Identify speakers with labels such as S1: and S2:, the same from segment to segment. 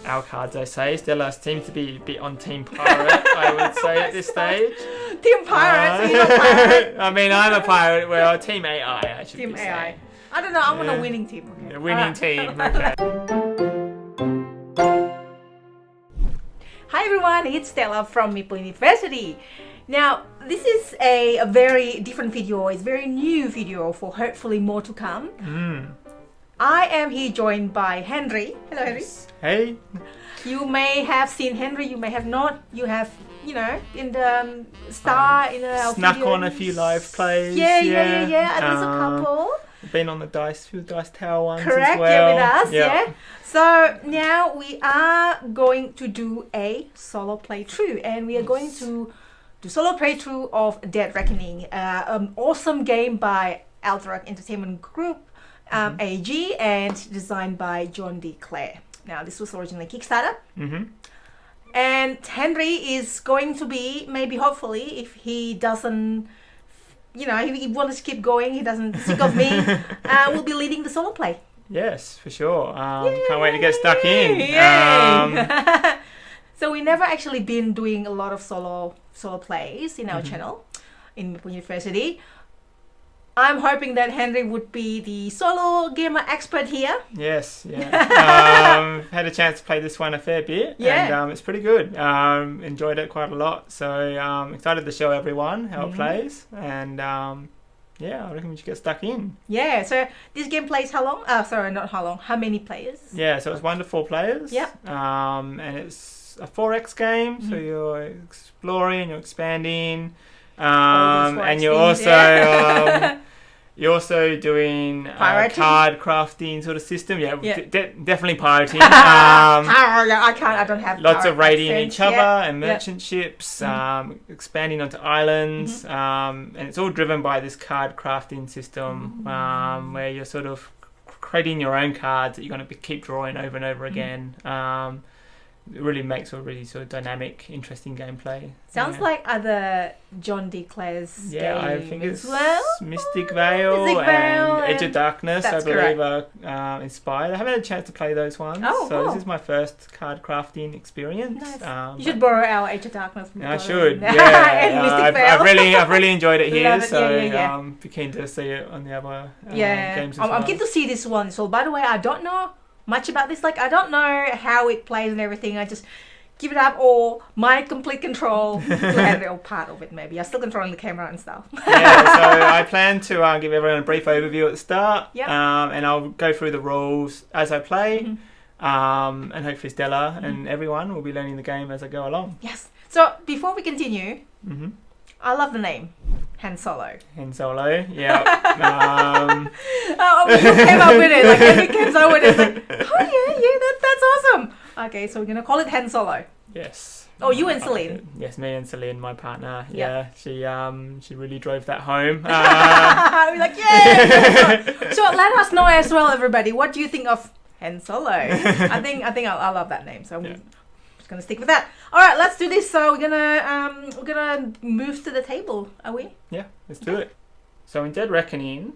S1: our cards, I say. Stella seems to be a bit on Team Pirate, I would say at this stage.
S2: Team Pirate, so you're a pirate.
S1: I mean, I'm a pirate. Well, Team AI, I should
S2: Team
S1: be
S2: AI.
S1: saying.
S2: I don't know, I'm on a winning team. Okay.
S1: A winning team, okay.
S2: Hi everyone, it's Stella from Meeple University. Now, this is a very different video. It's a very new video for hopefully more to come. I am here joined by Henry. Hello, Henry.
S1: Hey.
S2: You may have seen Henry, you may have not. You have, in the star in our
S1: Snuck
S2: videos.
S1: on a few live plays.
S2: Yeah. And there's a couple.
S1: Been on the few dice tower ones
S2: Correct,
S1: as well.
S2: with us, yeah. So now we are going to do a solo playthrough, and we are going to do solo playthrough of Dead Reckoning, an awesome game by Alterac Entertainment Group, AG, and designed by John D. Clare. Now, this was originally Kickstarter. And Henry is going to be, maybe hopefully, if he doesn't, if he wants to keep going, he doesn't sick of me, will be leading the solo play.
S1: Yes, for sure. Can't wait to get stuck in.
S2: Yay. So we never actually been doing a lot of solo plays in our channel in Meeple University. I'm hoping that Henry would be the solo gamer expert here.
S1: Yes, yeah. Had a chance to play this one a fair bit, and it's pretty good. Enjoyed it quite a lot, so excited to show everyone how it plays, and I reckon we should get stuck in. Yeah,
S2: so this game plays how long? Not how long. How many players?
S1: Yeah, so it's 1 to 4 players.
S2: Yep.
S1: And it's a 4X game, so you're exploring, you're expanding, and you're also you're also doing card crafting sort of system. Definitely pirating.
S2: I don't have
S1: lots of raiding each other and merchant ships, expanding onto islands, and it's all driven by this card crafting system, where you're sort of creating your own cards that you're going to keep drawing over and over again. It really makes a really sort of dynamic, interesting gameplay.
S2: Sounds like other John D. Clare's games.
S1: I think it's
S2: well.
S1: Mystic Veil and Edge of Darkness, I believe, are inspired. I haven't had a chance to play those ones, this is my first card crafting experience.
S2: Nice. You should borrow our Edge of Darkness.
S1: I should,
S2: and Mystic Veil.
S1: I've really enjoyed it here,
S2: it.
S1: Be keen to see it on the other games as well.
S2: I'm keen to see this one. So, by the way, I don't know much about this. I don't know how it plays and everything. I just give it up, or my complete control to handle part of it. Maybe I'm still controlling the camera and stuff.
S1: So I plan to give everyone a brief overview at the start, and I'll go through the rules as I play, and hopefully Stella and everyone will be learning the game as I go along.
S2: Yes. So before we continue, I love the name Hen Solo.
S1: Hen Solo, yeah.
S2: We just came up with it. Henry came up with it. That's awesome. Okay, so we're gonna call it Hen Solo.
S1: Yes.
S2: Oh, you and Celine.
S1: Yes, me and Celine, my partner. Yeah, she really drove that home.
S2: We're like, yeah. So let us know as well, everybody. What do you think of Hen Solo? I think I love that name. So I'm just gonna stick with that. All right, let's do this. So we're gonna move to the table. Are we?
S1: Yeah, let's do it. So in Dead Reckoning,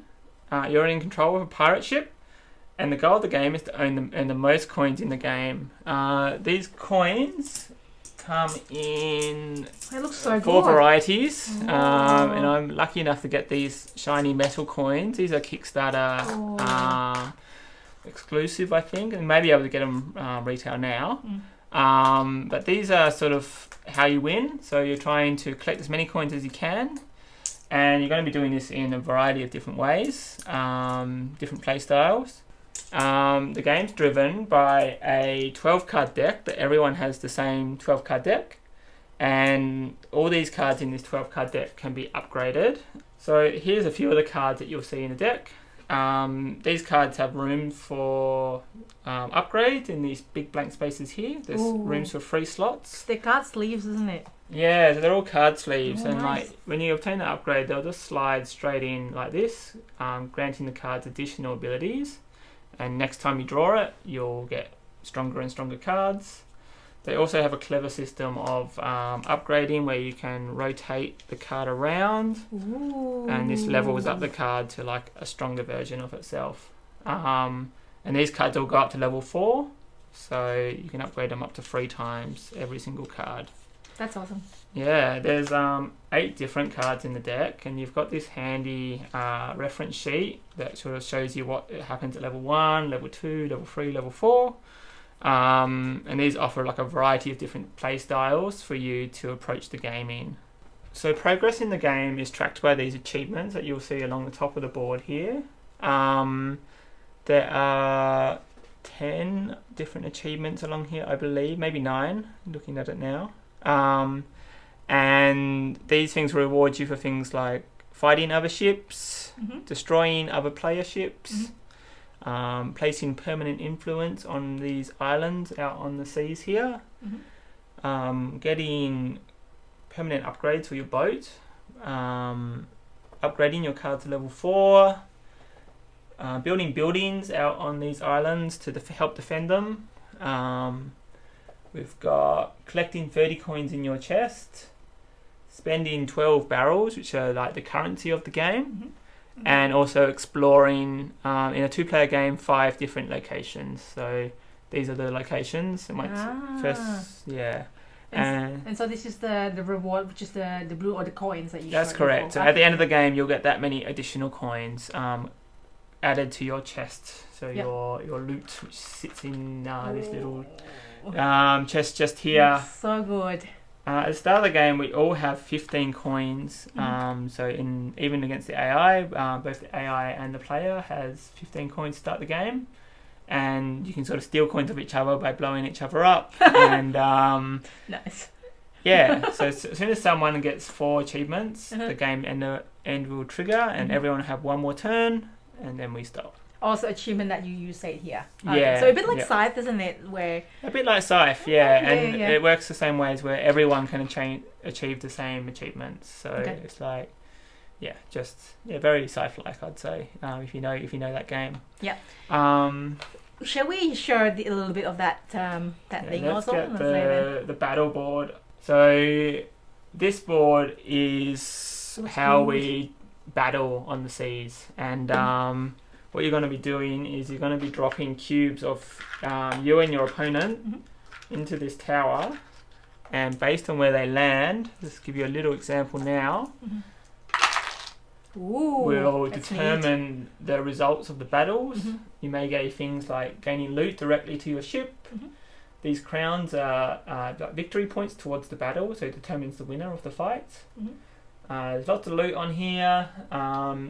S1: you're in control of a pirate ship, and the goal of the game is to earn the most coins in the game. These coins come in four varieties, and I'm lucky enough to get these shiny metal coins. These are Kickstarter exclusive, I think, and maybe able to get them retail now. But these are sort of how you win. So you're trying to collect as many coins as you can, and you're going to be doing this in a variety of different ways, different play styles. The game's driven by a 12 card deck, that everyone has the same 12 card deck, and all these cards in this 12 card deck can be upgraded. So here's a few of the cards that you'll see in the deck. These cards have room for upgrades in these big blank spaces here. There's rooms for free slots.
S2: They're card sleeves, isn't it?
S1: Yeah, so they're all card sleeves, and
S2: nice.
S1: When you obtain the upgrade, they'll just slide straight in like this, granting the cards additional abilities. And next time you draw it, you'll get stronger and stronger cards. They also have a clever system of upgrading, where you can rotate the card around, and this levels up the card to like a stronger version of itself. And these cards all go up to level 4, so you can upgrade them up to 3 times every single card.
S2: That's awesome.
S1: Yeah, there's 8 different cards in the deck, and you've got this handy reference sheet that sort of shows you what happens at level 1, level 2, level 3, level 4. And these offer like a variety of different play styles for you to approach the game in. So progress in the game is tracked by these achievements that you'll see along the top of the board here. There are 10 different achievements along here, I believe, maybe 9, looking at it now. And these things reward you for things like fighting other ships, destroying other player ships, placing permanent influence on these islands out on the seas here, getting permanent upgrades for your boat, upgrading your card to level 4, building buildings out on these islands to help defend them. We've got collecting 30 coins in your chest, spending 12 barrels, which are like the currency of the game, and also exploring in a 2-player game 5 different locations. So these are the locations. And
S2: so this is the reward, which is the blue or the coins that you.
S1: That's correct. So at the end of the game, you'll get that many additional coins added to your chest. So your loot, which sits in this little chest just here.
S2: That's so good.
S1: At the start of the game, we all have 15 coins. So even against the AI, both the AI and the player has 15 coins to start the game. And you can sort of steal coins of each other by blowing each other up. And
S2: nice.
S1: Yeah, so as soon as someone gets 4 achievements, the game end will trigger, and everyone will have one more turn, and then we stop.
S2: Also achievement that you say here.
S1: Yeah.
S2: So a bit like Scythe, isn't it? Where
S1: a bit like Scythe, it works the same way as where everyone can achieve the same achievements. So it's like, very Scythe-like, I'd say. If you know that game. Yeah.
S2: Shall we share a little bit of that thing
S1: let's
S2: also?
S1: Get the battle board. So this board is how we battle on the seas, and what you're going to be doing is you're going to be dropping cubes of you and your opponent into this tower, and based on where they land, let's give you a little example now. Will determine the results of the battles. You may get things like gaining loot directly to your ship. These crowns are victory points towards the battle, so it determines the winner of the fight. There's lots of loot on here.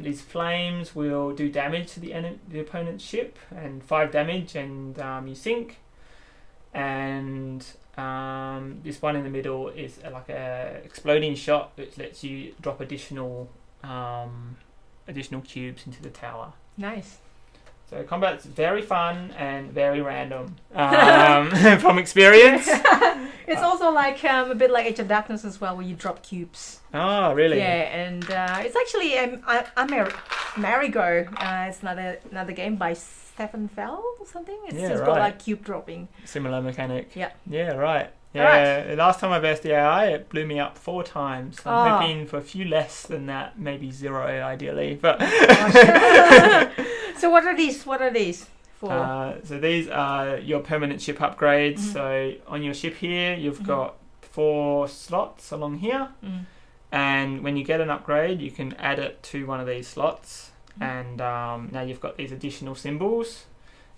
S1: These flames will do damage to the opponent's ship, and 5 damage, and you sink. And this one in the middle is like a exploding shot, which lets you drop additional cubes into the tower.
S2: Nice.
S1: So combat's very fun and very random from experience.
S2: It's also like a bit like Age of Darkness as well, where you drop cubes.
S1: Oh, really?
S2: Yeah, and it's actually Marigo. It's another game by Stefan Fell or something. It's just got like cube dropping.
S1: Similar mechanic.
S2: Yeah.
S1: Yeah, right. Yeah, the last time I versed the AI, it blew me up 4 times. I'm hoping for a few less than that, maybe 0 ideally. But
S2: so what are these for?
S1: So these are your permanent ship upgrades. So on your ship here, you've got 4 slots along here. And when you get an upgrade, you can add it to one of these slots. And now you've got these additional symbols.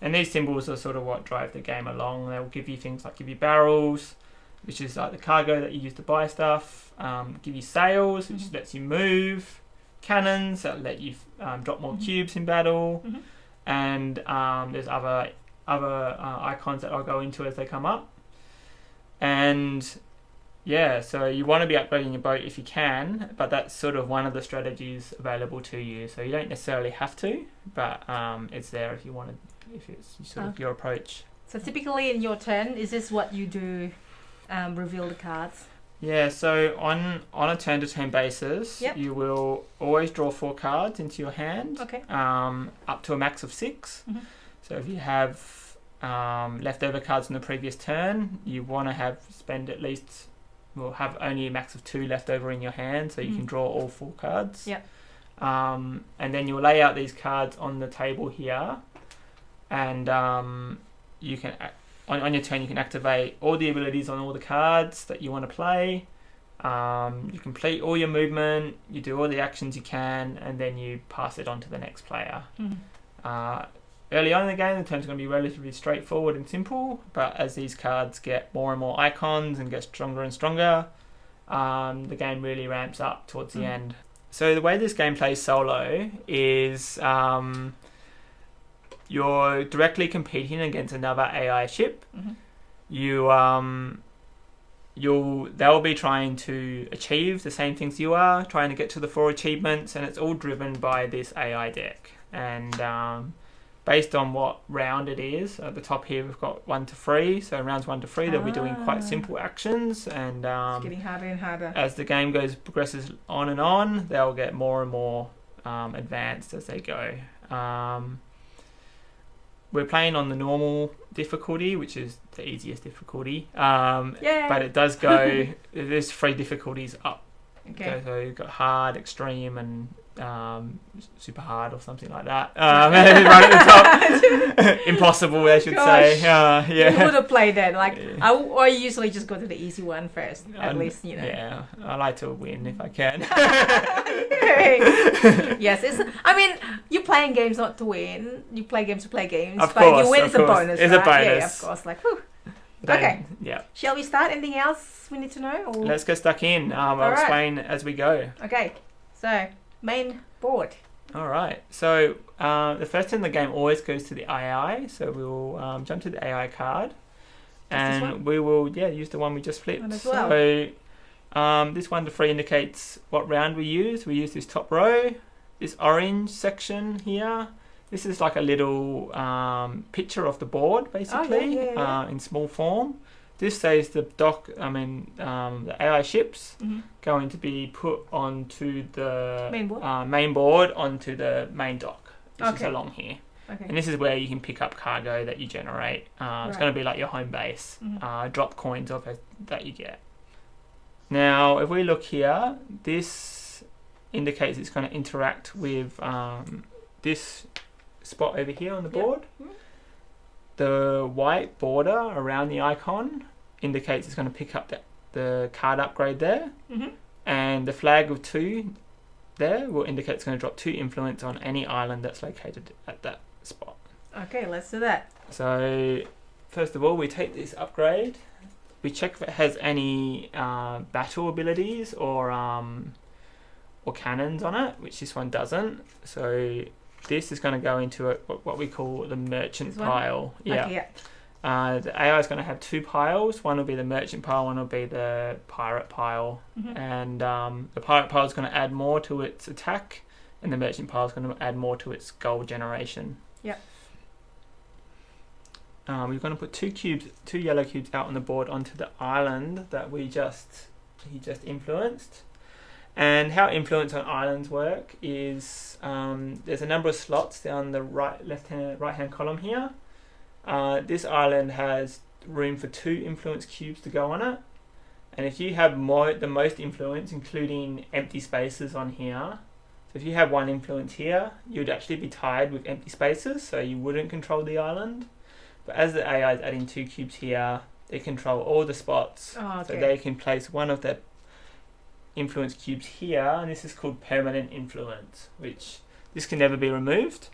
S1: And these symbols are sort of what drive the game along. They'll give you things like barrels, which is like the cargo that you use to buy stuff. Give you sails, which lets you move. Cannons that let you drop more cubes in battle. And there's other icons that I'll go into as they come up. And so you want to be upgrading your boat if you can, but that's sort of one of the strategies available to you. So you don't necessarily have to, but it's there if you want to. If it's sort of your approach.
S2: So typically in your turn, is this what you do? Reveal the cards?
S1: Yeah, so on a turn-to-turn basis, you will always draw 4 cards into your hand, up to a max of 6. So if you have leftover cards from the previous turn, you want to have only a max of 2 left over in your hand, so you can draw all 4 cards. And then you'll lay out these cards on the table here. And you can on your turn, you can activate all the abilities on all the cards that you want to play. You complete all your movement, you do all the actions you can, and then you pass it on to the next player. Early on in the game, the turns are going to be relatively straightforward and simple, but as these cards get more and more icons and get stronger and stronger, the game really ramps up towards the end. So the way this game plays solo is you're directly competing against another AI ship. They'll be trying to achieve the same things you are, trying to get to the 4 achievements, and it's all driven by this AI deck. And based on what round it is, at the top here we've got 1 to 3. So rounds 1 to 3, they'll be doing quite simple actions, and
S2: it's getting harder and harder.
S1: As the game progresses on and on, they'll get more and more advanced as they go. We're playing on the normal difficulty, which is the easiest difficulty. But it does go. There's 3 difficulties up. Okay. So you've got hard, extreme, and super hard or something like that. Right at the top. Impossible, I should say.
S2: You would have played that. I usually just go to the easy one first. At least, you know.
S1: Yeah, I like to win if I can.
S2: Yes, I mean, you're playing games not to win. You play games to play games.
S1: Of course,
S2: you win, it's a bonus.
S1: It's
S2: right?
S1: a bonus.
S2: Yeah, of course. Whew. Okay.
S1: Yeah.
S2: Shall we start? Anything else we need to know? Or?
S1: Let's get stuck in. I'll explain as we go.
S2: Okay. So, main board.
S1: All right. So the first turn of the game always goes to the AI. So we'll jump to the AI card, and we will use the one we just flipped.
S2: As well.
S1: So this 1 to 3 indicates what round we use. We use this top row, this orange section here. This is like a little picture of the board, basically, in small form. This says the the AI ships going to be put onto the main board onto the main dock. This is along here. Okay. And this is where you can pick up cargo that you generate. It's going to be like your home base. Drop coins of it that you get. Now, if we look here, this indicates it's going to interact with this spot over here on the board. The white border around the icon indicates it's going to pick up the card upgrade there. And the flag of 2 there will indicate it's going to drop 2 influence on any island that's located at that spot. Okay, let's do that. So first of all, we take this upgrade. We check if it has any battle abilities or cannons on it, which this one doesn't. So this is going to go into what we call the merchant pile. The AI is going to have 2 piles. One will be the merchant pile, one will be the pirate pile. And the pirate pile is going to add more to its attack, and the merchant pile is going to add more to its gold generation. We're going to put 2 yellow cubes out on the board onto the island that he just influenced. And how influence on islands work is there's a number of slots down the right hand column here. This island has room for 2 influence cubes to go on it, and if you have the most influence, including empty spaces on here, so if you have 1 influence here, you'd actually be tied with empty spaces, so you wouldn't control the island. But as the AI is adding 2 cubes here, they control all the spots, so they can place one of their influence cubes here, and this is called permanent influence, which this can never be removed.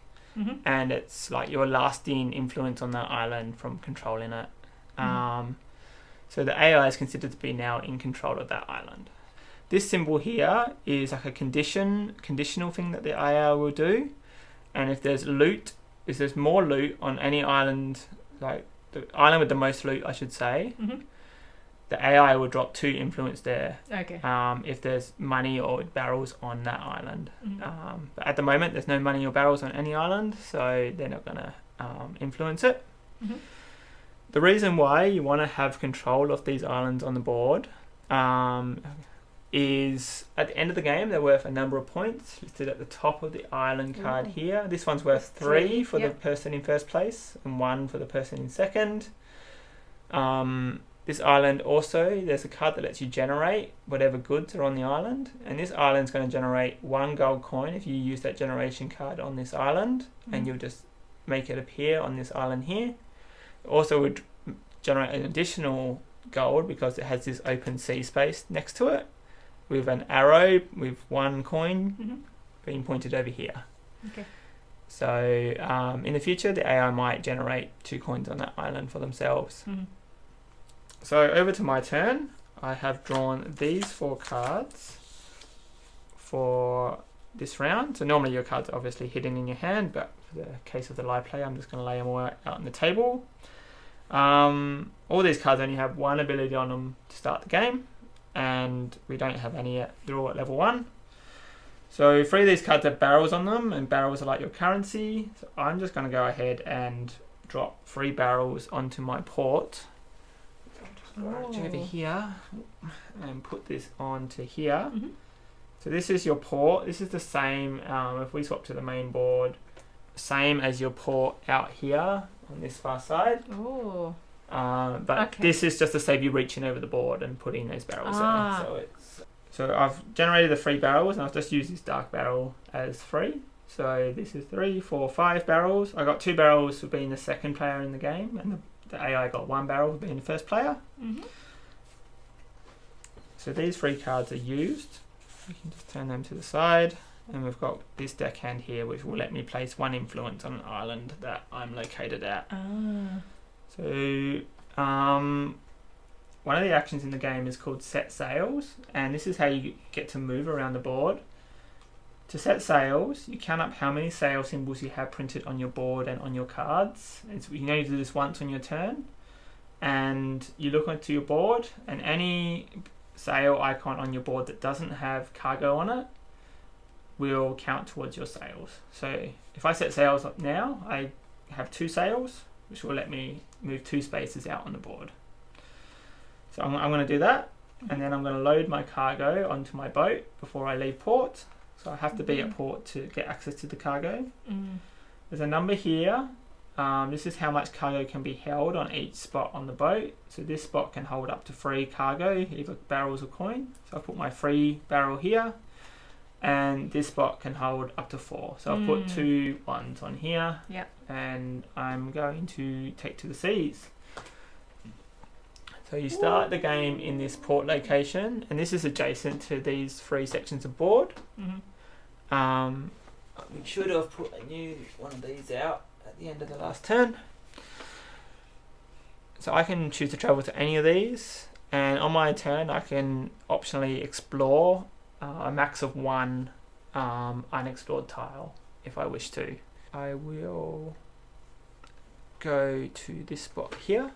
S1: And it's like your lasting influence on that island from controlling it. So the AI is considered to be now in control of that island. This symbol here is like a conditional thing that the AI will do, and if there's more loot on any island, like the island with the most loot, I should say, the AI will drop 2 influence there. If there's money or barrels on that island. But at the moment, there's no money or barrels on any island, so they're not going to influence it. The reason why you want to have control of these islands on the board is at the end of the game, they're worth a number of points listed at the top of the island card here. This one's worth 3 for the person in first place and 1 for the person in second. This island also, there's a card that lets you generate whatever goods are on the island, and this island's going to generate 1 gold coin if you use that generation card on this island, and you'll just make it appear on this island here. It also would generate an additional gold because it has this open sea space next to it with an arrow with 1 coin being pointed over here.
S2: Okay.
S1: So in the future, the AI might generate 2 coins on that island for themselves. So over to my turn. I have drawn these 4 cards for this round. So normally your cards are obviously hidden in your hand, but for the case of the live play, I'm just going to lay them all out on the table. All these cards only have 1 ability on them to start the game, and we don't have any yet. They're all at level 1. So 3 of these cards have barrels on them, and barrels are like your currency. So I'm just going to go ahead and drop 3 barrels onto my port. Right over here and put this onto here. So this is your port. This is the same, if we swap to the main board, same as your port out here on this far side. But this is just to save you reaching over the board and putting those barrels there. So I've generated the 3 barrels, and I've just used this dark barrel as 3. So this is 3, 4, 5 barrels. I got 2 barrels for being the second player in the game, and the AI got 1 barrel for being the first player. So these 3 cards are used. We can just turn them to the side, and we've got this deckhand here, which will let me place 1 influence on an island that I'm located at. So one of the actions in the game is called set sails, and this is how you get to move around the board. To set sails, you count up how many sail symbols you have printed on your board and on your cards. You can only do this once on your turn, and you look onto your board, and any sail icon on your board that doesn't have cargo on it will count towards your sails. So if I set sails up now, I have 2 sails, which will let me move 2 spaces out on the board. So I'm going to do that, and then I'm going to load my cargo onto my boat before I leave port. So I have to be at port to get access to the cargo. There's a number here. This is how much cargo can be held on each spot on the boat. So this spot can hold up to 3 cargo, either barrels or coin. So I'll put my 3 barrel here, and this spot can hold up to 4. So I'll put 2 ones on here, and I'm going to take to the seas. So you start the game in this port location, and this is adjacent to these 3 sections of board. We should have put a new one of these out at the end of the last turn. So I can choose to travel to any of these, and on my turn I can optionally explore a max of 1 unexplored tile if I wish to. I will go to this spot here,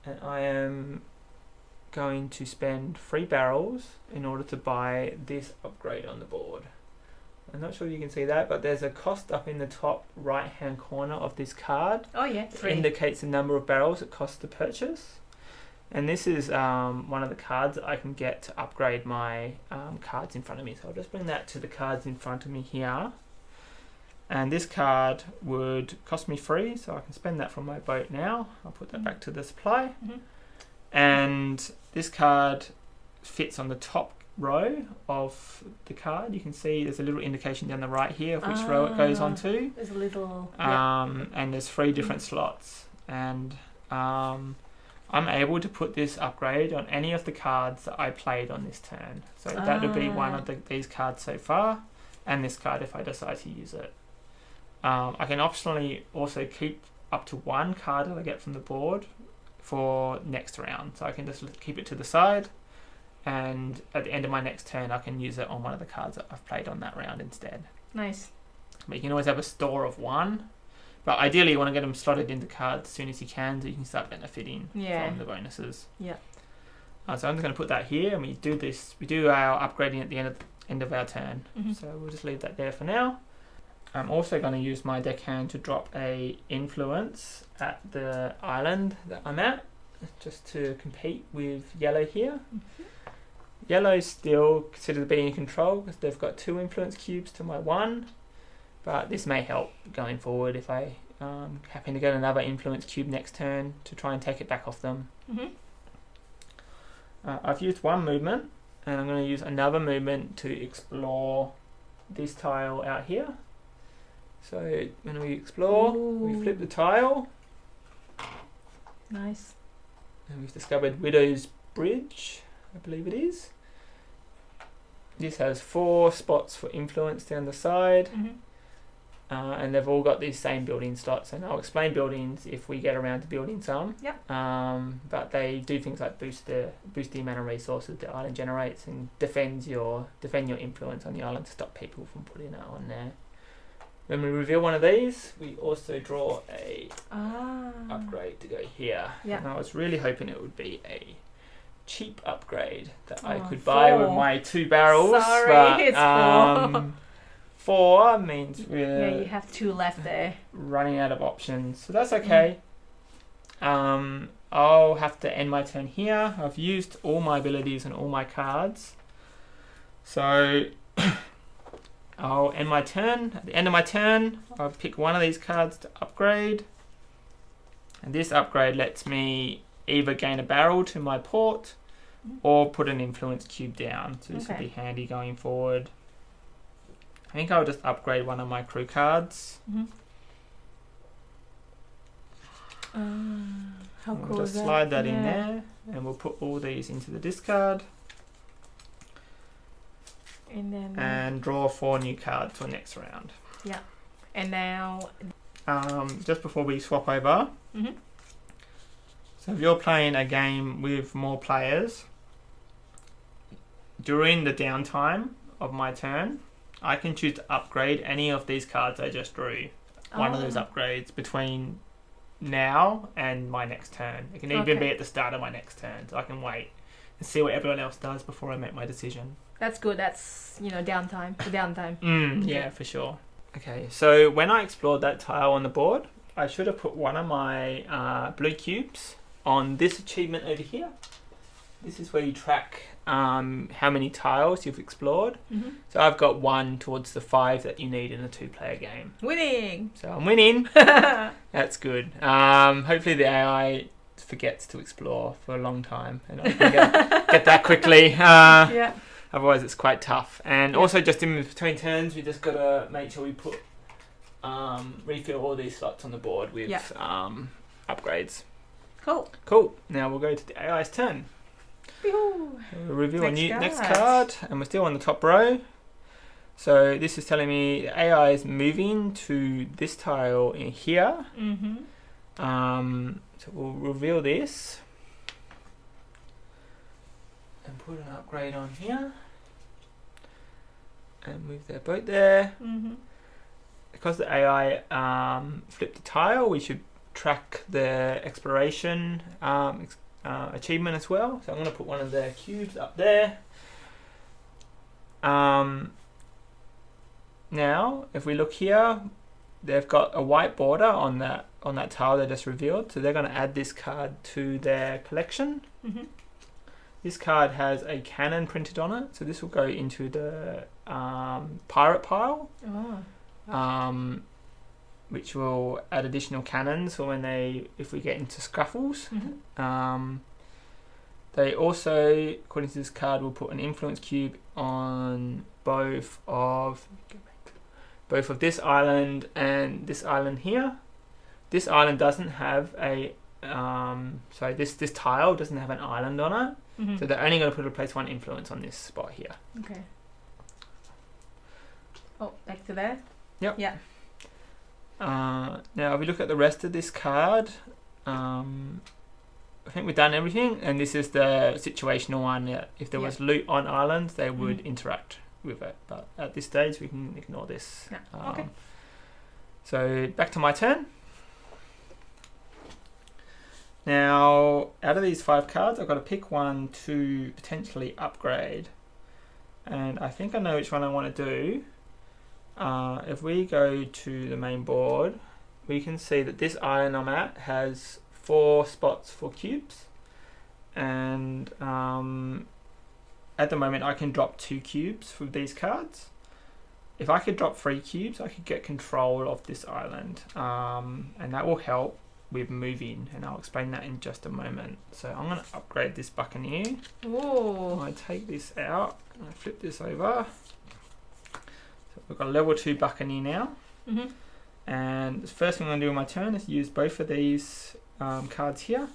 S1: and I am going to spend 3 barrels in order to buy this upgrade on the board. I'm not sure if you can see that, but there's a cost up in the top right hand corner of this card. It indicates the number of barrels it costs to purchase. And this is one of the cards that I can get to upgrade my cards in front of me. So I'll just bring that to the cards in front of me here. And this card would cost me 3, so I can spend that from my boat now. I'll put that back to the supply. And this card fits on the top row of the card. You can see there's a little indication down the right here of which row it goes onto.
S2: There's a little...
S1: And there's 3 different slots. And I'm able to put this upgrade on any of the cards that I played on this turn. So that would be one of these cards so far, and this card if I decide to use it. I can optionally also keep up to 1 card that I get from the board for next round. So I can just keep it to the side, and at the end of my next turn I can use it on one of the cards that I've played on that round instead.
S2: Nice.
S1: But you can always have a store of 1. But ideally you want to get them slotted into cards as soon as you can so you can start benefiting from the bonuses. So I'm just going to put that here, and we do our upgrading at the end of our turn. So we'll just leave that there for now. I'm also going to use my deckhand to drop a influence at the island that I'm at, just to compete with yellow here. Yellow's still considered to be in control because they've got 2 influence cubes to my 1, but this may help going forward if I happen to get another influence cube next turn to try and take it back off them. I've used 1 movement, and I'm going to use another movement to explore this tile out here. So when we explore, we flip the tile,
S2: Nice.
S1: And we've discovered Widow's Bridge, I believe it is. This has 4 spots for influence down the side. And they've all got these same building slots, and I'll explain buildings if we get around to building some.
S2: Yep.
S1: But they do things like boost the amount of resources the island generates and defend your influence on the island to stop people from putting it on there. When we reveal one of these, we also draw a upgrade to go here.
S2: Yeah.
S1: And I was really hoping it would be a cheap upgrade that I could buy with my 2 barrels.
S2: Sorry,
S1: but,
S2: it's 4.
S1: 4 means
S2: Yeah, you have 2 left there.
S1: running out of options, so that's okay. I'll have to end my turn here. I've used all my abilities and all my cards, so I'll end my turn. At the end of my turn, I'll pick one of these cards to upgrade, and this upgrade lets me either gain a barrel to my port or put an influence cube down, so this will be handy going forward. I think I'll just upgrade one of my crew cards.
S2: How cool
S1: We'll
S2: is
S1: just
S2: that?
S1: slide that in there, and we'll put all these into the discard.
S2: And then
S1: And draw 4 new cards for next round.
S2: Yeah. And now
S1: just before we swap over, so if you're playing a game with more players, during the downtime of my turn, I can choose to upgrade any of these cards I just drew. One of those upgrades between now and my next turn. It can even be at the start of my next turn, so I can wait and see what everyone else does before I make my decision.
S2: That's good. That's, downtime. The downtime.
S1: Yeah, for sure. Okay, so when I explored that tile on the board, I should have put one of my blue cubes on this achievement over here. This is where you track how many tiles you've explored. So I've got 1 towards the 5 that you need in a 2-player game.
S2: Winning!
S1: So I'm winning. That's good. Hopefully the AI forgets to explore for a long time and I can get that quickly.
S2: Yeah.
S1: Otherwise it's quite tough. And also just in between turns, we just got to make sure we put refill all these slots on the board with upgrades. Cool. Now we'll go to the AI's turn. We'll reveal a new next card, and we're still on the top row. So this is telling me the AI is moving to this tile in here. So we'll reveal this and put an upgrade on here and move their boat there. Because the AI flipped the tile, we should track the exploration achievement as well. So I'm going to put one of their cubes up there. Now, if we look here, they've got a white border on that tile they just revealed. So they're going to add this card to their collection. This card has a cannon printed on it, so this will go into the pirate pile. Which will add additional cannons for if we get into scuffles. They also, according to this card, will put an influence cube on both of this island and this island here. This island doesn't have a this tile doesn't have an island on it, so they're only going to place 1 influence on this spot here.
S2: Okay. Oh, back to there.
S1: Yep.
S2: Yeah.
S1: Now, if we look at the rest of this card, I think we've done everything, and this is the situational one. If there was loot on islands, they would interact with it, but at this stage, we can ignore this.
S2: Okay.
S1: So, back to my turn. Now, out of these 5 cards, I've got to pick one to potentially upgrade, and I think I know which one I want to do. If we go to the main board, we can see that this island I'm at has 4 spots for cubes, and at the moment I can drop 2 cubes for these cards. If I could drop 3 cubes, I could get control of this island, and that will help with moving, and I'll explain that in just a moment. So I'm going to upgrade this Buccaneer. I take this out and I flip this over. So we've got a level 2 Buccaneer now. And the first thing I'm going to do on my turn is use both of these cards here,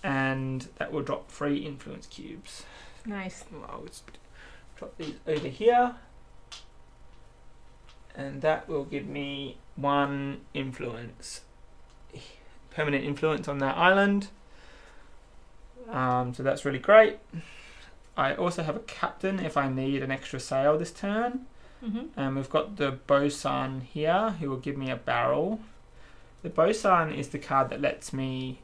S1: and that will drop 3 influence cubes.
S2: Nice.
S1: I'll just drop these over here, and that will give me 1 influence, permanent influence on that island. So that's really great. I also have a captain if I need an extra sail this turn. And we've got the bosun here who will give me a barrel. The bosun is the card that lets me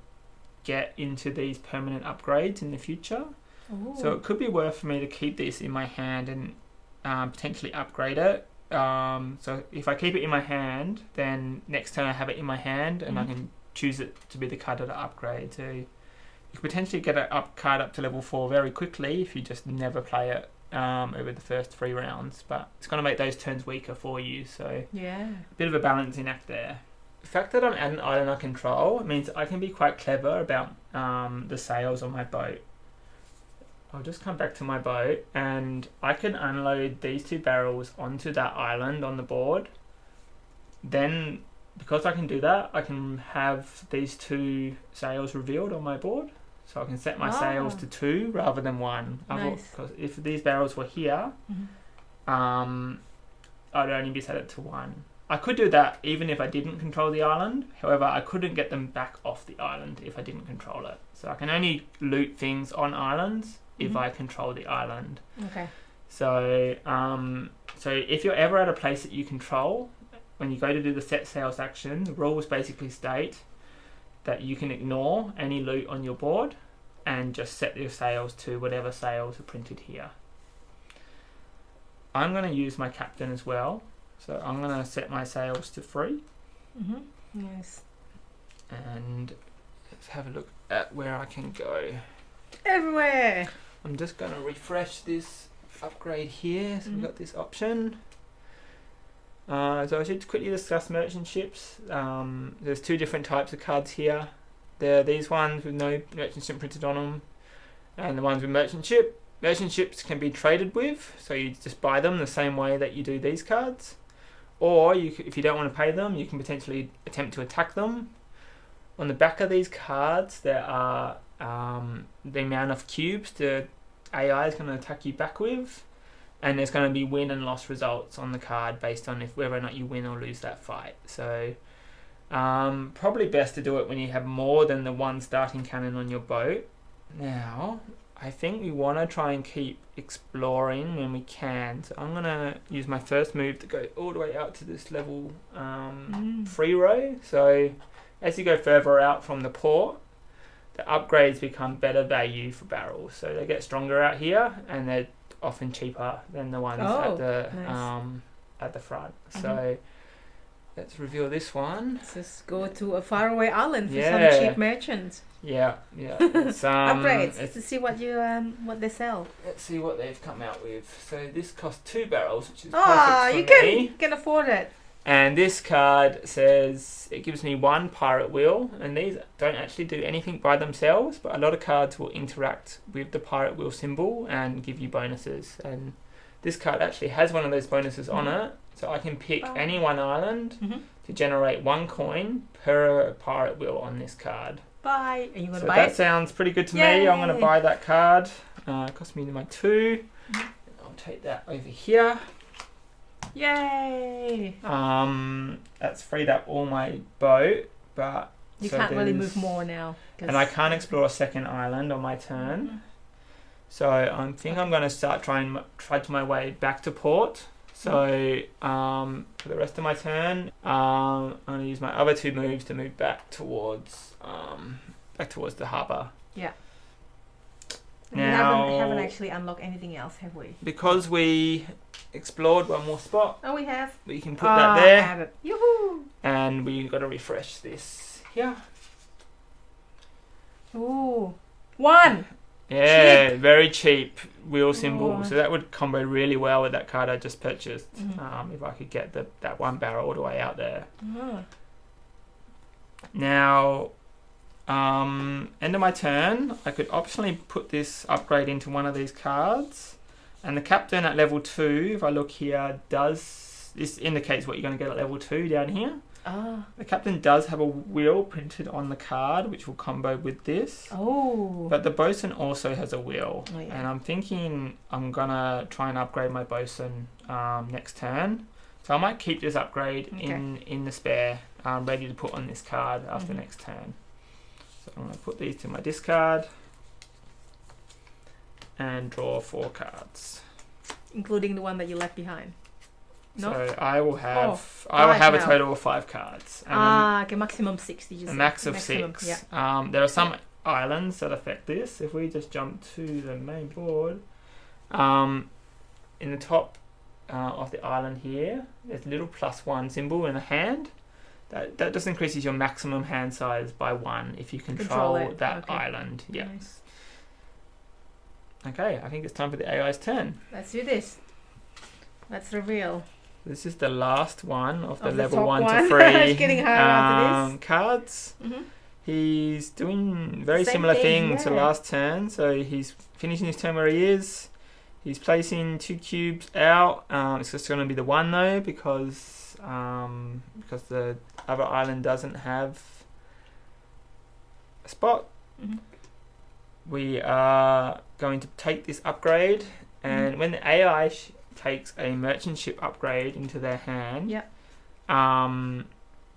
S1: get into these permanent upgrades in the future.
S2: Ooh.
S1: So it could be worth for me to keep this in my hand and potentially upgrade it. So if I keep it in my hand, then next turn I have it in my hand and I can choose it to be the card that I upgrade. So you could potentially get a card up to level 4 very quickly if you just never play it over the first 3 rounds. But it's going to make those turns weaker for you. So
S2: Yeah.
S1: a bit of a balancing act there. The fact that I'm at an island I control means I can be quite clever about the sails on my boat. I'll just come back to my boat and I can unload these 2 barrels onto that island on the board. Then, because I can do that, I can have these 2 sails revealed on my board. So I can set my sails to 2 rather than 1.
S2: Nice.
S1: Because if these barrels were here, I'd only be set it to 1. I could do that even if I didn't control the island. However, I couldn't get them back off the island if I didn't control it. So I can only loot things on islands if I control the island.
S2: Okay.
S1: So, so if you're ever at a place that you control, when you go to do the set sails action, the rules basically state that you can ignore any loot on your board and just set your sails to whatever sails are printed here. I'm going to use my captain as well. So I'm going to set my sails to 3.
S2: Nice.
S1: And let's have a look at where I can go.
S2: Everywhere.
S1: I'm just going to refresh this upgrade here. So we've got this option. So I should quickly discuss merchant ships. There's 2 different types of cards here. There are these ones with no merchant ship printed on them, and the ones with merchant ship. Merchant ships can be traded with, so you just buy them the same way that you do these cards. Or if you don't want to pay them, you can potentially attempt to attack them. On the back of these cards, there are the amount of cubes the AI is going to attack you back with, and there's going to be win and loss results on the card based on whether or not you win or lose that fight. So probably best to do it when you have more than the 1 starting cannon on your boat. Now, I think we want to try and keep exploring when we can. So I'm going to use my first move to go all the way out to this level 3 row. So as you go further out from the port, the upgrades become better value for barrels. So they get stronger out here, and they're often cheaper than the ones at the front. So let's reveal this one.
S2: Let's just go to a faraway island for some cheap merchants.
S1: Yeah. It's,
S2: upgrades to see what what they sell.
S1: Let's see what they've come out with. So this costs 2 barrels, which is perfect for me.
S2: You can afford it.
S1: And this card says it gives me 1 pirate wheel, and these don't actually do anything by themselves, but a lot of cards will interact with the pirate wheel symbol and give you bonuses. And this card actually has one of those bonuses on it, so I can pick any one island to generate 1 coin per pirate wheel on this card.
S2: Buy. Are you going to
S1: so
S2: buy
S1: that
S2: it?
S1: sounds pretty good to me. I'm going to buy that card. It cost me my 2. I'll take that over here.
S2: Yay!
S1: That's freed up all my boat, but
S2: you can't really move more now.
S1: And I can't explore a second island on my turn. So I think I'm going to start trying to my way back to port. So for the rest of my turn, I'm going to use my other 2 moves to move back towards the harbour.
S2: Yeah.
S1: Now,
S2: we haven't actually unlocked anything else, have we?
S1: Because we explored 1 more spot.
S2: Oh, we have.
S1: We can put that there.
S2: I have it. Yoo-hoo!
S1: And we've got to refresh this here.
S2: Ooh. 1!
S1: Yeah, cheap. Very cheap wheel symbol. So that would combo really well with that card I just purchased. If I could get that 1 barrel all the way out there. Now, end of my turn, I could optionally put this upgrade into one of these cards. And the captain at level 2, if I look here, this indicates what you're going to get at level 2 down here. The captain does have a wheel printed on the card, which will combo with this.
S2: Oh.
S1: But the bosun also has a wheel.
S2: Oh, yeah.
S1: And I'm thinking I'm going to try and upgrade my bosun next turn. So I might keep this upgrade in the spare, ready to put on this card after next turn. So I'm going to put these to my discard and draw 4 cards.
S2: Including the one that you left behind. No?
S1: So I will have a total of 5 cards. And
S2: okay, maximum 6. Did you say?
S1: a max of
S2: maximum,
S1: 6.
S2: Yeah.
S1: There are some islands that affect this. If we just jump to the main board, in the top of the island here, there's a little +1 symbol in a hand. That just increases your maximum hand size by 1 if you control that island. Yeah.
S2: Nice.
S1: Okay, I think it's time for the AI's turn.
S2: Let's do this. Let's reveal.
S1: This is the last one of the
S2: the
S1: level
S2: top
S1: 1
S2: one.
S1: to 3
S2: It's getting hard after this.
S1: cards. He's doing very
S2: Same
S1: similar
S2: thing,
S1: thing to last turn. So he's finishing his turn where he is. He's placing 2 cubes out. It's just going to be the 1 though, because the other island doesn't have a spot. We are going to take this upgrade, and when the AI takes a merchant ship upgrade into their hand,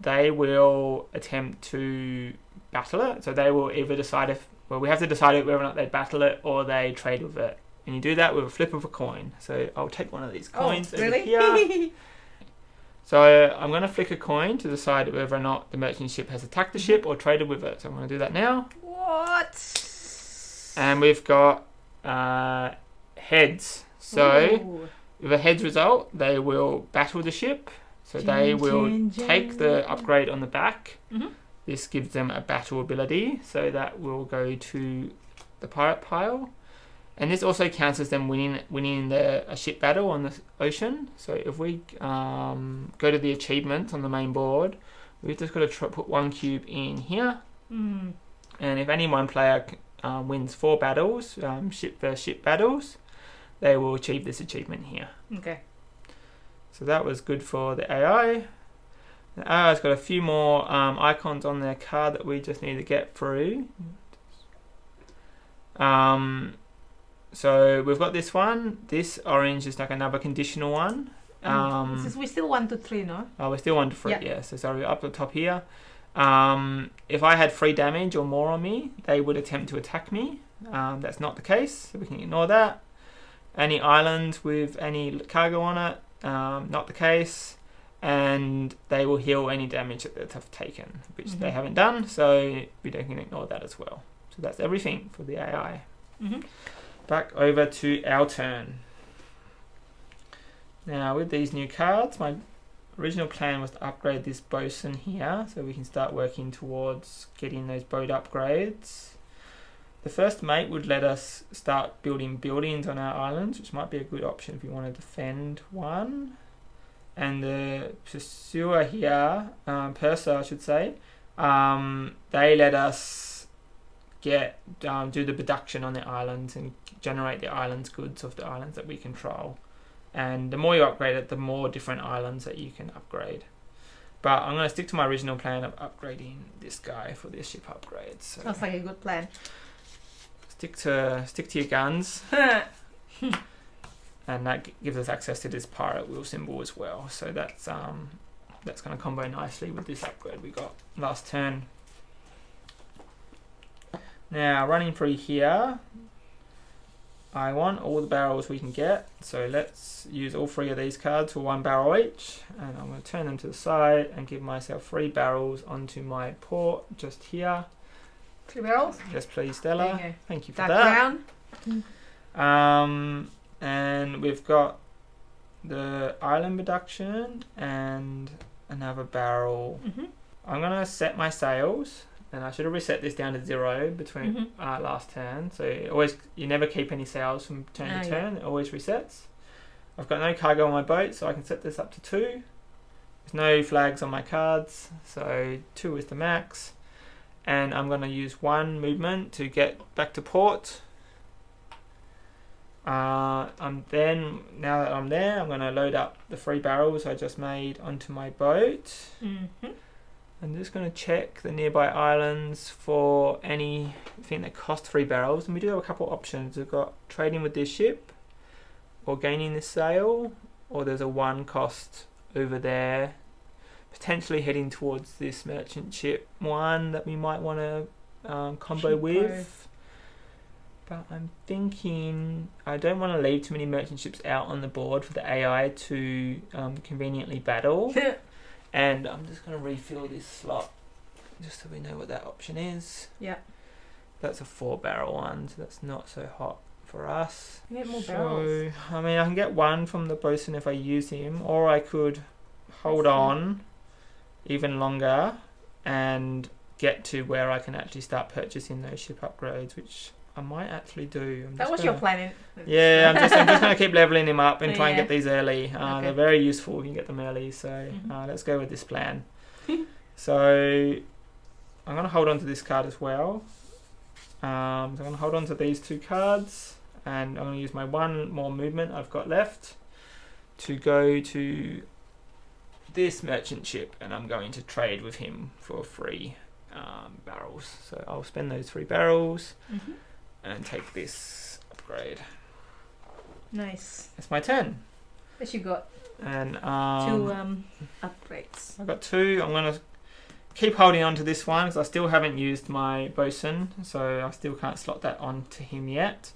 S1: they will attempt to battle it. So they will either decide we have to decide whether or not they battle it or they trade with it. And you do that with a flip of a coin. So I'll take one of these coins over here. So I'm going to flick a coin to decide whether or not the merchant ship has attacked the ship or traded with it. So I'm going to do that now.
S2: What?
S1: And we've got heads. So with a heads result, they will battle the ship. So they will take the upgrade on the back. This gives them a battle ability. So that will go to the pirate pile. And this also counts as them winning a ship battle on the ocean. So if we go to the achievements on the main board, we've just got to put 1 cube in here. And if any one player wins 4 battles, ship versus ship battles, they will achieve this achievement here.
S2: Okay.
S1: So that was good for the AI. The AI's got a few more icons on their card that we just need to get through. So we've got this one. This orange is like another conditional one.
S2: We still 1 to 3, no?
S1: Oh, we're still 1 to 3, yeah. So sorry, up the top here. If I had 3 damage or more on me, they would attempt to attack me. That's not the case, so we can ignore that. Any islands with any cargo on it, not the case. And they will heal any damage that they've taken, which they haven't done, so we can ignore that as well. So that's everything for the AI. Back over to our turn. Now with these new cards, my original plan was to upgrade this bosun here, so we can start working towards getting those boat upgrades. The first mate would let us start building buildings on our islands, which might be a good option if you want to defend one. And the pursuer here, purser I should say, they let us do the production on the islands and generate the islands goods of the islands that we control. And the more you upgrade it, the more different islands that you can upgrade. But I'm going to stick to my original plan of upgrading this guy for this ship upgrade. So
S2: sounds like a good plan.
S1: Stick to your guns. And that gives us access to this pirate wheel symbol as well. So that's going to combo nicely with this upgrade we got last turn. Now running through here, I want all the barrels we can get. So let's use all 3 of these cards for 1 barrel each. And I'm going to turn them to the side and give myself 3 barrels onto my port just here.
S2: 3 barrels?
S1: Yes, please, Stella.
S2: There you go.
S1: Thank you for that.
S2: Brown.
S1: And we've got the island production and another barrel. I'm going to set my sails, and I should have reset this down to 0 between last turn. So you never keep any sails from turn to turn. It always resets. I've got no cargo on my boat, so I can set this up to 2. There's no flags on my cards, so 2 is the max. And I'm going to use 1 movement to get back to port. Now that I'm there, I'm going to load up the 3 barrels I just made onto my boat. I'm just going to check the nearby islands for anything that cost 3 barrels. And we do have a couple of options. We've got trading with this ship, or gaining this sail, or there's a 1 cost over there. Potentially heading towards this merchant ship 1 that we might want to combo with. But I'm thinking I don't want to leave too many merchant ships out on the board for the AI to conveniently battle. And I'm just going to refill this slot just so we know what that option is.
S2: Yeah.
S1: That's a 4 barrel one, so that's not so hot for us.
S2: You get more barrels.
S1: I mean, I can get 1 from the bosun if I use him, or I could hold on even longer and get to where I can actually start purchasing those ship upgrades, which I might actually do.
S2: That was your plan.
S1: Yeah, I'm just going to keep leveling him up and try and get these early. Okay. They're very useful if you can get them early, so let's go with this plan. So I'm going to hold on to this card as well. So I'm going to hold on to these 2 cards, and I'm going to use my 1 more movement I've got left to go to this merchant ship, and I'm going to trade with him for 3 barrels. So I'll spend those 3 barrels and take this upgrade.
S2: Nice.
S1: It's my turn.
S2: What you got?
S1: And
S2: 2 upgrades.
S1: I've got 2. I'm going to keep holding on to this one because I still haven't used my bosun, so I still can't slot that onto him yet.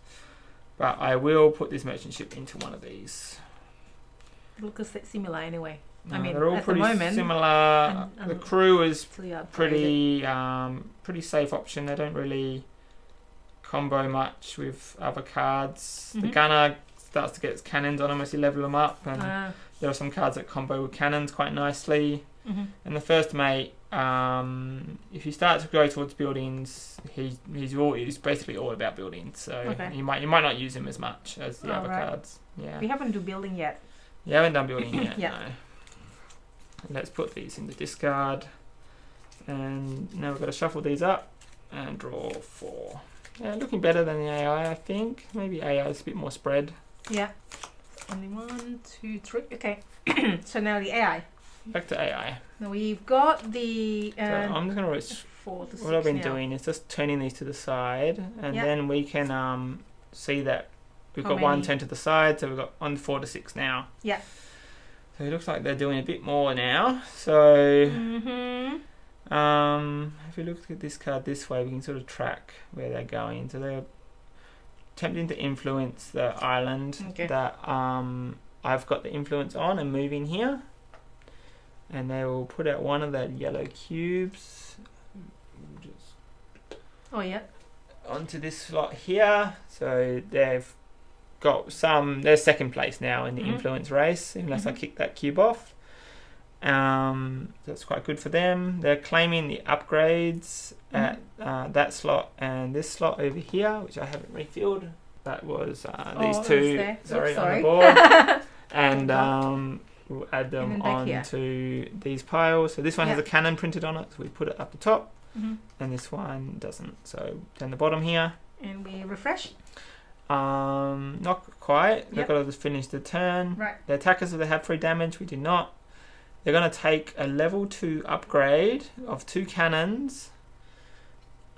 S1: But I will put this merchant ship into one of these.
S2: Look similar anyway. I mean,
S1: they're all
S2: at
S1: pretty
S2: the moment,
S1: similar. The crew is pretty safe option. They don't really combo much with other cards. The gunner starts to get its cannons on them as you level them up, and there are some cards that combo with cannons quite nicely. And the first mate, if you start to go towards buildings, he's basically all about buildings. So you might not use him as much as the other cards. Yeah.
S2: We haven't done building yet.
S1: You haven't done building yet.
S2: Yeah.
S1: No. Let's put these in the discard, and now we've got to shuffle these up and draw 4. Yeah, looking better than the AI, I think. Maybe AI is a bit more spread.
S2: Yeah. Only 1, 2, 3. Okay. So now the AI.
S1: Back to AI.
S2: Now we've got the.
S1: So I'm just going to. What I've been doing is just turning these to the side, and then we can see that we've got 1 turn to the side, so we've got 1, 4 to 6 now.
S2: Yeah.
S1: So it looks like they're doing a bit more now. So if we look at this card this way, we can sort of track where they're going. So they're attempting to influence the island that I've got the influence on and moving here. And they will put out 1 of the yellow cubes. Onto this slot here. So they've got they're second place now in the influence race, unless I kick that cube off. That's quite good for them. They're claiming the upgrades at that slot and this slot over here, which I haven't refilled. That was these 2 on the board. And we'll add them onto these piles. So this one has a cannon printed on it, so we put it up the top. And this one doesn't. So down the bottom here. And
S2: we refresh.
S1: Not quite. They've got to just finish the turn.
S2: Right.
S1: The attackers, if they have 3 damage, we do not. They're going to take a level 2 upgrade of 2 cannons.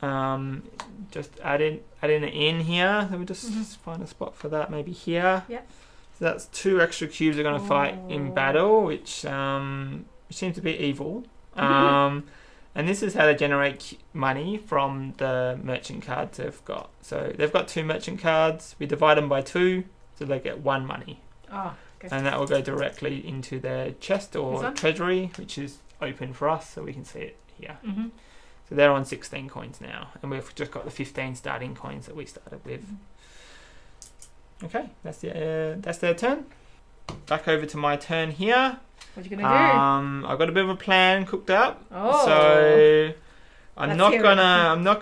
S1: Just adding it in here. So we just find a spot for that, maybe here.
S2: Yeah.
S1: So that's 2 extra cubes they're going to fight in battle, which seems to be evil. And this is how they generate money from the merchant cards they've got. So they've got 2 merchant cards. We divide them by 2, so they get 1 money. And that will go directly into their chest or treasury, which is open for us, so we can see it here. So they're on 16 coins now, and we've just got the 15 starting coins that we started with. Okay, that's their turn. Back over to my turn here.
S2: What are you gonna do?
S1: I've got a bit of a plan cooked up. So I'm not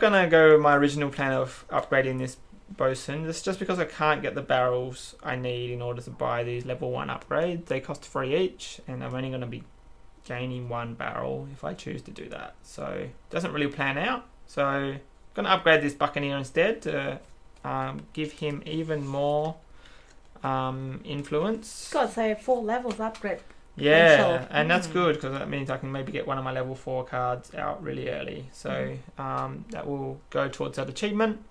S1: gonna go with my original plan of upgrading this bosun. This just because I can't get the barrels I need in order to buy these level 1 upgrades. They cost 3 each, and I'm only gonna be gaining 1 barrel if I choose to do that. So it doesn't really plan out. So I'm gonna upgrade this buccaneer instead to give him even more influence.
S2: God, so 4 levels upgrade.
S1: Yeah,
S2: potential.
S1: and that's good because that means I can maybe get one of my level 4 cards out really early. So that will go towards that achievement.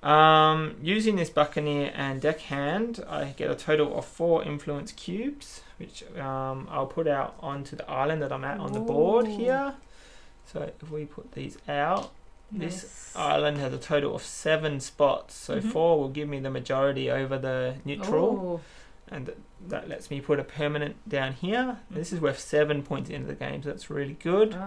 S1: Using this Buccaneer and Deckhand, I get a total of 4 influence cubes, which I'll put out onto the island that I'm at on the board here. So if we put these out, this island has a total of 7 spots. So 4 will give me the majority over the neutral. And that lets me put a permanent down here. This is worth 7 points into the game, so that's really good.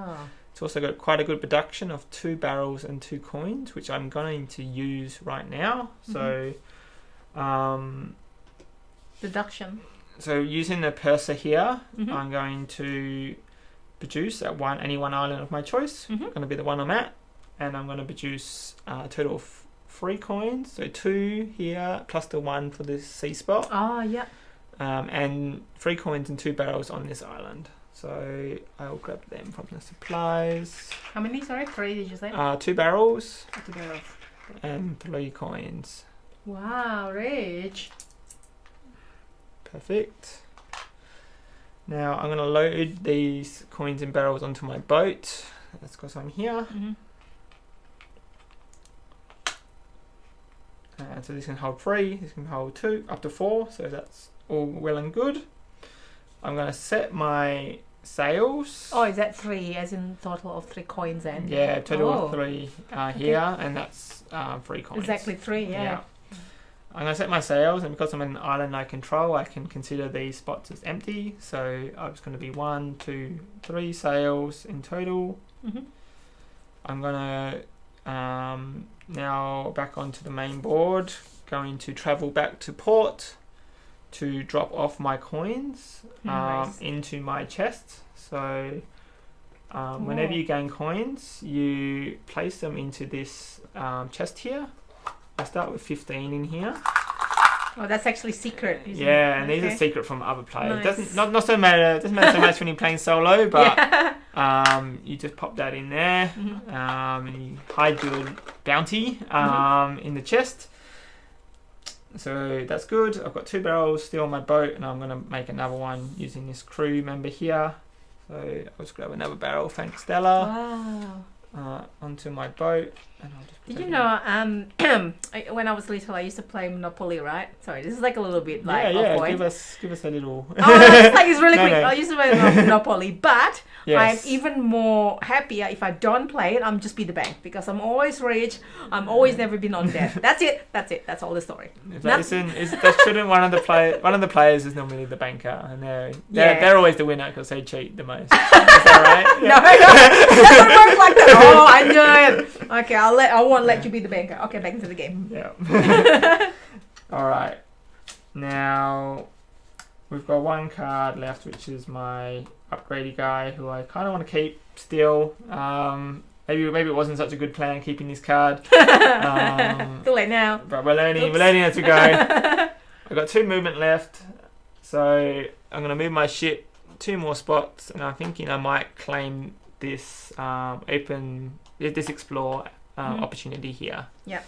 S1: It's also got quite a good production of 2 barrels and 2 coins, which I'm going to use right now. So,
S2: Deduction.
S1: So using the purser here, I'm going to produce at any one island of my choice. Going to be the one I'm at, and I'm going to produce a total of 3 coins. So 2 here plus the 1 for this sea spot. And 3 coins and 2 barrels on this island. So I'll grab them from the supplies.
S2: How many? Sorry, 3 did you say?
S1: 2 barrels.
S2: 2 barrels.
S1: And 3 coins.
S2: Wow, rich.
S1: Perfect. Now I'm going to load these coins and barrels onto my boat. That's because I'm here. So this can hold 3, this can hold 2, up to 4. So that's all well and good. I'm going to set my sails.
S2: Oh, is that 3 as in total of 3 coins then?
S1: Yeah, total of 3 here, and that's 3 coins.
S2: Exactly 3, yeah.
S1: I'm going to set my sails, and because I'm in an island I control, I can consider these spots as empty. So I'm just going to be 1, 2, 3 sails in total. I'm going to now back onto the main board, going to travel back to port to drop off my coins into my chest. So whenever you gain coins, you place them into this chest here. I start with 15 in here.
S2: Oh, that's actually secret, isn't it?
S1: Yeah, and these are secret from other players. Doesn't not so matter. Doesn't matter so much when you're playing solo, but you just pop that in there, and you hide your bounty in the chest. So that's good. I've got 2 barrels still on my boat, and I'm going to make another one using this crew member here. So I'll just grab another barrel. Thanks, Stella.
S2: Wow.
S1: Onto my boat. And I'll just
S2: Did you know, when I was little, I used to play Monopoly, right? Sorry, this is like a little bit like off-point.
S1: Give us a little.
S2: It's really quick.
S1: No.
S2: I used to play Monopoly, but
S1: Yes.
S2: I'm even more happier if I don't play it. I'm just be the bank because I'm always rich. I'm always never been on debt. That's it. That's all the story.
S1: That shouldn't one of the players is normally the banker, and they're always the winner because they cheat the most. Is that right?
S2: No, it doesn't work like that. Oh, I knew it. Okay, I won't let you be the banker. Okay, back into the game.
S1: Yeah. All right. Now we've got 1 card left, which is my upgradey guy, who I kind of want to keep still. Maybe it wasn't such a good plan keeping this card.
S2: Too late now.
S1: But we're learning as we go. I've got 2 movement left, so I'm going to move my ship 2 more spots, and I'm thinking I might claim this this explore opportunity here.
S2: Yeah.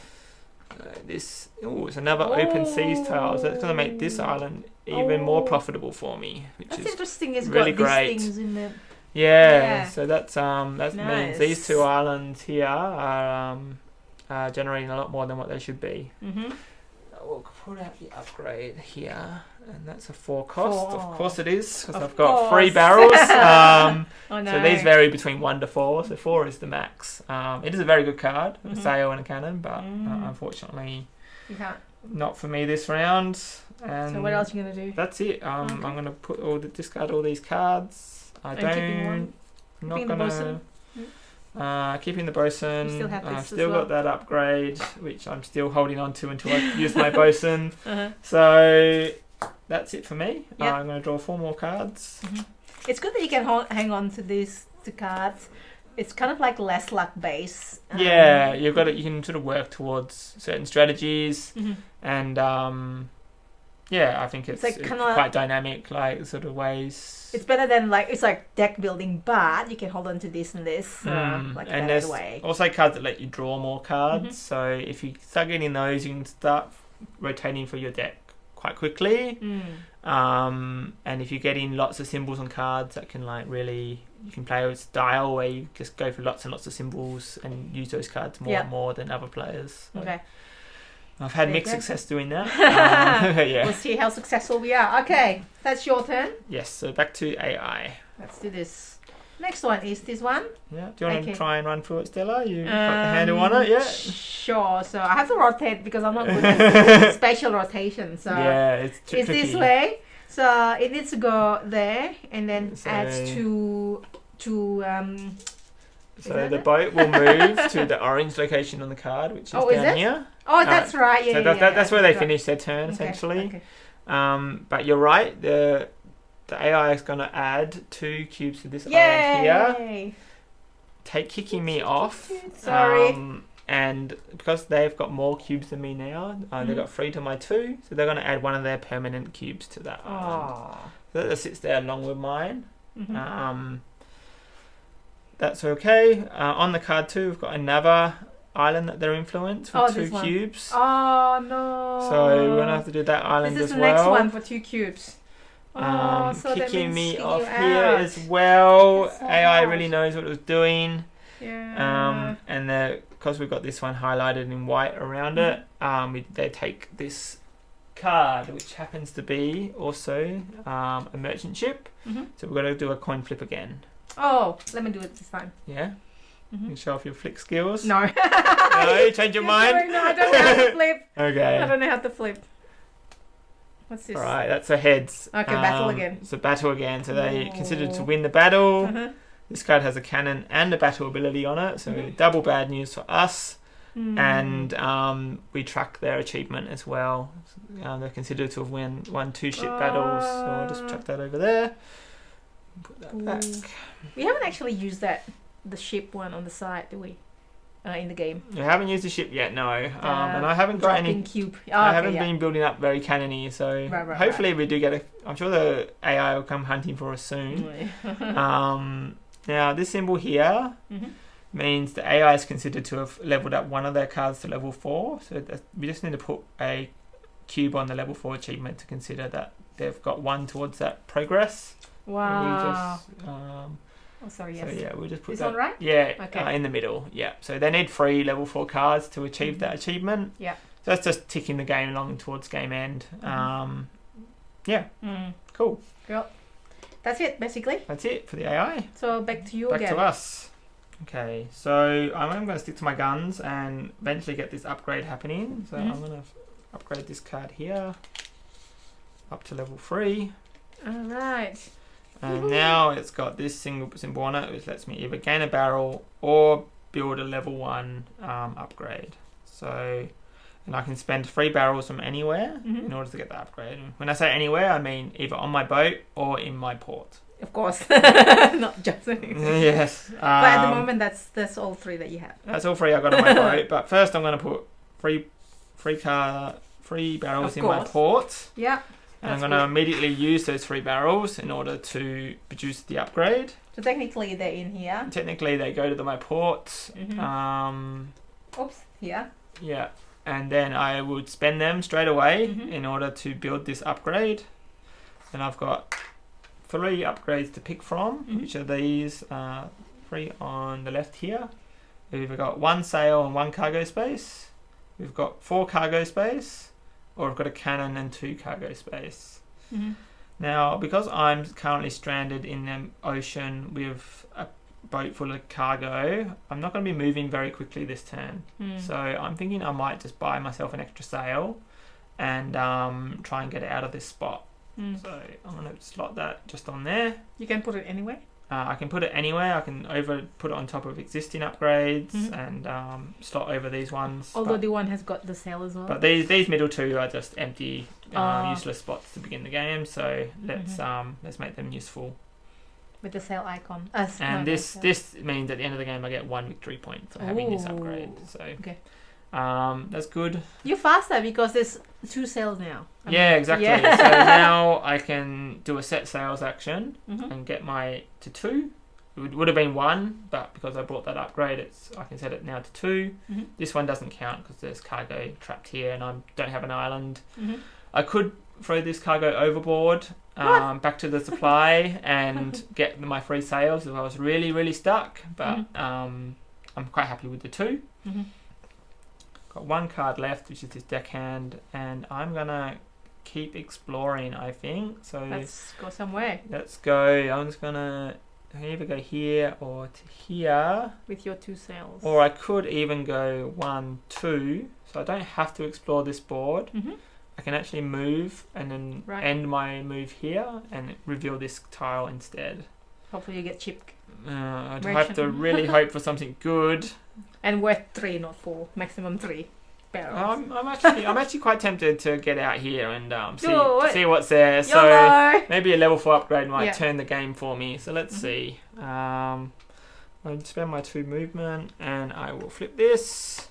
S1: It's another open seas tile, so it's going to make this island even more profitable for me, which
S2: That's
S1: is
S2: interesting. It's
S1: really
S2: got
S1: great.
S2: these things in it.
S1: Yeah, so that
S2: Nice.
S1: means these 2 islands here are generating a lot more than what they should be. We'll put out the upgrade here, and that's a 4 cost. Of course it is, because I've got 3 barrels.
S2: Oh no.
S1: So these vary between 1 to 4, so 4 is the max. It is a very good card, a sail and a cannon, but unfortunately
S2: You can't.
S1: not for me this round. And
S2: So what else are you gonna do?
S1: that's it. I'm going to discard all these cards.
S2: And keeping one?
S1: I'm not
S2: Keeping the
S1: going
S2: bosun?
S1: to... keeping the bosun.
S2: You still have this
S1: I've
S2: as
S1: still
S2: well?
S1: got that upgrade, which I'm still holding on to until I use my bosun.
S2: Uh-huh.
S1: So that's it for me.
S2: Yep.
S1: I'm going to draw 4 more cards.
S2: It's good that you can hang on to these 2 cards. It's kind of like less luck base.
S1: Yeah, you can sort of work towards certain strategies, and I think it's
S2: like kinda
S1: quite dynamic, like sort of ways.
S2: It's better than it's like deck building, but you can hold on to this and this
S1: and
S2: better
S1: there's
S2: way.
S1: also cards that let you draw more cards. So if you start getting those, you can start rotating for your deck quite quickly.
S2: Mm.
S1: And if you get in lots of symbols on cards, that can like really, you can play with style where you just go for lots and lots of symbols and use those cards more and more than other players. So
S2: Okay.
S1: I've had mixed success doing that. Yeah.
S2: We'll see how successful we are. Okay, that's your turn.
S1: Yes, so back to AI.
S2: Let's do this. Next one is this one.
S1: Yeah. Do you want to
S2: Okay.
S1: try and run through it, Stella? You got the handle on it, yeah?
S2: Sure. So I have to rotate because I'm not good at spatial rotation. So
S1: Yeah, it's
S2: it's
S1: tricky.
S2: this way. So it needs to go there and then
S1: So-
S2: adds to
S1: So
S2: that
S1: the
S2: it?
S1: boat will move to the orange location on the card, which is
S2: Oh, is
S1: down
S2: it?
S1: here.
S2: Oh, that's right. Yeah,
S1: So
S2: yeah,
S1: that's where they
S2: right.
S1: finish their turn,
S2: Okay,
S1: essentially.
S2: okay.
S1: But you're right, the AI is going to add 2 cubes to this island here.
S2: Yay!
S1: Kicking me off.
S2: Sorry.
S1: And because they've got more cubes than me now, they've got 3 to my 2, so they're going to add one of their permanent cubes to that island.
S2: Oh.
S1: So that sits there along with mine.
S2: Mhm.
S1: That's okay. On the card too, we've got another island that they're influenced with 2
S2: this one.
S1: cubes.
S2: Oh no!
S1: So we're gonna have to do that island
S2: This
S1: as
S2: is the
S1: well.
S2: next one for 2 cubes. Oh, so that
S1: Kicking
S2: means
S1: me
S2: kicking
S1: off
S2: you
S1: here
S2: out.
S1: as well.
S2: That's so
S1: AI
S2: hard.
S1: really knows what it was doing.
S2: Yeah.
S1: And because we've got this one highlighted in white around it, they take this card, which happens to be also a merchant ship.
S2: Mhm.
S1: So we've got to do a coin flip again.
S2: Oh, let me do it this time.
S1: Yeah. You
S2: Mhm.
S1: can show off your flick skills.
S2: No.
S1: No, change your mind.
S2: No, I don't know how to flip.
S1: Okay.
S2: I don't know how to flip. What's this?
S1: All right, that's a heads.
S2: Okay, battle again.
S1: It's a battle again. So they considered to
S2: Oh.
S1: win the battle.
S2: Uh-huh.
S1: This card has a cannon and a battle ability on it, so
S2: Mhm.
S1: double bad news for us.
S2: Mm.
S1: And we track their achievement as well. They're considered to have won 2 ship battles, so I'll just chuck that over there. Put that back.
S2: We haven't actually used the ship one on the side, do we? In the game.
S1: We haven't used the ship yet, no. And I haven't got
S2: Dropping
S1: any.
S2: cube. Oh,
S1: I
S2: okay,
S1: haven't
S2: yeah.
S1: been building up very cannony, so
S2: Right,
S1: hopefully we do get I'm sure the AI will come hunting for us soon. Now this symbol here
S2: Mhm.
S1: means the AI is considered to have leveled up one of their cards to level 4. So we just need to put a cube on the level 4 achievement to consider that they've got 1 towards that progress.
S2: Wow.
S1: We just,
S2: Oh, sorry, yes.
S1: So yeah, we'll just put
S2: This
S1: that
S2: one right?
S1: Yeah,
S2: Okay.
S1: in the middle. Yeah. So they need 3 level 4 cards to achieve that achievement.
S2: Yeah.
S1: So that's just ticking the game along towards game end. Yeah.
S2: Mm.
S1: Cool.
S2: Yep. That's it, basically.
S1: That's it for the AI.
S2: So back to you
S1: Back
S2: again.
S1: to us. Okay, so I'm going to stick to my guns and eventually get this upgrade happening. So
S2: Mhm.
S1: I'm going to upgrade this card here up to level 3.
S2: All right.
S1: And now it's got this single symbol on it, which lets me either gain a barrel or build a level 1 upgrade. So, and I can spend 3 barrels from anywhere
S2: Mhm.
S1: in order to get the upgrade. And when I say anywhere, I mean either on my boat or in my port.
S2: Of course. Not just anything.
S1: Yes.
S2: But at the moment, that's all 3 that you have.
S1: That's all 3 I got on my boat. But first, I'm going to put 3 barrels
S2: Of
S1: in my
S2: course.
S1: port.
S2: Yeah.
S1: And I'm
S2: That's
S1: going to
S2: good.
S1: immediately use those 3 barrels in order to produce the upgrade.
S2: So technically, they're in here.
S1: Technically, they go to my port.
S2: Mhm. Oops. Here.
S1: Yeah. And then I would spend them straight away
S2: Mhm.
S1: in order to build this upgrade. And I've got 3 upgrades to pick from,
S2: Mhm.
S1: which are these 3 on the left here. We've got 1 sail and 1 cargo space. We've got 4 cargo space, or I've got a cannon and 2 cargo space.
S2: Mhm.
S1: Now, because I'm currently stranded in the ocean with a boat full of cargo, I'm not going to be moving very quickly this turn.
S2: Mm.
S1: So I'm thinking I might just buy myself an extra sail and try and get it out of this spot.
S2: Mm.
S1: So I'm going to slot that just on there.
S2: You can put it anywhere.
S1: I can put it anywhere. I can put it on top of existing upgrades
S2: Mhm.
S1: and slot over these ones.
S2: Although the one has got the sail as well.
S1: But these middle 2 are just empty,
S2: Ah.
S1: useless spots to begin the game. So let's make them useful.
S2: With the sail icon.
S1: And this means at the end of the game I get 1 victory point for having this upgrade.
S2: Ooh.
S1: So
S2: Okay.
S1: that's good.
S2: You're faster because there's 2 sails now.
S1: Yeah, exactly.
S2: Yeah.
S1: So now I can do a set sails action
S2: Mhm.
S1: and get my to 2. It would have been 1, but because I bought that upgrade, I can set it now to 2.
S2: Mhm.
S1: This one doesn't count because there's cargo trapped here and I don't have an island.
S2: Mhm.
S1: I could throw this cargo overboard, back to the supply and get my free sales if I was really, really stuck. But I'm quite happy with the 2.
S2: Mm-hmm.
S1: Got 1 card left, which is this deckhand, and I'm gonna keep exploring, I think. So
S2: Let's go somewhere
S1: let's go. I'm just gonna either go here or to here,
S2: with your 2 sails.
S1: or I could even go 1, 2. So I don't have to explore this board.
S2: Mm-hmm.
S1: I can actually move and then end my move here and reveal this tile instead.
S2: Hopefully you get cheap.
S1: I'd have to really hope for something good.
S2: And worth 3, not 4. Maximum 3 barrels.
S1: I'm actually quite tempted to get out here and see what's there. So
S2: YOLO!
S1: maybe a level 4 upgrade might turn the game for me. So let's see. I'll spend my 2 movement and I will flip this.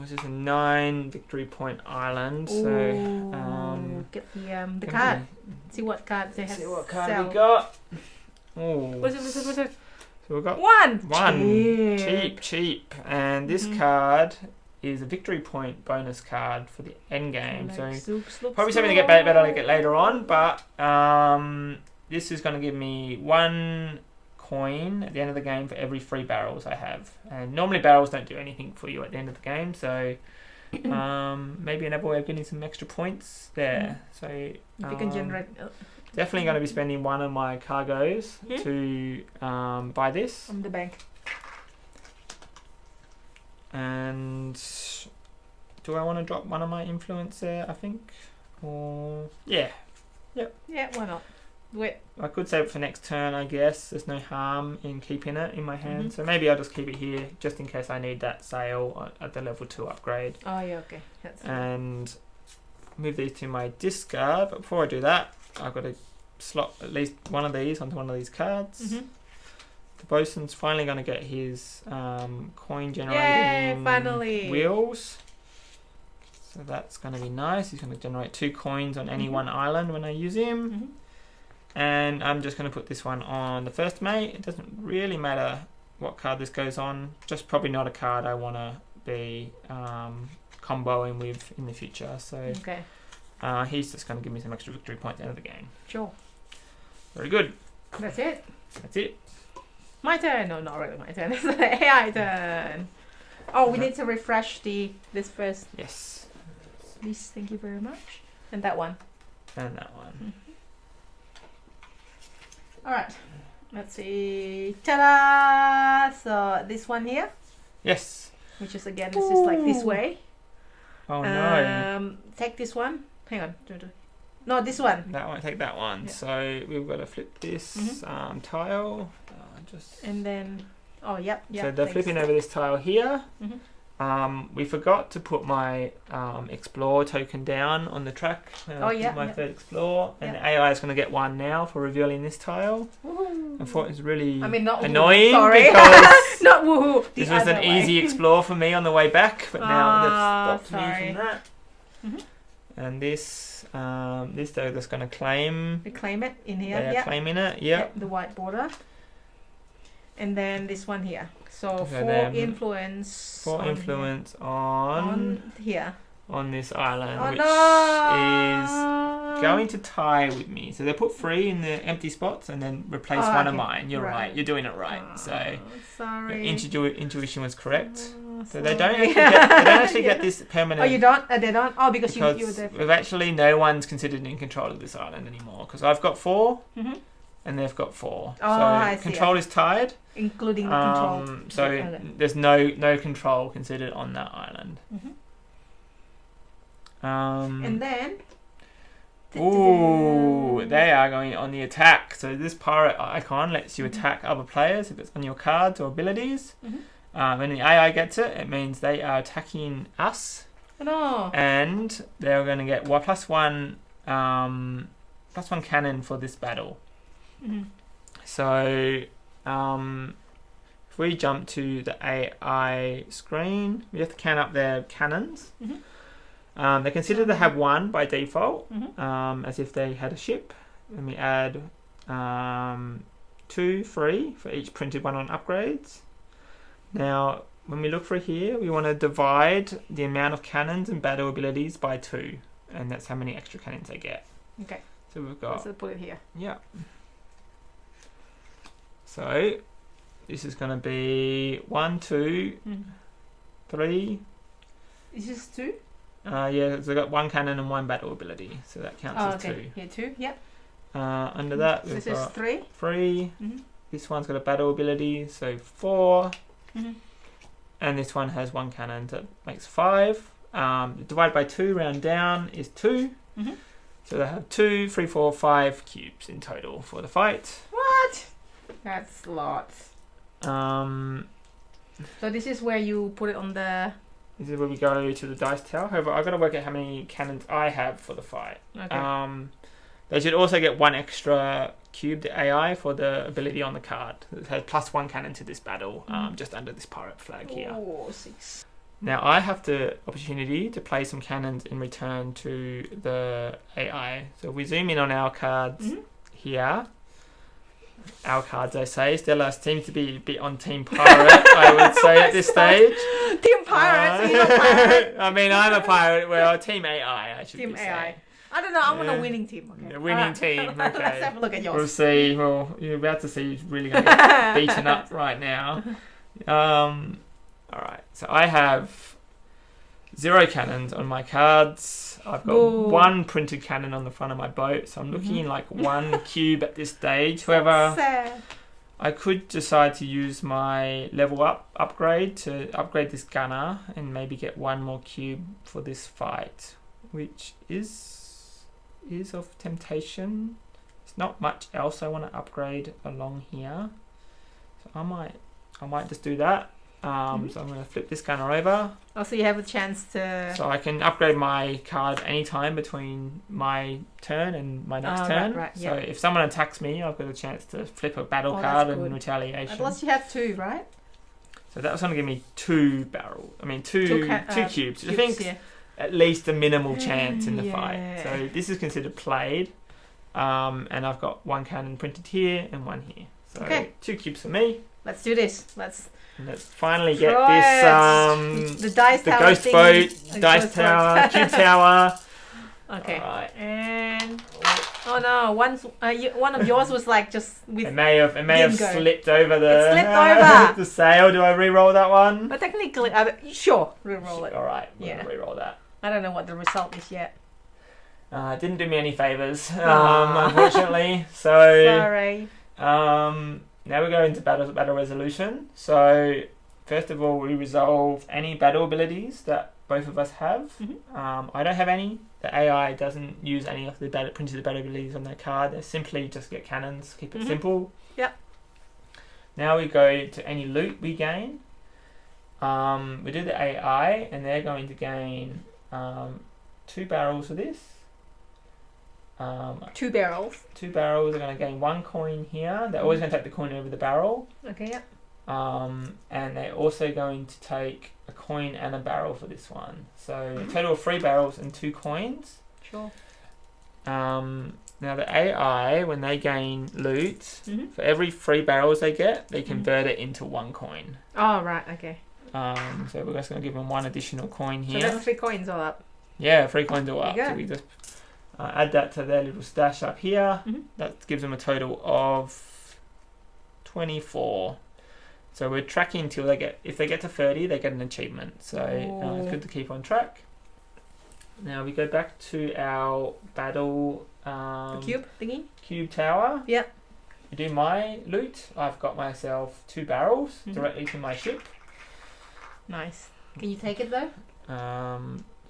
S1: This is a 9 victory point island.
S2: Ooh,
S1: so
S2: get the card. See what card they have.
S1: See what card we got. Oh,
S2: what's it?
S1: So we got
S2: 1.
S1: Cheap. And this card is a victory point bonus card for the end game. So probably something to get better to get later on. But this is going to give me 1 coin at the end of the game for every 3 barrels I have. And normally barrels don't do anything for you at the end of the game. So maybe another way of getting some extra points there. So
S2: if you can generate.
S1: Definitely going to be spending 1 of my cargoes to buy this.
S2: From the bank.
S1: And do I want to drop 1 of my influence there, I think? Or yeah,
S2: why not? Wait.
S1: I could save it for next turn, I guess. There's no harm in keeping it in my hand. So maybe I'll just keep it here just in case I need that sail at the level 2 upgrade.
S2: Oh yeah, okay.
S1: And move these to my discard. But before I do that, I've got to slot at least 1 of these onto 1 of these cards. The bosun's finally going to get his coin generating wheels. So that's going to be nice. He's going to generate 2 coins on any one island when I use him. And I'm just going to put this one on the first mate. It doesn't really matter what card this goes on. Just probably not a card I want to be comboing with in the future. So he's just going to give me some extra victory points at the end of the game.
S2: Sure.
S1: Very good.
S2: That's it.
S1: That's it.
S2: My turn. No, not really my turn. It's the AI turn. Oh, we need to refresh this first.
S1: Yes.
S2: Please, thank you very much. And that one.
S1: And that one.
S2: Alright. Let's see. Ta-da! So this one here.
S1: Yes.
S2: Which is again, this is like this way.
S1: Oh no.
S2: Take this one. Hang on. No, this one.
S1: That one. Take that one. Yeah. So we've got to flip this tile.
S2: And then,
S1: So they're flipping over this tile here. We forgot to put my explore token down on the track. My third explore, and the AI is going to get 1 now for revealing this tile. I thought it was really
S2: not
S1: annoying
S2: because not woohoo.
S1: This was an easy explore for me on the way back, but now they've stopped me from that. And this they're just going to claim.
S2: Reclaim it in here.
S1: They're claiming it. Yep.
S2: The white border. And then this one here. So 4 influence.
S1: 4 influence on
S2: here.
S1: On this island, which is going to tie with me. So they put 3 in the empty spots and then replace 1 of mine. You're right. You're doing it right. So
S2: sorry.
S1: Intuition was correct. So they don't actually get this permanent.
S2: Oh, you don't? They don't? Oh, because you were there.
S1: We've actually no one's considered in control of this island anymore because I've got 4. And they've got 4. So control is tied.
S2: Including the control.
S1: So there's no control considered on that island.
S2: And then...
S1: they are going on the attack. So this pirate icon lets you attack other players if it's on your cards or abilities. When the AI gets it, it means they are attacking us. And they're going to get +1 cannon for this battle. So if we jump to the AI screen, we have to count up their cannons. They're considered to have 1 by default, as if they had a ship. Then we add 2, 3 for each printed one on upgrades. Now when we look for here, we want to divide the amount of cannons and battle abilities by 2. and that's how many extra cannons they get.
S2: Okay.
S1: So we've got...
S2: Let's put it here.
S1: Yeah. So this is going to be 1, 2, 3.
S2: Is this 2?
S1: Yeah, so I've got 1 cannon and 1 battle ability, so that counts as 2.
S2: Here 2, yep.
S1: Under that, we've
S2: This
S1: got
S2: is 3.
S1: 3. This one's got a battle ability, so 4. And this one has 1 cannon, that makes 5. Divided by 2, round down, is 2. So they have 2, 3, 4, 5 cubes in total for the fight.
S2: What? That's lots.
S1: So
S2: this is where you put it on the...
S1: This is where we go to the dice tower. However, I've got to work out how many cannons I have for the fight.
S2: Okay.
S1: They should also get 1 extra cube, the AI, for the ability on the card. It has +1 cannon to this battle, just under this pirate flag here.
S2: Oh, 6.
S1: Now I have the opportunity to play some cannons in return to the AI. So if we zoom in on our cards here, our cards, I say, Stella seems to be a bit on Team Pirate, I would say at this stage.
S2: Team Pirate, so you're a pirate.
S1: I mean, I'm a pirate. Well, Team AI, I should
S2: Team
S1: be
S2: AI.
S1: saying.
S2: I don't know, I'm on a winning team. Okay.
S1: A winning team, okay.
S2: Let's have a look at yours.
S1: We'll see. Well, you're about to see who's really going to get beaten up right now. Alright, so I have 0 cannons on my cards. I've got 1 printed cannon on the front of my boat, so I'm looking like 1 cube at this stage. However,
S2: sad.
S1: I could decide to use my level up upgrade to upgrade this gunner and maybe get 1 more cube for this fight, which is of temptation. There's not much else I want to upgrade along here, so I might just do that. So I'm going to flip this gunner over.
S2: Oh, so you have a chance to...
S1: So I can upgrade my card anytime between my turn and my next turn.
S2: Right,
S1: so if someone attacks me, I've got a chance to flip a battle card
S2: that's
S1: in
S2: good.
S1: retaliation.
S2: At least you have 2, right?
S1: So that was going to give me 2 cubes. I think
S2: yeah.
S1: at least a minimal chance in the
S2: Yeah.
S1: fight. So this is considered played. And I've got 1 cannon printed here and 1 here. So 2 cubes for me.
S2: Let's do this. Let's
S1: finally get this
S2: the dice
S1: the
S2: tower
S1: ghost
S2: thingy.
S1: boat, dice tower, cube tower.
S2: Okay.
S1: Alright.
S2: And oh no, one of yours was like just with.
S1: It may have
S2: go.
S1: slipped over the.
S2: It slipped over.
S1: the sail. Do I re-roll that one?
S2: But technically, sure, reroll it.
S1: All right.
S2: Yeah.
S1: Re-roll that.
S2: I don't know what the result is yet.
S1: It didn't do me any favors, unfortunately. So.
S2: Sorry.
S1: Now we go into battle resolution. So first of all, we resolve any battle abilities that both of us have. I don't have any. The AI doesn't use any of the printed battle abilities on their card. They simply just get cannons. Keep it simple.
S2: Yep.
S1: Now we go to any loot we gain. We do the AI, and they're going to gain 2 barrels for this.
S2: 2 barrels.
S1: 2 barrels are going to gain 1 coin here. They're always going to take the coin over the barrel.
S2: Okay, yep.
S1: And they're also going to take a coin and a barrel for this one. So a total of 3 barrels and 2 coins.
S2: Sure.
S1: Now the AI, when they gain loot, for every 3 barrels they get, they convert it into 1 coin.
S2: Oh, right, okay.
S1: So we're just going to give them 1 additional coin here.
S2: So that's 3 coins all up.
S1: Yeah, 3 coins all up.
S2: There you
S1: So
S2: go.
S1: we just add that to their little stash up here. That gives them a total of 24. So we're tracking until if they get to 30, they get an achievement. So it's good to keep on track. Now we go back to our battle
S2: The cube thingy?
S1: cube tower.
S2: Yep.
S1: I do my loot. I've got myself 2 barrels directly to my ship.
S2: Nice. Can you take it though?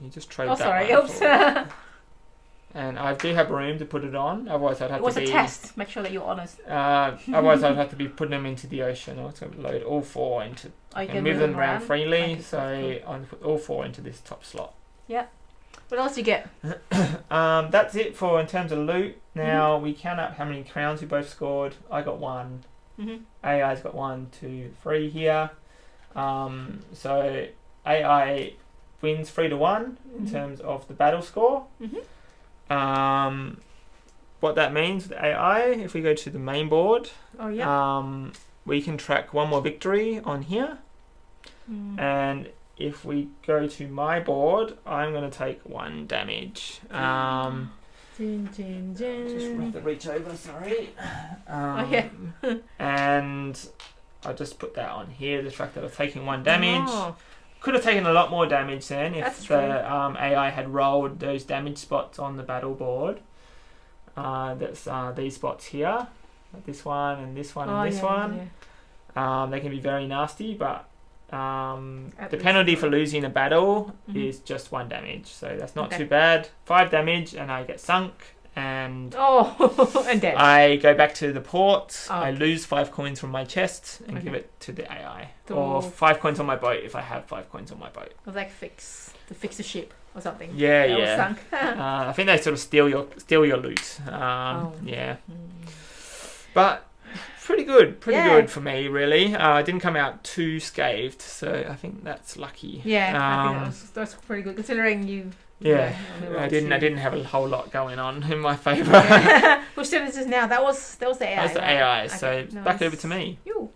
S1: You just trade
S2: Oh,
S1: that
S2: sorry.
S1: one
S2: Oops.
S1: for- And I do have room to put it on. Otherwise, I'd have
S2: It was
S1: to
S2: a
S1: be.
S2: test. Make sure that you're honest.
S1: Otherwise, I'd have to be putting them into the ocean. Or to load all 4 into
S2: Oh, you
S1: and move them around freely.
S2: Okay,
S1: So
S2: cool.
S1: I'll put all 4 into this top slot.
S2: What else you get?
S1: That's it for in terms of loot. Now we count up how many crowns we both scored. I got 1. AI's got 1, 2, 3 here. So AI wins 3-1 in terms of the battle score. What that means with AI, if we go to the main board,
S2: Oh yeah.
S1: we can track 1 more victory on here. And if we go to my board, I'm going to take 1 damage. Just have to reach over, sorry. And I just put that on here, the fact that I've taken 1 damage.
S2: Oh.
S1: Could have taken a lot more damage then if
S2: That's
S1: the AI had rolled those damage spots on the battle board. That's these spots here, like this one and this one and this one. Yeah. They can be very nasty, but the penalty for losing a battle is just 1 damage, so that's not too bad. 5 damage and I get sunk, and
S2: and dead.
S1: I go back to the port. I lose 5 coins from my chest and give it to the AI, or 5 coins on my boat if I have 5 coins on my boat.
S2: Or like fix the ship or something.
S1: Yeah.
S2: Sunk.
S1: I think they sort of steal your loot. Yeah, but pretty good for me, really. I didn't come out too scathed, so I think that's lucky.
S2: Yeah, I think that's pretty good considering you.
S1: Yeah, I didn't have a whole lot going on in my favour.
S2: Yeah. Which then is now? That was the AI.
S1: That was the AI. So back over to me.
S2: You.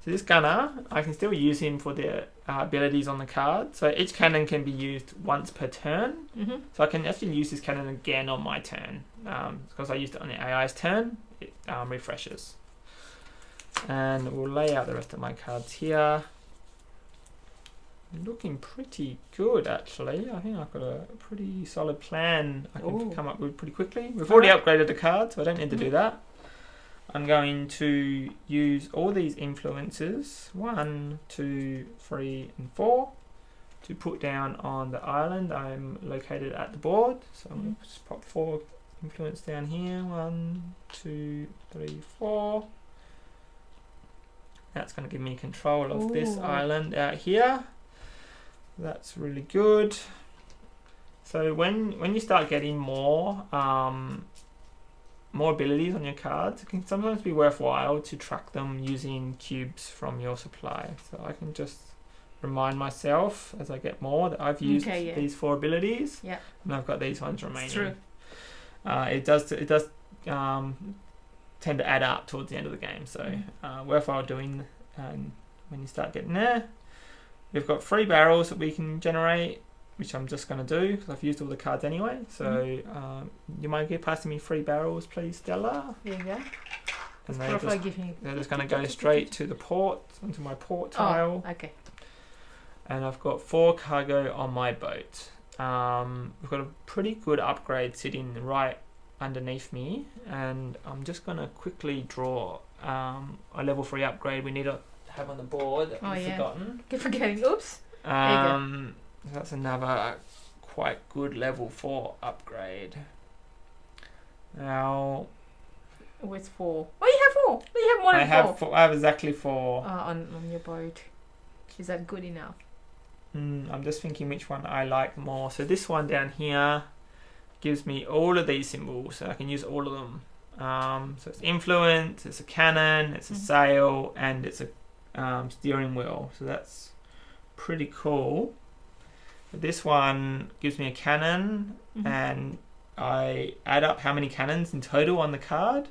S1: So this gunner, I can still use him for the abilities on the card. So each cannon can be used once per turn. So I can actually use this cannon again on my turn. Because I used it on the AI's turn, it refreshes. And we'll lay out the rest of my cards here. Looking pretty good, actually. I think I've got a pretty solid plan I can come up with pretty quickly. We've already upgraded the card, so I don't need to do that. I'm going to use all these influences, 1, 2, 3, and 4, to put down on the island I'm located at the board. So I'm going to just pop 4 influence down here. 1, 2, 3, 4. That's going to give me control of this island out here. That's really good. So when you start getting more abilities on your cards, it can sometimes be worthwhile to track them using cubes from your supply. So I can just remind myself as I get more that I've used these 4 abilities, and I've got these ones remaining. It's true. It does tend to add up towards the end of the game, so worthwhile doing when you start getting there. We've got 3 barrels that we can generate, which I'm just going to do because I've used all the cards anyway. So you mind passing me 3 barrels, please, Stella?
S2: There you go.
S1: And they're just going to go straight to the port, onto my port tile.
S2: Okay.
S1: And I've got 4 cargo on my boat. We've got a pretty good upgrade sitting right underneath me, and I'm just going to quickly draw a level 3 upgrade we need to have on the board that we've forgotten.
S2: Keep forgetting. Oops.
S1: That's another quite good level 4 upgrade. Now,
S2: it's 4. Oh, you have 4. You have more than 4.
S1: I have exactly 4.
S2: On your boat. Is that good enough?
S1: I'm just thinking which one I like more. So this one down here gives me all of these symbols, so I can use all of them. So it's influence, it's a cannon, it's a sail, and it's a steering wheel. So that's pretty cool. But this one gives me a cannon, and I add up how many cannons in total on the card,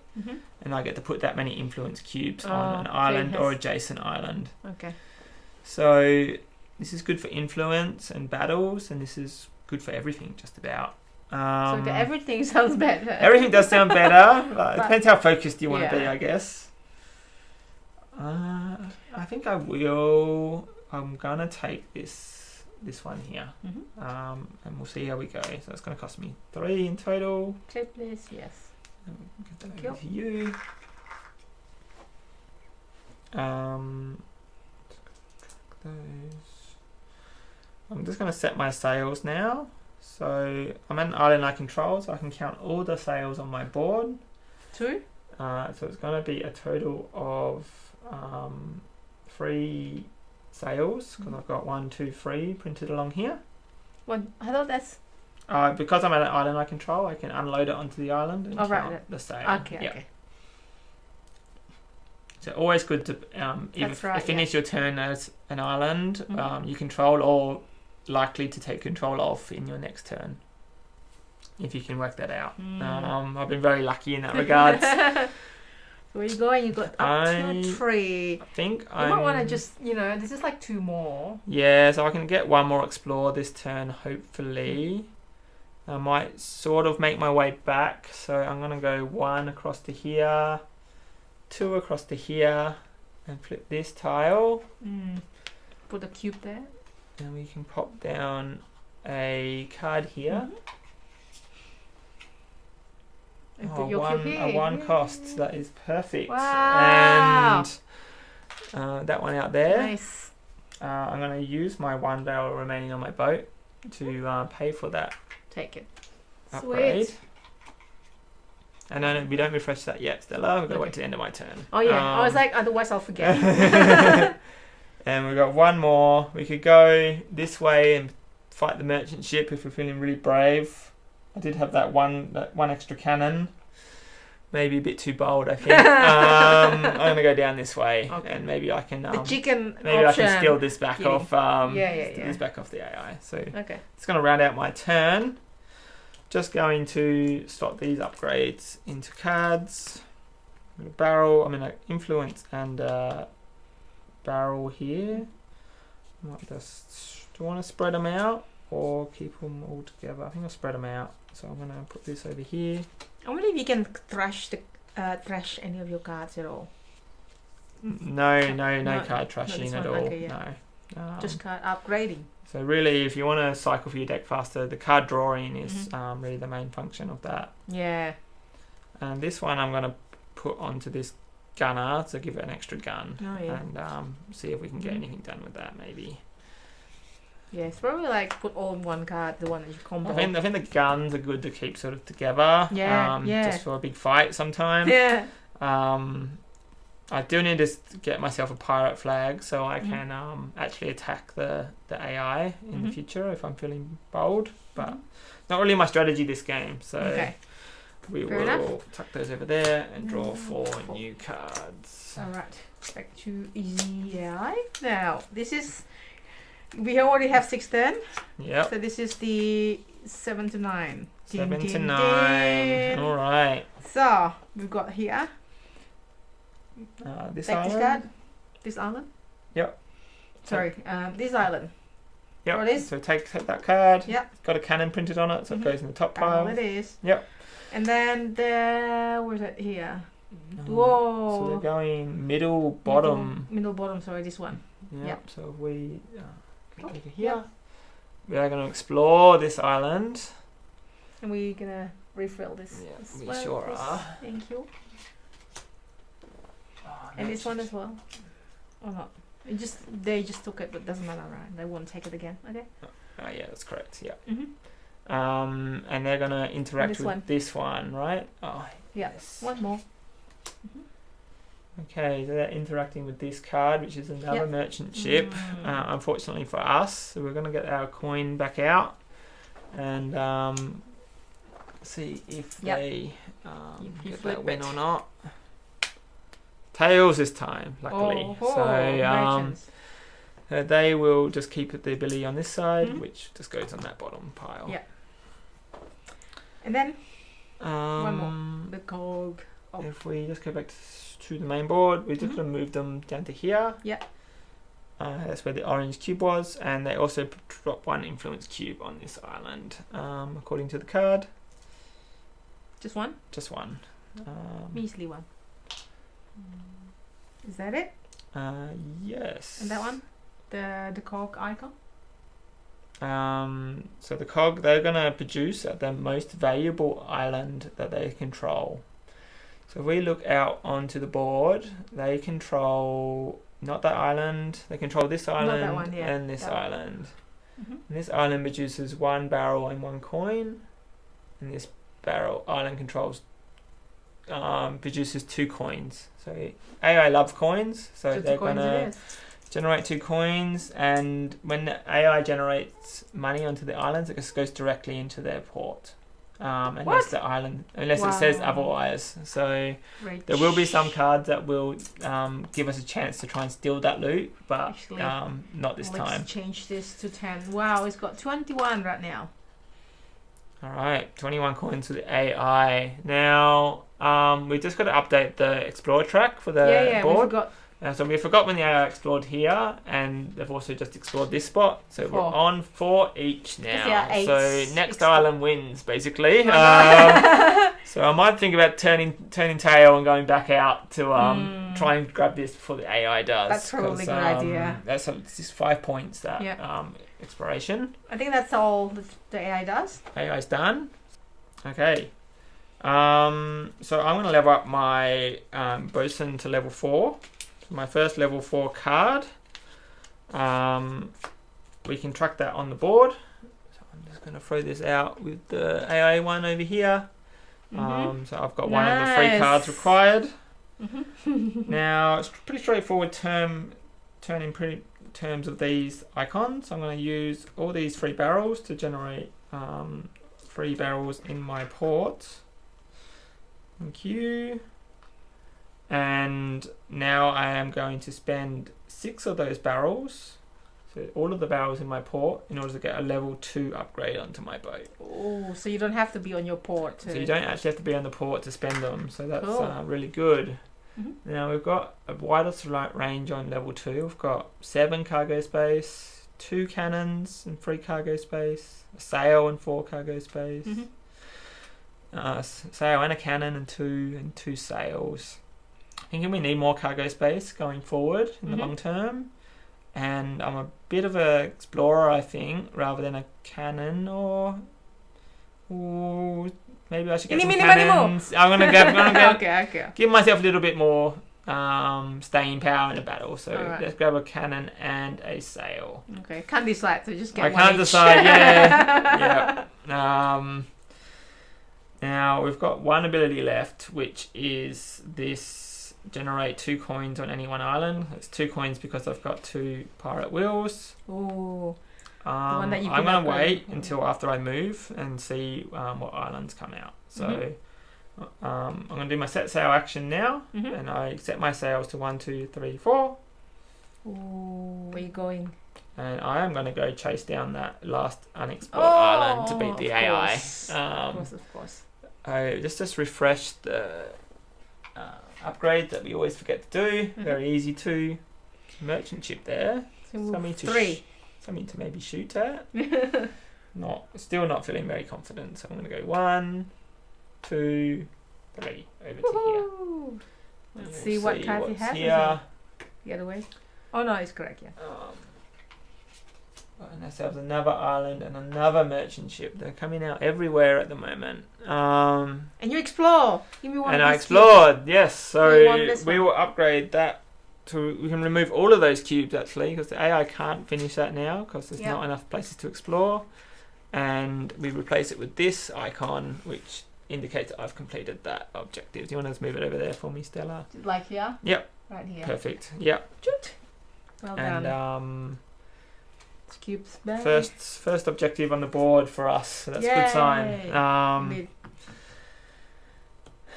S1: and I get to put that many influence cubes on an island or adjacent island.
S2: Okay.
S1: So this is good for influence and battles, and this is good for everything, just about.
S2: So everything sounds better.
S1: Everything does sound better. But it depends how focused you want to be, I guess. I think I will. I'm gonna take this one here, and we'll see how we go. So it's gonna cost me 3 in total.
S2: Check this, yes.
S1: Give that over to you. I'm just gonna set my sails now. So I'm at an island I control, so I can count all the sails on my board.
S2: 2?
S1: So it's going to be a total of 3 sails, because I've got 1, 2, 3 printed along here.
S2: I thought that's...
S1: because I'm at an island I control, I can unload it onto the island and count the sail.
S2: Okay.
S1: So always good to either finish your turn as an island you control, or likely to take control of in your next turn, if you can work that out. I've been very lucky in that regard.
S2: So where you going? You got up to 3.
S1: I think
S2: You might want to just, this is like 2 more.
S1: Yeah, so I can get 1 more explore this turn, hopefully. I might sort of make my way back. So I'm going to go 1 across to here, 2 across to here, and flip this tile.
S2: Put a cube there.
S1: And we can pop down a card here.
S2: And put your cube here.
S1: A 1 cost. That is perfect.
S2: Wow.
S1: And that one out there.
S2: Nice.
S1: I'm going to use my 1 barrel remaining on my boat to pay for that
S2: Take it.
S1: upgrade.
S2: Sweet.
S1: And then we don't refresh that yet, Stella. We've got to wait to the end of my turn.
S2: Oh yeah, I was like, otherwise I'll forget.
S1: And we've got 1 more. We could go this way and fight the merchant ship if we're feeling really brave. I did have that one extra cannon. Maybe a bit too bold, I think. I'm gonna go down this way, and maybe I can.
S2: The chicken.
S1: Maybe
S2: option.
S1: I can steal this back off.
S2: Steal
S1: this back off the AI. So
S2: okay,
S1: it's gonna round out my turn. Just going to slot these upgrades into cards. I'm gonna barrel. I'm gonna influence and barrel here. Might just, do I want to spread them out or keep them all together? I think I'll spread them out. So I'm gonna put this over here.
S2: I wonder if you can trash trash any of your cards at all.
S1: No card trashing at all.
S2: Okay, yeah.
S1: No.
S2: Just card upgrading.
S1: So really, if you want to cycle through your deck faster, the card drawing is really the main function of that.
S2: Yeah.
S1: And this one I'm gonna put onto this gunner to give it an extra gun.
S2: Oh yeah.
S1: And see if we can get anything done with that, maybe.
S2: Yeah, it's probably like put all in one card, the one that you combo.
S1: I think the guns are good to keep sort of together.
S2: Yeah,
S1: Just for a big fight sometime.
S2: Yeah.
S1: I do need to get myself a pirate flag so I can actually attack the AI in the future if I'm feeling bold. But not really my strategy this game. So we will tuck those over there and draw 4 new cards.
S2: Alright, back to easy AI. Now, this is... We already have 6 turns.
S1: Yep.
S2: So this is the 7 to 9.
S1: 7 to 9. Alright.
S2: So, we've got here.
S1: This
S2: Take
S1: island.
S2: this card. This island.
S1: Yep.
S2: Sorry, this island.
S1: Yep.
S2: Or this.
S1: So take that card.
S2: Yep.
S1: It's got a cannon printed on it, so it goes in the top pile.
S2: Oh, it is.
S1: Yep.
S2: And then where's it here?
S1: So
S2: Whoa.
S1: they're going middle, bottom.
S2: Middle, bottom, sorry, this one.
S1: Yep. So if we click over here, we are going to explore this island.
S2: And we're going to refill this.
S1: Yeah, we sure are.
S2: Thank you.
S1: Oh,
S2: And this one as well. Or not? They just took it, but doesn't matter, right? They won't take it again. Okay.
S1: Oh yeah, that's correct. Yeah.
S2: Mhm.
S1: And they're gonna interact
S2: This
S1: with
S2: one.
S1: this one, right? Oh.
S2: Yeah.
S1: Yes.
S2: One more.
S1: Okay, so they're interacting with this card, which is another merchant ship. Unfortunately for us, so we're gonna get our coin back out and see if they get that win or not. Tails this time, luckily. So they will just keep the ability on this side, which just goes on that bottom pile.
S2: Yeah. And then one more. The cog. Oh.
S1: If we just go back to the main board, we're just going to move them down to here.
S2: Yeah.
S1: That's where the orange cube was, and they also drop 1 influence cube on this island, according to the card.
S2: Just one?
S1: Just 1.
S2: Measly 1. Is that it?
S1: Yes.
S2: And that one? The cog icon?
S1: So the cog, they're going to produce at the most valuable island that they control. So if we look out onto the board, they control not that island, they control this island and this island. And this island produces 1 barrel and 1 coin, and this island controls produces 2 coins. So AI loves coins, so they're going to generate 2 coins, and when the AI generates money onto the islands, it just goes directly into their port. Unless it says otherwise. So there will be some cards that will give us a chance to try and steal that loot, but not this time.
S2: Let's change this to 10. Wow, it's got 21 right now.
S1: Alright, 21 coins for the AI. Now, we just got to update the Explorer track for the
S2: We
S1: board.
S2: forgot.
S1: So we forgot when the AI explored here, and they've also just explored this spot. So we're
S2: 4.
S1: on 4 each now.
S2: Yeah, 8
S1: So next
S2: explore.
S1: island wins, basically.
S2: Oh,
S1: So I might think about turning tail and going back out to try and grab this before the AI does.
S2: That's probably a good idea.
S1: That's just 5 points, that
S2: Yeah.
S1: exploration.
S2: I think that's all the AI does.
S1: AI's done. Okay. So I'm going to level up my bosun to level 4. So my first level 4 card. We can track that on the board. So I'm just going to throw this out with the AI one over here. So I've got one of the 3 cards required. Now it's pretty straightforward turn in terms of these icons. I'm going to use all these 3 barrels to generate 3 barrels in my port. Thank you. And now I am going to spend 6 of those barrels, so all of the barrels in my port, in order to get a level 2 upgrade onto my boat.
S2: Oh, so you don't have to be on your port.
S1: So you don't actually have to be on the port to spend them, so that's
S2: Cool.
S1: really good. Now we've got a wider range on level 2. We've got 7 cargo space, 2 cannons and 3 cargo space, a sail and 4 cargo space, sail and a cannon and 2 sails. Thinking we need more cargo space going forward in the long term, and I'm a bit of an explorer, I think, rather than a cannon, or maybe I should get some cannons. I'm gonna give myself a little bit more staying power in a battle. So let's grab a cannon and a sail.
S2: Okay, can't decide, so just get
S1: I
S2: one
S1: can't
S2: each.
S1: decide. Yeah. Now we've got one ability left, which is this. Generate 2 coins on any one island. It's 2 coins because I've got 2 pirate wheels.
S2: Ooh.
S1: I'm going to wait until after I move and see what islands come out. So I'm going to do my set sail action now, and I set my sails to 1, 2, 3, 4.
S2: Ooh, where you going?
S1: And I am going to go chase down that last unexplored island to beat the AI.
S2: Of course.
S1: I just refresh the upgrade that we always forget to do. Very easy to. Merchant ship there.
S2: So
S1: something to maybe shoot at. Still not feeling very confident. So I'm going to go 1, 2, 3 over to here.
S2: Let's see what card he has.
S1: Here.
S2: The other way. Oh no, it's correct. Yeah.
S1: And ourselves another island and another merchant ship. They're coming out everywhere at the moment.
S2: And you explore. Give me one.
S1: And I explored, yes. So we
S2: one.
S1: will upgrade that to. We can remove all of those cubes actually, because the AI can't finish that now because there's not enough places to explore. And we replace it with this icon, which indicates that I've completed that objective. Do you want to just move it over there for me, Stella?
S2: Like here.
S1: Yep.
S2: Right here.
S1: Perfect. Yep.
S2: Well done.
S1: And
S2: cubes back.
S1: first objective on the board for us, so that's a good sign.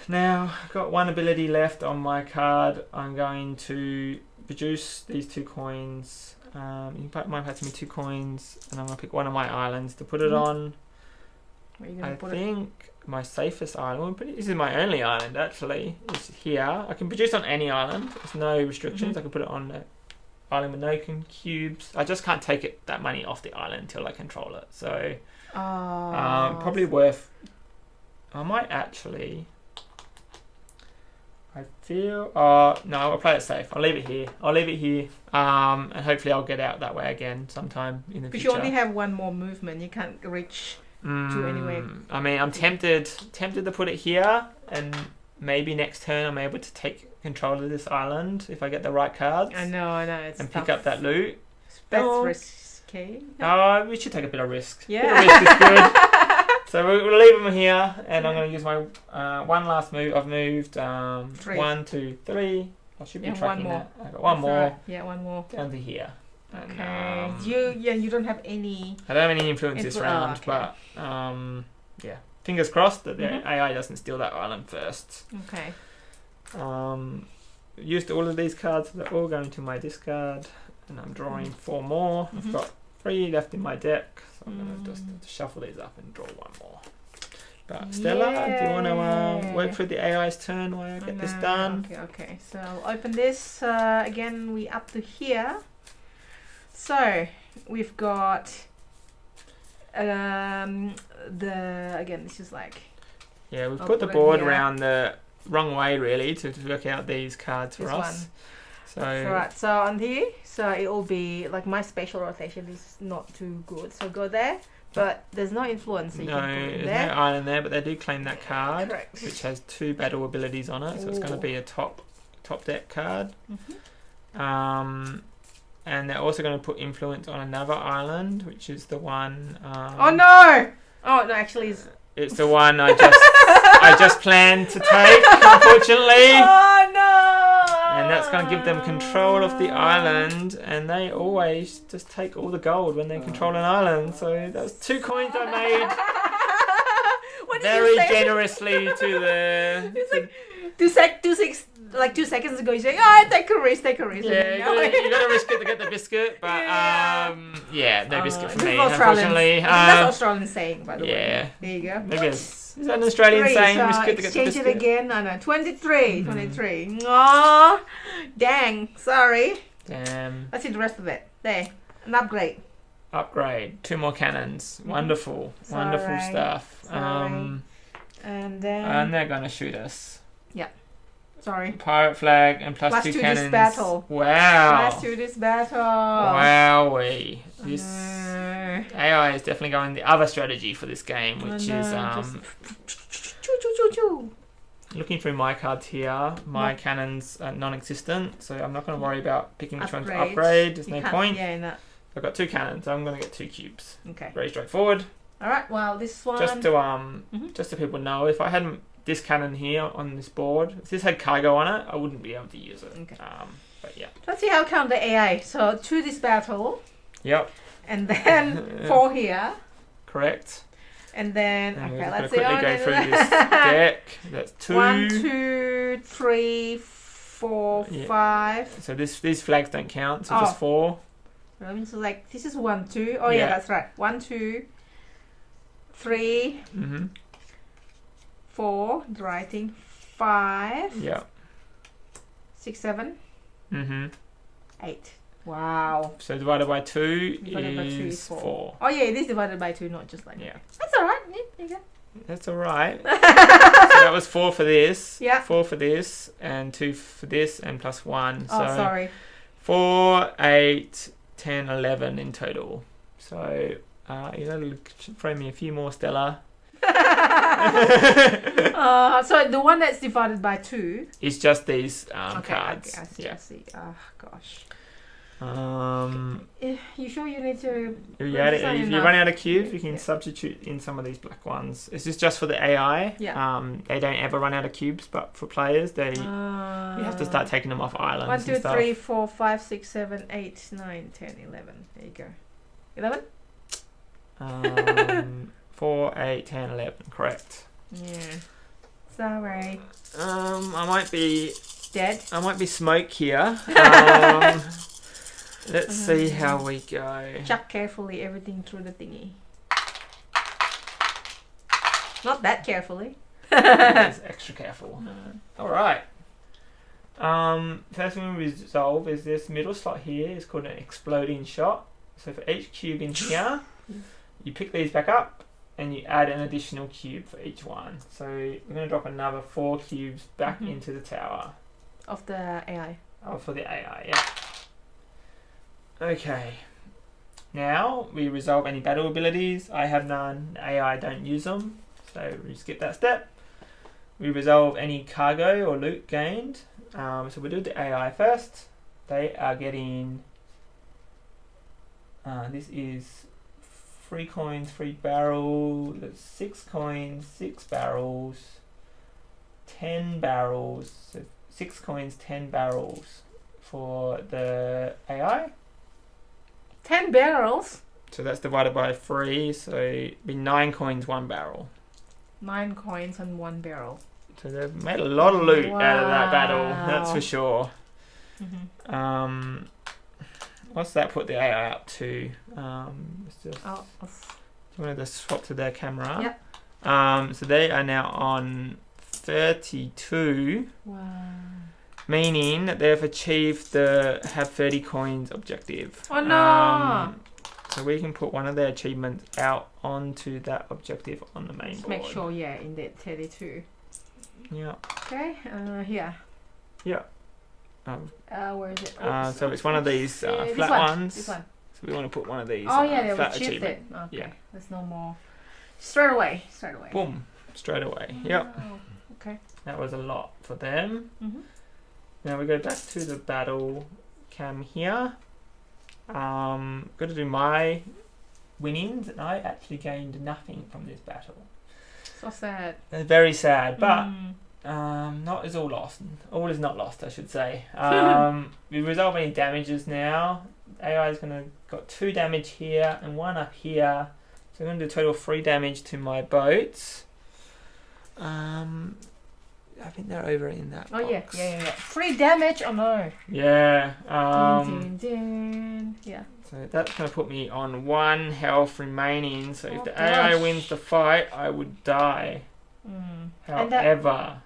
S1: Now I've got one ability left on my card. I'm going to produce these 2 coins. You might pass me 2 coins, and I'm going to pick one of my islands to put it on.
S2: Where are you gonna put
S1: think my safest island, this is my only island actually, is here. I can produce on any island. There's no restrictions. I can put it on an island with no cubes. I just can't take that money off the island until I control it. So probably worth. I might actually. I feel. No, I'll play it safe. I'll leave it here. And hopefully I'll get out that way again sometime in the future.
S2: But you only have one more movement. You can't reach to anywhere.
S1: I mean, I'm tempted to put it here, and maybe next turn I'm able to take control of this island if I get the right cards.
S2: I know. It's
S1: and
S2: tough.
S1: pick up that loot.
S2: That's risky.
S1: We should take a bit of risk.
S2: Yeah.
S1: A bit of risk is good. So we'll leave them here, and I'm going to use my one last move. I've moved 1, 2, 3. I should be tracking that. I got one more.
S2: Right. Yeah, one more.
S1: Down to here.
S2: Okay.
S1: And,
S2: you don't have any.
S1: I don't have any influence this round, but fingers crossed that the AI doesn't steal that island first.
S2: Okay.
S1: Used all of these cards, so they're all going to my discard, and I'm drawing 4 more. I've got 3 left in my deck, so I'm going to just shuffle these up and draw 1 more. But Stella, do you want to work through the AI's turn while I get this done?
S2: Okay. So I'll open this. Again, we up to here. So we've got again, this is like...
S1: Yeah, we've put the board around the wrong way, really, to work out these cards for us. So
S2: right, so on here, so it will be like my spatial rotation is not too good, so go there, but there's no influence. So you can put it there.
S1: No island there, but they do claim that card,
S2: Correct.
S1: which has 2 battle abilities on it, so it's going to be a top deck card. And they're also going to put influence on another island, which is the one.
S2: Oh no! Oh no, actually,
S1: it's the one I just planned to take, unfortunately.
S2: Oh no!
S1: And that's going to give them control of the island, and they always just take all the gold when they control an island. So that's 2 coins I made very generously to the...
S2: It's like 2 seconds ago you say, oh, take a risk.
S1: Yeah, you got to risk it to get the biscuit, but no biscuit for me, unfortunately.
S2: That's Australian saying, by the way.
S1: Yeah.
S2: There you go.
S1: Maybe is that an Australian saying?
S2: So
S1: Risk it to get the
S2: exchange
S1: biscuit?
S2: it again. No, 23. 23. Aww. Dang. Sorry.
S1: Damn.
S2: Let's see the rest of it. There. An upgrade.
S1: Upgrade. 2 more cannons. Wonderful. Wonderful stuff.
S2: And then...
S1: And they're going to shoot us.
S2: Yeah. Sorry.
S1: Pirate flag and plus 2 cannons.
S2: This battle.
S1: Wow.
S2: Plus 2 this battle.
S1: Wowee. This AI is definitely going the other strategy for this game, which is looking through my cards here. My cannons are non-existent, so I'm not going to worry about picking which one to upgrade. There's no point.
S2: Yeah, no.
S1: I've got 2 cannons, so I'm going to get 2 cubes.
S2: Okay.
S1: Very straightforward.
S2: All right. Well, this one.
S1: Just so people know, if I hadn't this cannon here on this board, if this had cargo on it, I wouldn't be able to use it.
S2: Okay.
S1: But yeah.
S2: Let's see how count the AI. So 2 this battle.
S1: Yep.
S2: And then 4 here.
S1: Correct.
S2: And then let's
S1: quickly go through this deck. That's 2.
S2: 1, 2, 3, 4, 5.
S1: So these flags don't count. So just 4.
S2: So like this is 1, 2. Oh yeah, that's right. 1, 2, 3. 4. The writing. 5.
S1: Yeah.
S2: 6, 7. 8. Wow.
S1: So divided by 2
S2: is
S1: 4.
S2: Oh yeah, it is divided by 2, not just like
S1: that.
S2: That's alright. There you go.
S1: That's alright. So that was 4 for this.
S2: Yeah.
S1: 4 for this, and 2 for this, and plus 1.
S2: Oh, sorry.
S1: 4, 8, 10, 11 in total. So you gotta throw me a few more, Stella.
S2: So the one that's divided by 2
S1: is just these cards.
S2: I see. Oh gosh.
S1: You
S2: sure you need to?
S1: If you run out of cubes, you can substitute in some of these black ones. This is just for the AI.
S2: Yeah.
S1: They don't ever run out of cubes, but for players, you have to start taking them off islands.
S2: 1, 2, 3, 4, 5, 6, 7, 8, 9, 10, 11. There you go. 11.
S1: 4, 8, 10, 11. Correct.
S2: Yeah. Sorry.
S1: I might be
S2: dead.
S1: I might be smoke here. Let's see how we go.
S2: Chuck carefully everything through the thingy. Not that carefully.
S1: It's extra careful. Alright. First thing we resolve is this middle slot here is called an exploding shot. So for each cube in here, you pick these back up and you add an additional cube for each one. So we're going to drop another 4 cubes back into the tower.
S2: Of the AI.
S1: Oh, for the AI, yeah. Okay. Now we resolve any battle abilities. I have none. AI don't use them. So we skip that step. We resolve any cargo or loot gained. So we'll do the AI first. They are getting... this is 3 coins, 3 barrels. That's 6 coins, 6 barrels, 10 barrels. So 6 coins, 10 barrels for the AI.
S2: 10 barrels?
S1: So that's divided by 3, so it'd be 9 coins, 1 barrel.
S2: 9 coins and 1 barrel.
S1: So they've made a lot of loot out of that battle, that's for sure. What's that put the AI up to? Let's just...
S2: Oh,
S1: do you want to just swap to their camera?
S2: Yep.
S1: So they are now on 32, meaning that they've achieved the have 30 coins objective.
S2: Oh no!
S1: So we can put one of their achievements out onto that objective on the main board.
S2: Make sure, yeah, in that 32.
S1: Yeah.
S2: Okay, here.
S1: Yeah.
S2: Where is it?
S1: So it's one of these flat ones.
S2: This one.
S1: So we want to put one of these.
S2: Oh yeah, they
S1: flat
S2: achieved it.
S1: achievement.
S2: Okay,
S1: Yeah.
S2: there's no more. Straight away.
S1: Boom. Straight away.
S2: Oh,
S1: Yep.
S2: okay.
S1: That was a lot for them.
S2: Mm-hmm.
S1: Now we go back to the battle cam here. Got to do my winnings, and I actually gained nothing from this battle.
S2: So sad.
S1: Very sad, but not is all lost. All is not lost, I should say. We resolve any damages now. AI is got 2 damage here and 1 up here. So I'm going to do a total of 3 damage to my boats. I think they're over in that box.
S2: Yeah. 3 damage? Oh no.
S1: Yeah.
S2: Yeah.
S1: So that's going to put me on 1 health remaining. So if the
S2: gosh.
S1: AI wins the fight, I would die. However,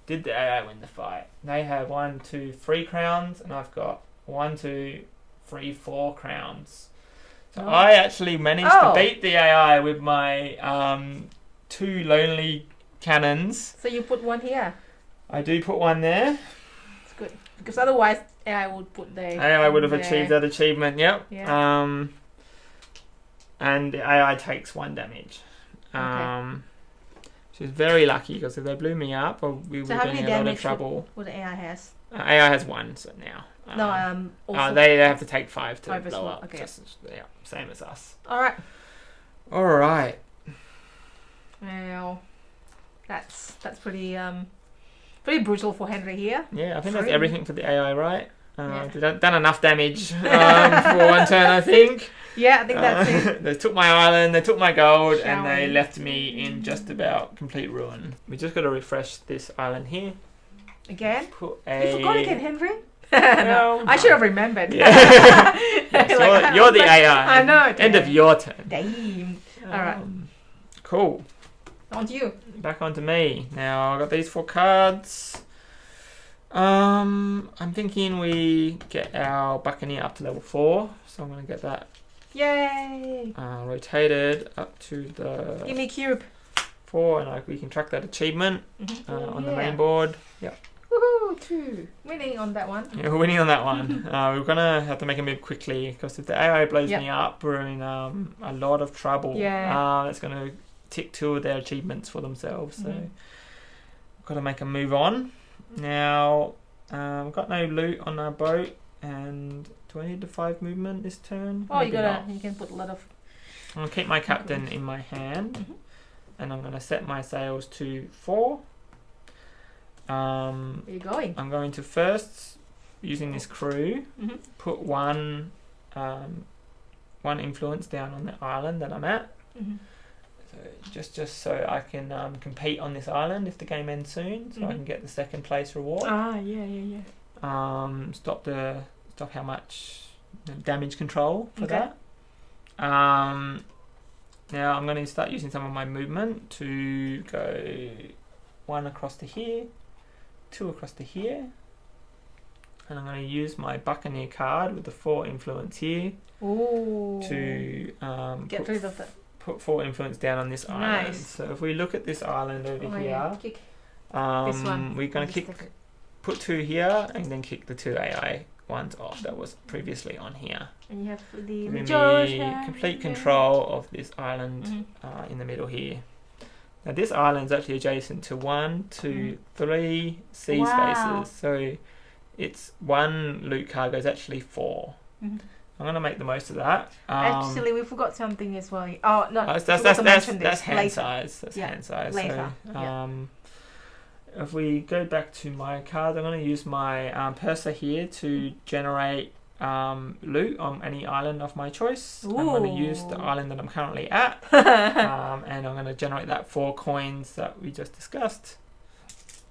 S1: did the AI win the fight? They have 1, 2, 3 crowns, and I've got 1, 2, 3, 4 crowns. So I actually managed to beat the AI with my 2 lonely cannons.
S2: So you put 1 here.
S1: I do put 1 there.
S2: It's good because otherwise AI would put the.
S1: AI would have achieved that achievement. Yep.
S2: Yeah.
S1: And the AI takes 1 damage. She's very lucky because if they blew me up, we would be in a lot of trouble.
S2: What the AI has?
S1: AI has 1 so now.
S2: Also
S1: they have to take 5 to
S2: 5 as
S1: blow
S2: well.
S1: up.
S2: Okay.
S1: Same as us.
S2: All
S1: right.
S2: Well, that's pretty brutal for Henry here.
S1: Yeah, I think that's everything for the AI, right? Done enough damage for 1 turn, I think.
S2: Yeah, I think that's it.
S1: They took my island, they took my gold, and they left me in just about complete ruin. We just got to refresh this island here.
S2: Again?
S1: You
S2: forgot again, Henry?
S1: No,
S2: I should have remembered.
S1: Yeah. Yes, you're the AI.
S2: I know.
S1: End of your turn.
S2: Damn. All right.
S1: Cool.
S2: On to you.
S1: Back onto me. Now I've got these 4 cards. I'm thinking we get our Buccaneer up to level 4. So I'm going to get that
S2: Yay!
S1: rotated up to the
S2: Give me cube.
S1: 4, and we can track that achievement on the main board. Yep.
S2: Woohoo! 2. Winning on that one.
S1: Yeah, we're winning on that one. We're going to have to make a move quickly because if the AI blows me up, we're in a lot of trouble.
S2: Yeah.
S1: It's going to tick 2 of their achievements for themselves. So we've got to make a move on. Now, we've got no loot on our boat, and do I need the 5 movement this turn?
S2: Oh, you can put a lot of.
S1: I'm going to keep my captain in my hand, and I'm going to set my sails to 4.
S2: Where are you going?
S1: I'm going to first, using this crew, put 1 influence down on the island that I'm at. So just so I can compete on this island if the game ends soon, so I can get the 2nd place reward.
S2: Yeah.
S1: Stop how much damage control for that. Now I'm going to start using some of my movement to go 1 across to here, 2 across to here, and I'm going to use my Buccaneer card with the 4 influence here to
S2: get rid of it.
S1: Put 4 influence down on this island. So if we look at this island over here,
S2: Kick.
S1: this one. We're going to put 2 here and then kick the 2 AI ones off that was previously on here.
S2: And you have the
S1: Giving me complete control of this island in the middle here. Now this island is actually adjacent to 1, 2, 3 sea spaces. So it's 1 loot cargo is actually 4. I'm going to make the most of that.
S2: Actually, we forgot something as well. Oh, no.
S1: That's hand size. That's hand size.
S2: Later.
S1: So, if we go back to my cards, I'm going to use my purser here to generate loot on any island of my choice. I'm going to use the island that I'm currently at. And I'm going to generate that 4 coins that we just discussed.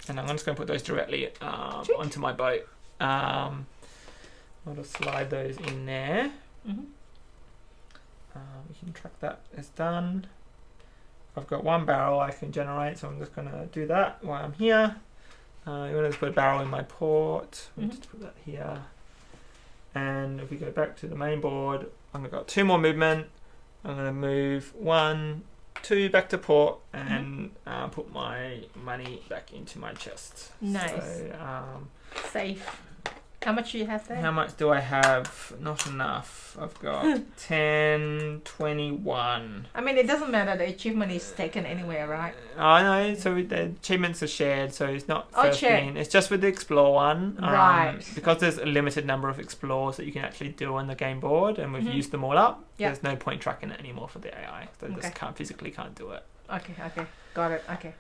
S1: And I'm just going to put those directly onto my boat. I'll just slide those in there. We can track that as done. I've got one barrel I can generate, so I'm just going to do that while I'm here. You want to put a barrel in my port. We'll just put that here. And if we go back to the main board, I'm going to got 2 more movement. I'm going to move 1, 2 back to port and put my money back into my chest.
S2: Nice.
S1: So,
S2: Safe. How much do you have there?
S1: how much do I have? Not enough. I've got 10, 21.
S2: I mean, it doesn't matter. The achievement is taken anywhere, right?
S1: I know. So the achievements are shared. So it's not first
S2: shared.
S1: in. It's just with the explore one.
S2: Right.
S1: Because there's a limited number of explores that you can actually do on the game board, and we've used them all up.
S2: Yep.
S1: There's no point tracking it anymore for the AI. They just physically can't do it.
S2: Okay. Got it. Okay.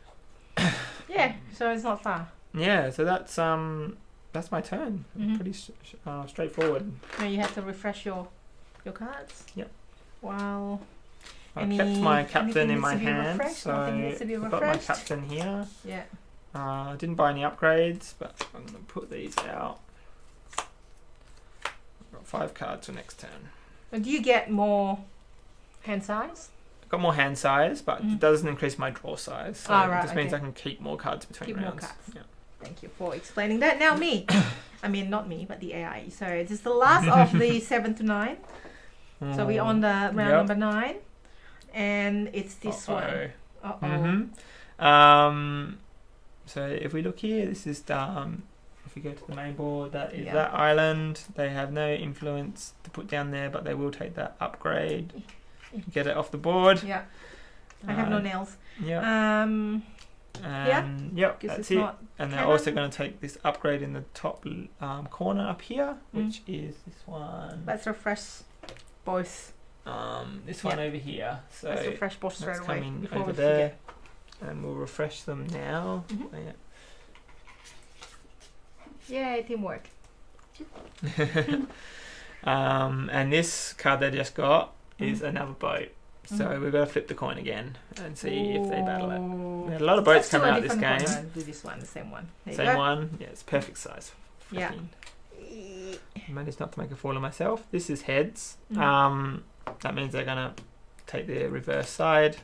S2: Yeah, so it's not far.
S1: Yeah. So that's my turn. Pretty straightforward.
S2: Now you have to refresh your cards.
S1: Yep.
S2: Wow.
S1: I kept my captain in my hand,
S2: refreshed?
S1: so
S2: Nothing needs to be
S1: I've got my
S2: refreshed?
S1: captain here.
S2: Yeah.
S1: I didn't buy any upgrades, but I'm going to put these out. I've got 5 cards for next turn.
S2: So do you get more hand size?
S1: I've got more hand size, but it doesn't increase my draw size. So
S2: right,
S1: it just means I can keep more cards between rounds.
S2: More cards.
S1: Yeah.
S2: Thank you for explaining that. Now me. I mean, not me, but the AI. So this is the last of the 7 to 9. So we're on the round number 9. And it's this one.
S1: So if we look here, this is if we go to the main board, that is that island. They have no influence to put down there, but they will take that upgrade. Get it off the board.
S2: Yeah. I have no nails.
S1: Yeah. Yep, that's it. And they're
S2: canon.
S1: also going to take this upgrade in the top corner up here, which is this one.
S2: Let's refresh both.
S1: This one over here. So
S2: let's refresh both straight away.
S1: Coming over there, and we'll refresh them now.
S2: Yay, teamwork.
S1: And this card they just got is another boat. So we've got to flip the coin again and see if they battle it. We had a lot of boats coming out this game.
S2: Do this one, the same one.
S1: Same one. Yeah, it's perfect size.
S2: Yeah.
S1: I managed not to make a fool of myself. This is heads. That means they're going to take the reverse side.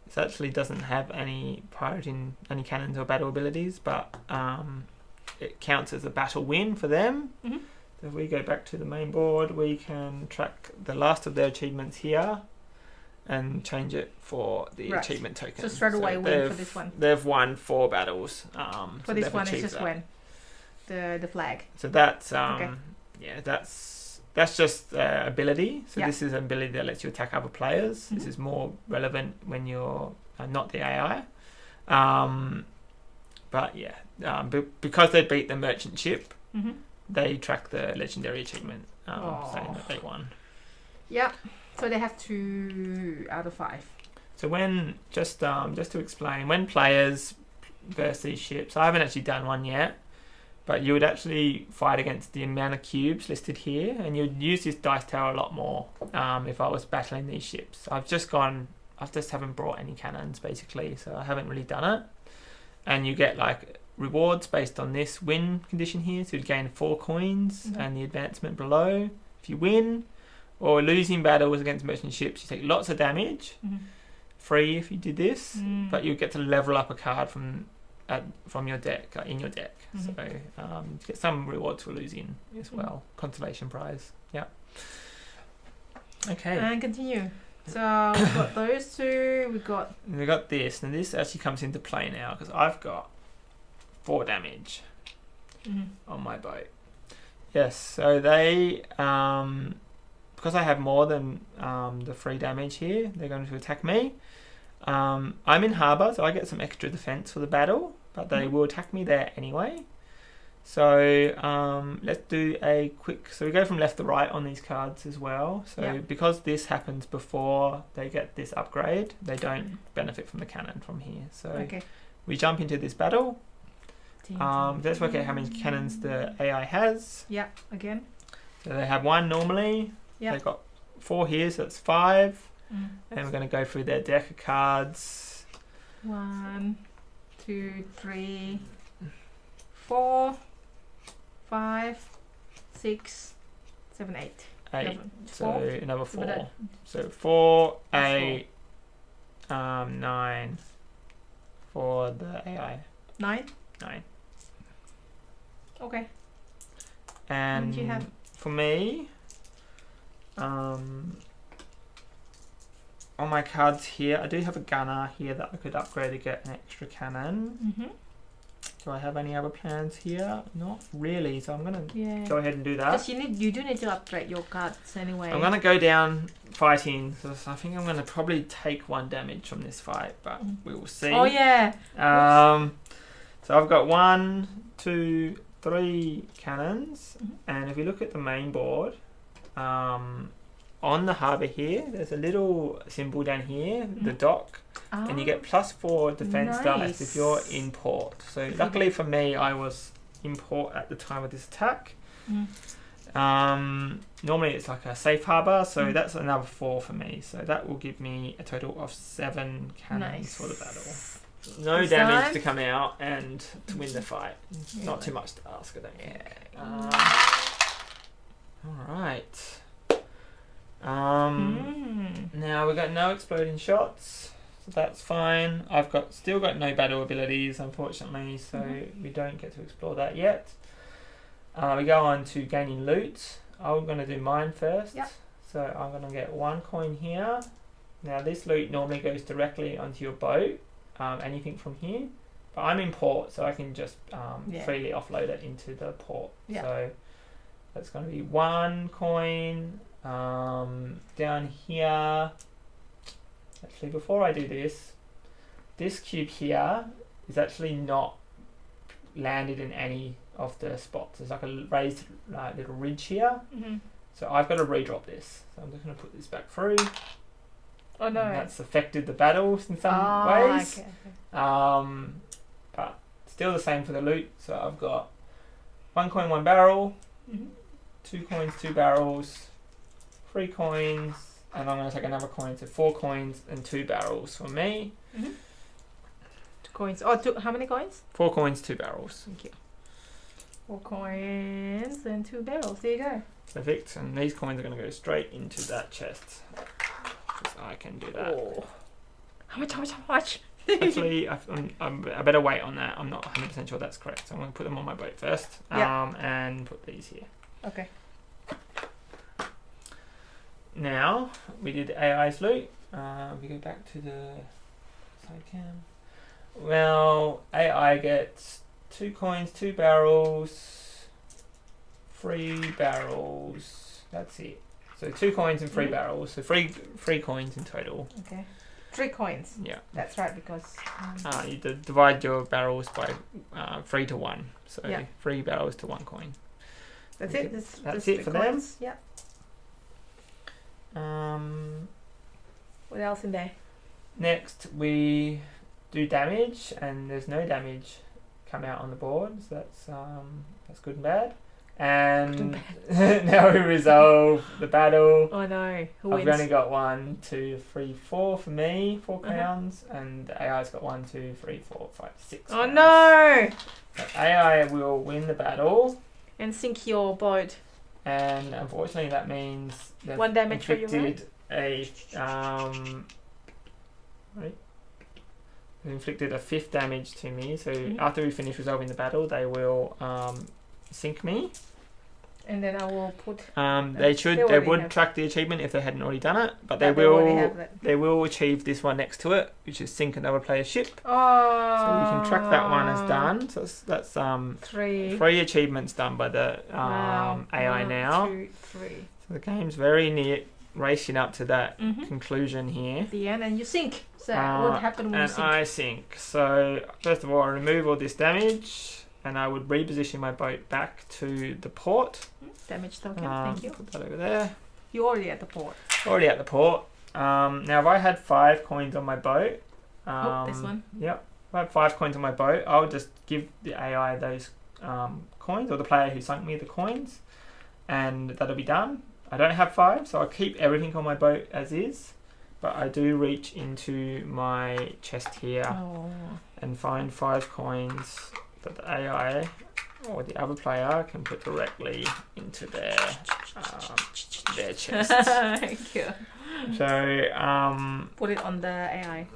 S1: This actually doesn't have any priority in any cannons or battle abilities, but it counts as a battle win for them. So if we go back to the main board, we can track the last of their achievements here and change it for the achievement token.
S2: So straight away win for this one.
S1: They've won 4 battles.
S2: For this one, it's just win the flag.
S1: So that's that's just ability. So this is an ability that lets you attack other players. This is more relevant when you're not the AI. But because they beat the merchant ship, they track the legendary achievement, saying that they won.
S2: Yep. So they have 2 out of 5.
S1: So when just to explain, when players verse these ships, I haven't actually done one yet, but you would actually fight against the amount of cubes listed here, and you'd use this dice tower a lot more if I was battling these ships. I just haven't brought any cannons basically, so I haven't really done it. And you get like rewards based on this win condition here, so you'd gain 4 coins and the advancement below if you win. Or losing battles against merchant ships, you take lots of damage, free if you did this, but you get to level up a card from your deck, in your deck. So you get some rewards for losing as well. Consolation prize. Yeah. Okay.
S2: And continue. So we've got those 2. We got
S1: this, and this actually comes into play now because I've got 4 damage on my boat. Yes. So they because I have more than the 3 damage here, they're going to attack me. I'm in harbour, so I get some extra defense for the battle, but they will attack me there anyway. So let's do a quick... So we go from left to right on these cards as well. So because this happens before they get this upgrade, they don't benefit from the cannon from here. So we jump into this battle. Let's work out how many cannons the AI has.
S2: Yeah, again.
S1: So they have 1 normally. They've got 4 here, so that's 5. And we're going to go through their deck of cards.
S2: 1, 2, 3, 4, 5, 6, 7, 8.
S1: 8. So another 4.
S2: But
S1: So 4, 8, 9 for the AI.
S2: 9.
S1: 9.
S2: Okay.
S1: And
S2: What do you have?
S1: for me, on my cards here, I do have a gunner here that I could upgrade to get an extra cannon.
S2: Mm-hmm.
S1: Do I have any other plans here? Not really, so I'm going to
S2: Yeah.
S1: go ahead and do that.
S2: Because you do need to upgrade your cards anyway.
S1: I'm going to go down fighting, so I think I'm going to probably take 1 damage from this fight, but we will see.
S2: Oh yeah.
S1: So I've got 1, 2, 3 cannons, and if you look at the main board, on the harbour here, there's a little symbol down here, the dock, and you get +4 defense dice if you're in port. So luckily for me, I was in port at the time of this attack. Normally it's like a safe harbour, so that's another 4 for me. So that will give me a total of 7 cannons for the battle. No damage to come out and to win the fight. Not too much to ask, I don't think. Alright. Now we've got no exploding shots, so that's fine. I've still got no battle abilities, unfortunately, so we don't get to explore that yet. We go on to gaining loot. I'm going to do mine first.
S2: Yep.
S1: So I'm going to get 1 coin here. Now this loot normally goes directly onto your boat, anything from here. But I'm in port, so I can just freely offload it into the port.
S2: Yeah.
S1: So that's going to be 1 coin. Down here, actually before I do this cube here is actually not landed in any of the spots. There's like a raised little ridge here, so I've got to redrop this. So I'm just going to put this back through.
S2: Oh no.
S1: And that's affected the battles in some ways.
S2: Okay.
S1: But still the same for the loot. So I've got 1 coin, 1 barrel, 2 coins, 2 barrels, 3 coins, and I'm going to take another coin, so 4 coins and 2 barrels for me.
S2: 2 coins. Oh, how many coins?
S1: 4 coins, 2 barrels.
S2: Thank you. 4 coins and 2 barrels. There you go.
S1: Perfect. And these coins are going to go straight into that chest. Because I can do that.
S2: Oh. How much?
S1: Actually, I better wait on that. I'm not 100% sure that's correct. So I'm going to put them on my boat first. And put these here.
S2: Okay.
S1: Now, we did AI's loot. We go back to the side cam. Well, AI gets 2 coins, 2 barrels, 3 barrels. That's it. So 2 coins and 3 barrels. So 3 coins in total.
S2: Okay. 3 coins.
S1: Yeah.
S2: That's right, because...
S1: you divide your barrels by 3 to 1. So 3 barrels to 1 coin.
S2: That's it.
S1: That's it for them.
S2: Yeah. What else in there?
S1: Next, we do damage, and there's no damage come out on the board, so that's good and bad. And now we resolve the battle.
S2: Oh no, who
S1: I've
S2: wins?
S1: only got 1, 2, 3, 4 for me, 4 crowns, and the AI's got 1, 2, 3, 4, 5, 6.
S2: Oh no!
S1: So AI will win the battle.
S2: And sink your boat.
S1: And unfortunately, that means they've
S2: 1 damage for you, right?
S1: They've inflicted a 5th damage to me. So after we finish resolving the battle, they will sink me.
S2: And then I will put.
S1: They would track the achievement if they hadn't already done it, but they will achieve this one next to it, which is sink another player's ship.
S2: Oh.
S1: So you can track that one as done. So that's 3 achievements done by the AI now.
S2: 1, 2, 3.
S1: So the game's very near racing up to that conclusion here.
S2: The end, and you sink. So what happened when you sink?
S1: And I sink. So first of all, I remove all this damage, and I would reposition my boat back to the port.
S2: Damage token, thank you.
S1: Put that over there.
S2: You're already at the port.
S1: Already at the port. Now, if I had 5 coins on my boat...
S2: this one?
S1: Yep. If I had 5 coins on my boat, I would just give the AI those coins, or the player who sunk me the coins, and that'll be done. I don't have 5, so I'll keep everything on my boat as is, but I do reach into my chest here and find 5 coins that the AI or the other player can put directly into their chest.
S2: Thank you.
S1: So
S2: Put it on the AI.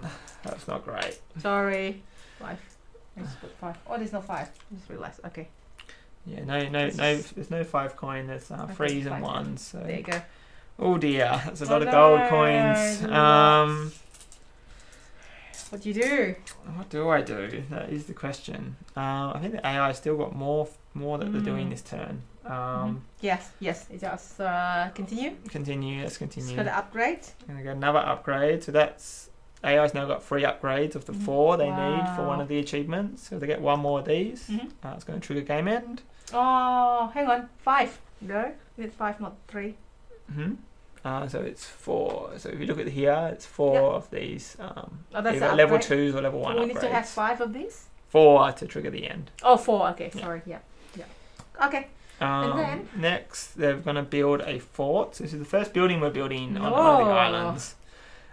S1: that's not great.
S2: Sorry. 5. I just put 5. Oh, there's no 5. I just realized. Okay.
S1: Yeah, no. There's no 5 coin. There's 3s and 1s. So.
S2: There you go.
S1: Oh dear, that's a lot of gold coins.
S2: What do you do?
S1: What do I do? That is the question. I think the AI still got more that they're doing this turn.
S2: Yes, it does. Continue.
S1: Continue. Let's continue.
S2: Just got to upgrade.
S1: Gonna get another upgrade. So that's AI's now got 3 upgrades of the 4 they need for one of the achievements. So they get 1 more of these. It's going to trigger game end.
S2: Oh, hang on. 5. No, it's 5, not 3.
S1: So it's 4. So if you look at here, it's 4 of these.
S2: That's
S1: either level 2s or level 1
S2: we
S1: upgrades.
S2: need to have 5 of these?
S1: 4 to trigger the end.
S2: Oh, 4. Okay, sorry. Yeah. Okay. And then?
S1: Next, they're going to build a fort. So this is the first building we're building on one of the islands.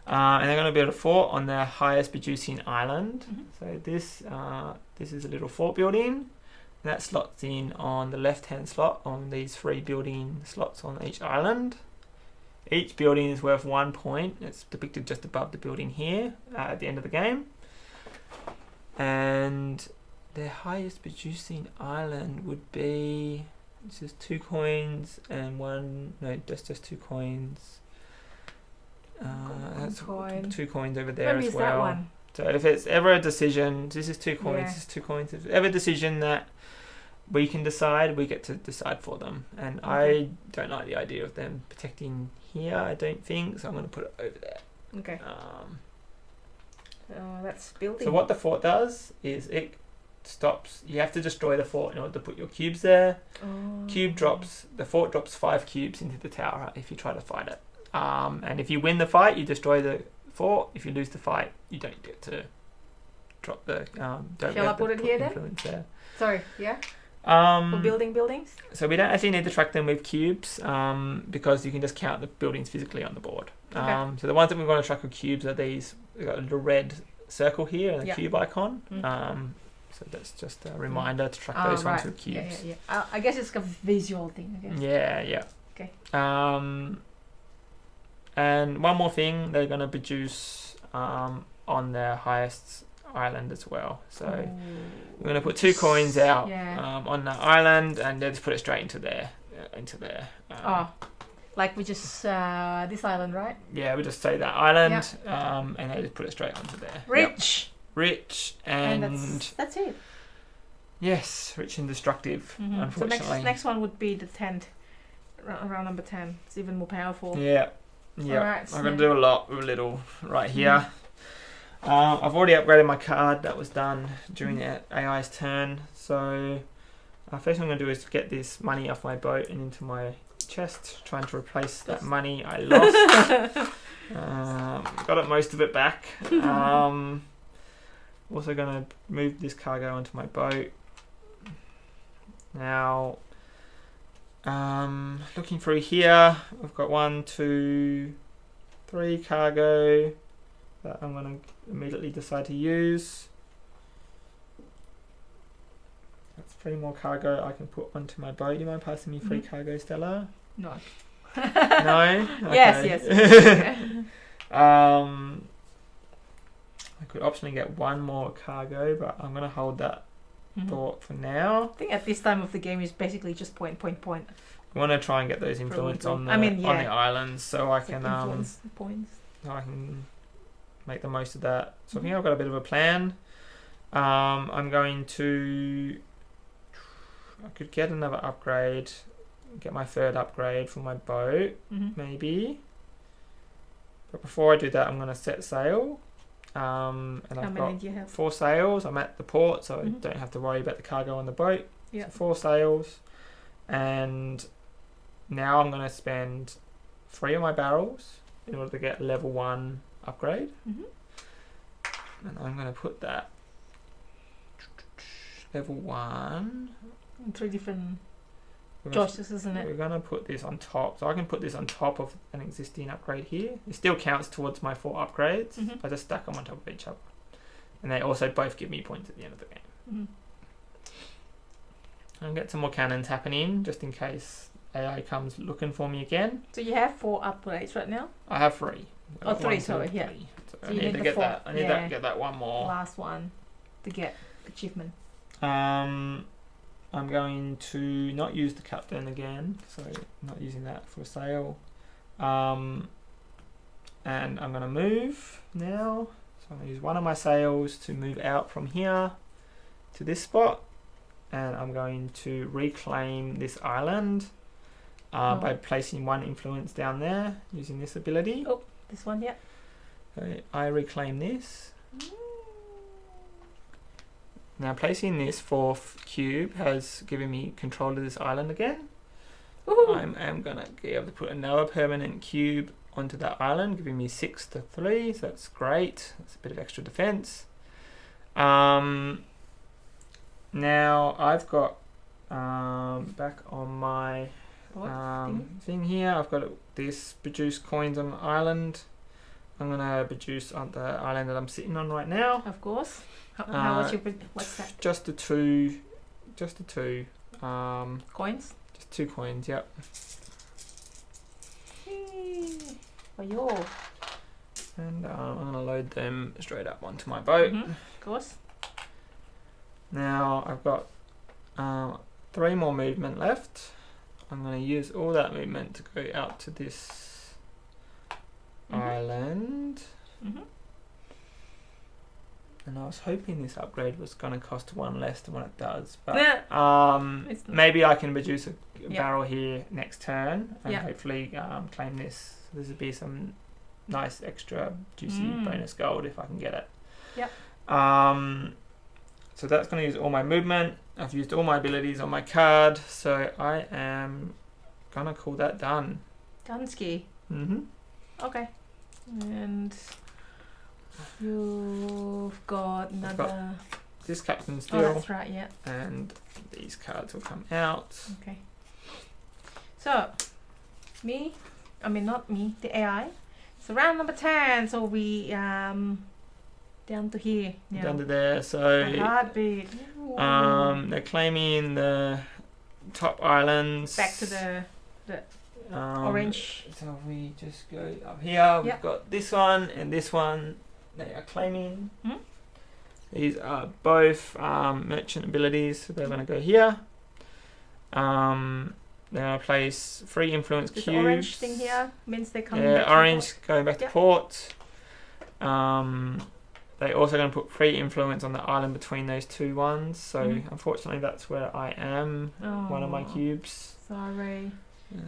S1: And they're going to build a fort on their highest producing island. So this is a little fort building. That slots in on the left-hand slot on these 3 building slots on each island. Each building is worth 1 point. It's depicted just above the building here at the end of the game. And their highest producing island would be... This is 2 coins and 1... No, just 2 coins. That's 2 coins over there as well. That one? So if it's ever a decision... This is 2 coins, this is 2 coins. If it's ever a decision that we can decide, we get to decide for them. And I don't like the idea of them protecting here, I don't think, so I'm going to put it over there.
S2: Okay. That's building.
S1: So what the fort does is it stops. You have to destroy the fort in order to put your cubes there. The fort drops 5 cubes into the tower if you try to fight it. And if you win the fight, you destroy the fort. If you lose the fight, you don't get to drop the...
S2: Shall I put it here then?
S1: There.
S2: Sorry, yeah? For building buildings?
S1: So we don't actually need to track them with cubes because you can just count the buildings physically on the board. So the ones that we want to track with cubes are these. We've got a little red circle here and a cube icon. So that's just a reminder to track those ones with cubes.
S2: Yeah. I guess it's a visual thing, I guess.
S1: Yeah.
S2: Okay.
S1: And one more thing, they're going to produce on their highest island as well. So we're going to put 2 coins out on that island, and they just put it straight into there.
S2: Like we just this island, right?
S1: Yeah, we just say that island, and they just put it straight onto there. Rich and
S2: that's it.
S1: Yes, rich and destructive. Unfortunately,
S2: so next one would be the 10th, round number 10. It's even more powerful.
S1: Yeah.
S2: Right,
S1: I'm going to do a lot with a little right here. I've already upgraded my card. That was done during the AI's turn. So first thing I'm going to do is get this money off my boat and into my chest, trying to replace that money I lost. Got most of it back. Also going to move this cargo onto my boat. Now, looking through here, I've got 1, 2, 3 cargo that I'm going to immediately decide to use. That's 3 more cargo I can put onto my boat. Do you mind passing me 3 cargo, Stella?
S2: No.
S1: No? Okay.
S2: Yes.
S1: I could optionally get 1 more cargo, but I'm going to hold that thought for now.
S2: I think at this time of the game is basically just point.
S1: I want to try and get those influence on the islands, so I can
S2: points.
S1: So I can make the most of that. So I think I've got a bit of a plan. I'm going to... I could get another upgrade, get my 3rd upgrade for my boat, maybe. But before I do that, I'm going to set sail. And I've got 4 sails. I'm at the port, so I don't have to worry about the cargo on the boat. So 4 sails. And now I'm going to spend 3 of my barrels in order to get level 1 upgrade. And I'm going to put that level 1.
S2: 3 different choices, isn't it?
S1: We're going to put this on top. So I can put this on top of an existing upgrade here. It still counts towards my 4 upgrades. I just stack them on top of each other. And they also both give me points at the end of the game. I'll get some more cannons happening just in case AI comes looking for me again.
S2: So you have 4 upgrades right now?
S1: I have 3.
S2: Oh, 3, sorry, yeah.
S1: So
S2: So
S1: I
S2: you
S1: need
S2: need
S1: to
S2: the
S1: get
S2: 4th,
S1: that. I need
S2: yeah.
S1: to get that one more.
S2: Last one to get achievement.
S1: I'm going to not use the captain again, so not using that for sail. And I'm going to move now. So I'm going to use one of my sails to move out from here to this spot. And I'm going to reclaim this island by placing 1 influence down there using this ability.
S2: Oh, this one, yeah.
S1: So I reclaim this. Now placing this 4th cube has given me control of this island again. I am going to be able to put another permanent cube onto that island, giving me 6 to 3, so that's great. That's a bit of extra defense. Now I've got back on my thing here, I've got this produce coins on the island. I'm going to produce on the island that I'm sitting on right now.
S2: Of course. How much you what's that?
S1: Just the 2
S2: Coins?
S1: just 2 coins, yep.
S2: For you.
S1: And I'm going to load them straight up onto my boat.
S2: Of course.
S1: Now I've got 3 more movement left. I'm going to use all that movement to go out to this island. And I was hoping this upgrade was going to cost 1 less than what it does. But maybe I can produce a barrel here next turn and hopefully claim this. This would be some nice extra juicy bonus gold if I can get it.
S2: Yep.
S1: So that's going to use all my movement. I've used all my abilities on my card. So I am going to call that done.
S2: Dunsky.
S1: Mm-hmm.
S2: Okay. And you've got another...
S1: This captain still.
S2: Oh, that's right, yeah.
S1: And these cards will come out.
S2: Okay. So, not me, the AI. So round number 10, so we down to here now.
S1: Down to there, so
S2: the heartbeat.
S1: they're claiming the top islands.
S2: Back to the orange.
S1: So we just go up here, we've got this one and this one. They are claiming. These are both merchant abilities, so they're going to go here. They're going to place 3 influence
S2: this
S1: cubes.
S2: Orange thing here means they come back.
S1: Yeah, orange going back to port. They're also going to put 3 influence on the island between those 2 ones. So unfortunately, that's where I am. One of my cubes.
S2: Sorry.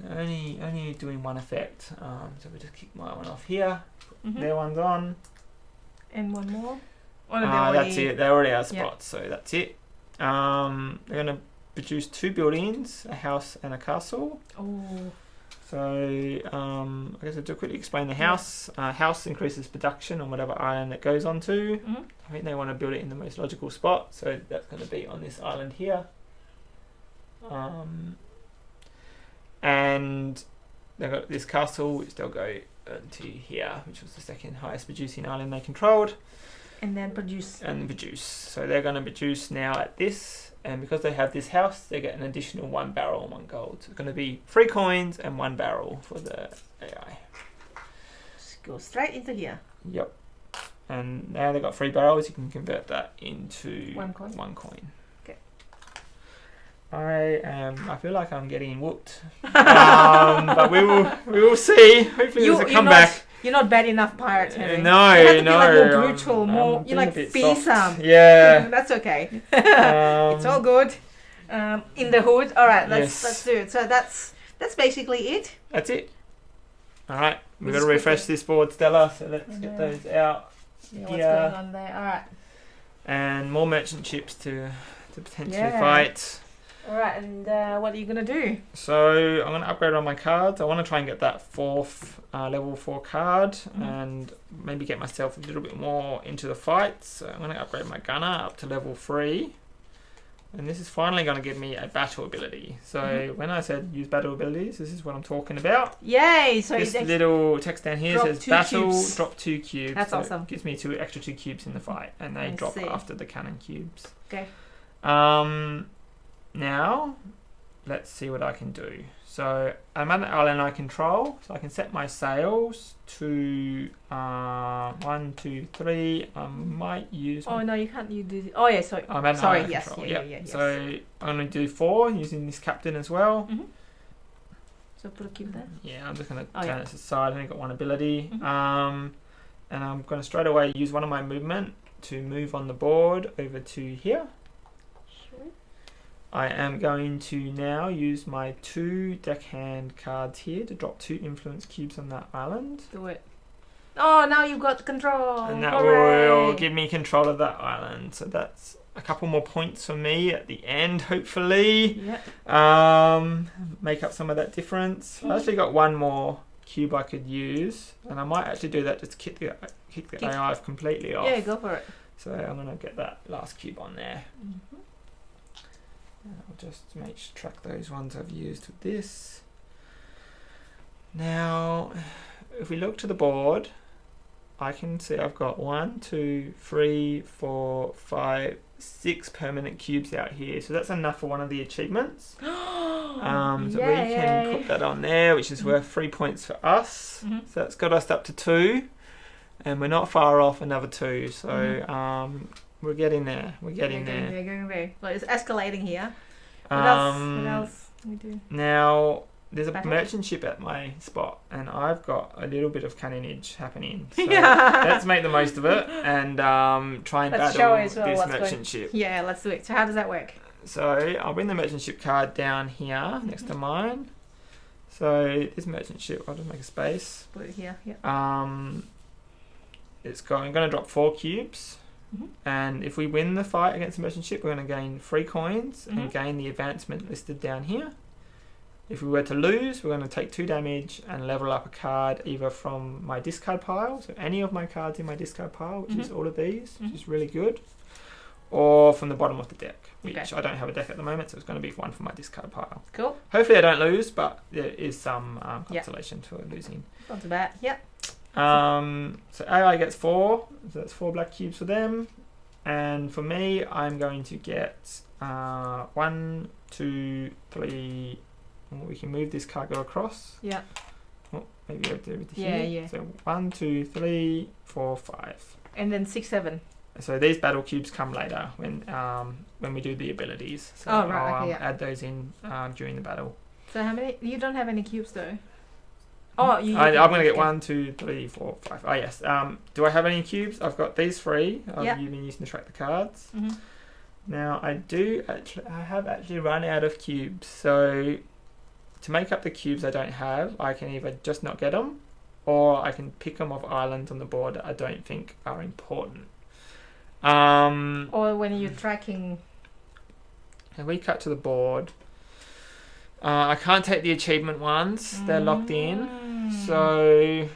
S1: Only doing 1 effect. So we just kick my one off here. Their one's on.
S2: And one more.
S1: That's it. They already have spots, so that's it. They're going to produce 2 buildings, a house and a castle.
S2: Oh.
S1: So I guess I'll just quickly explain the house. House increases production on whatever island it goes onto. I think they want to build it in the most logical spot, so that's going to be on this island here. And they've got this castle, which they'll go to here, which was the 2nd highest producing island they controlled.
S2: And then produce.
S1: So they're going to produce now at this, and because they have this house, they get an additional 1 barrel and 1 gold. So it's going to be 3 coins and 1 barrel for the AI.
S2: Just go straight into here.
S1: Yep. And now they've got 3 barrels, you can convert that into
S2: 1 coin.
S1: 1 coin.
S2: Okay.
S1: I feel like I'm getting whooped. But we will see. Hopefully there's a comeback.
S2: You're not bad enough pirate, Henry.
S1: No,
S2: you have to be like more brutal, more you like fearsome.
S1: Soft. Yeah.
S2: That's okay. It's all good. In the hood. All right, let's do it. So that's basically it.
S1: That's it. All right, we've got to refresh this board, Stella. So let's get those out.
S2: Yeah, what's going on there? All right.
S1: And more merchant ships to potentially fight.
S2: Alright, and what are you going to do?
S1: So I'm going to upgrade on my cards. I want to try and get that 4th level 4 card and maybe get myself a little bit more into the fight. So I'm going to upgrade my gunner up to level 3. And this is finally going to give me a battle ability. So when I said use battle abilities, this is what I'm talking about.
S2: Yay! So
S1: this little text down here says battle,
S2: cubes.
S1: Drop 2 cubes.
S2: That's
S1: so
S2: awesome.
S1: It gives me 2 extra 2 cubes in the fight, and they drop after the cannon cubes.
S2: Okay.
S1: Now, let's see what I can do. So I'm at the island I control, so I can set my sails to 1, 2, 3. I might use.
S2: Oh no, you can't. You do. Oh yeah, sorry.
S1: I'm at an
S2: Sorry.
S1: island
S2: Yes.
S1: control.
S2: Yeah. Yes.
S1: So I'm going to do 4 using this captain as well.
S2: Mm-hmm. So put a cube there.
S1: Yeah, I'm just going to turn
S2: yeah.
S1: this aside. I've only got one ability.
S2: Mm-hmm.
S1: And I'm going to straight away use one of my movement to move on the board over to here.
S2: Sure.
S1: I am going to now use my 2 deckhand cards here to drop 2 influence cubes on that island.
S2: Do it. Oh, now you've got control.
S1: And that
S2: Hooray.
S1: will give me control of that island. So that's a couple more points for me at the end, hopefully.
S2: Yeah.
S1: Make up some of that difference. I actually got one more cube I could use, and I might actually do that just to kick the AI completely off.
S2: Yeah, go for it.
S1: So I'm going to get that last cube on there.
S2: Mm-hmm.
S1: And I'll just track those ones I've used with this. Now, if we look to the board, I can see I've got 1, 2, 3, 4, 5, 6 permanent cubes out here. So that's enough for one of the achievements. So we can put that on there, which is worth 3 points for us.
S2: Mm-hmm.
S1: So that's got us up to 2. And we're not far off another 2. So we're getting there. We're getting there.
S2: We're going there. Well, it's escalating here. What
S1: Um,
S2: else we do?
S1: Now, there's a
S2: Battle?
S1: merchant ship at my spot, and I've got a little bit of cunningage happening. So
S2: Yeah.
S1: let's make the most of it and try and
S2: Let's
S1: battle
S2: show as well
S1: this
S2: what's
S1: merchant
S2: going-
S1: ship.
S2: Yeah, let's do it. So how does that work?
S1: So I'll bring the merchant ship card down here next to mine. So this merchant ship, I'll just make a space.
S2: Put it here. Yeah.
S1: I'm going to drop 4 cubes.
S2: Mm-hmm.
S1: And if we win the fight against the merchant ship, we're going to gain 3 coins and
S2: Mhm.
S1: gain the advancement listed down here. If we were to lose, we're going to take 2 damage and level up a card either from my discard pile, so any of my cards in my discard pile, which is
S2: Mhm.
S1: all of these, which
S2: Mhm.
S1: is really good, or from the bottom of the deck, which
S2: Okay.
S1: I don't have a deck at the moment, so it's going to be one from my discard pile.
S2: Cool.
S1: Hopefully I don't lose, but there is some
S2: Yeah.
S1: consolation to losing.
S2: Not too bad. Yeah.
S1: So AI gets 4, so that's 4 black cubes for them. And for me, I'm going to get 1, 2, 3. We can move this cargo across.
S2: Yeah.
S1: Oh, maybe over to
S2: Yeah,
S1: here.
S2: yeah.
S1: So 1, 2, 3, 4, 5.
S2: And then 6, 7.
S1: So these battle cubes come later when we do the abilities. So
S2: Oh, right,
S1: I'll
S2: okay, yeah.
S1: add those in during the battle.
S2: So how many? You don't have any cubes though. Oh, you.
S1: I'm going to get
S2: okay.
S1: 1, 2, 3, 4, 5. Oh yes. Do I have any cubes? I've got these 3.
S2: Yeah.
S1: I've been using to track the cards.
S2: Mhm.
S1: Now I have actually run out of cubes. So to make up the cubes I don't have, I can either just not get them, or I can pick them off islands on the board that I don't think are important.
S2: Or when you're tracking.
S1: And we cut to the board. I can't take the achievement ones; they're locked in. So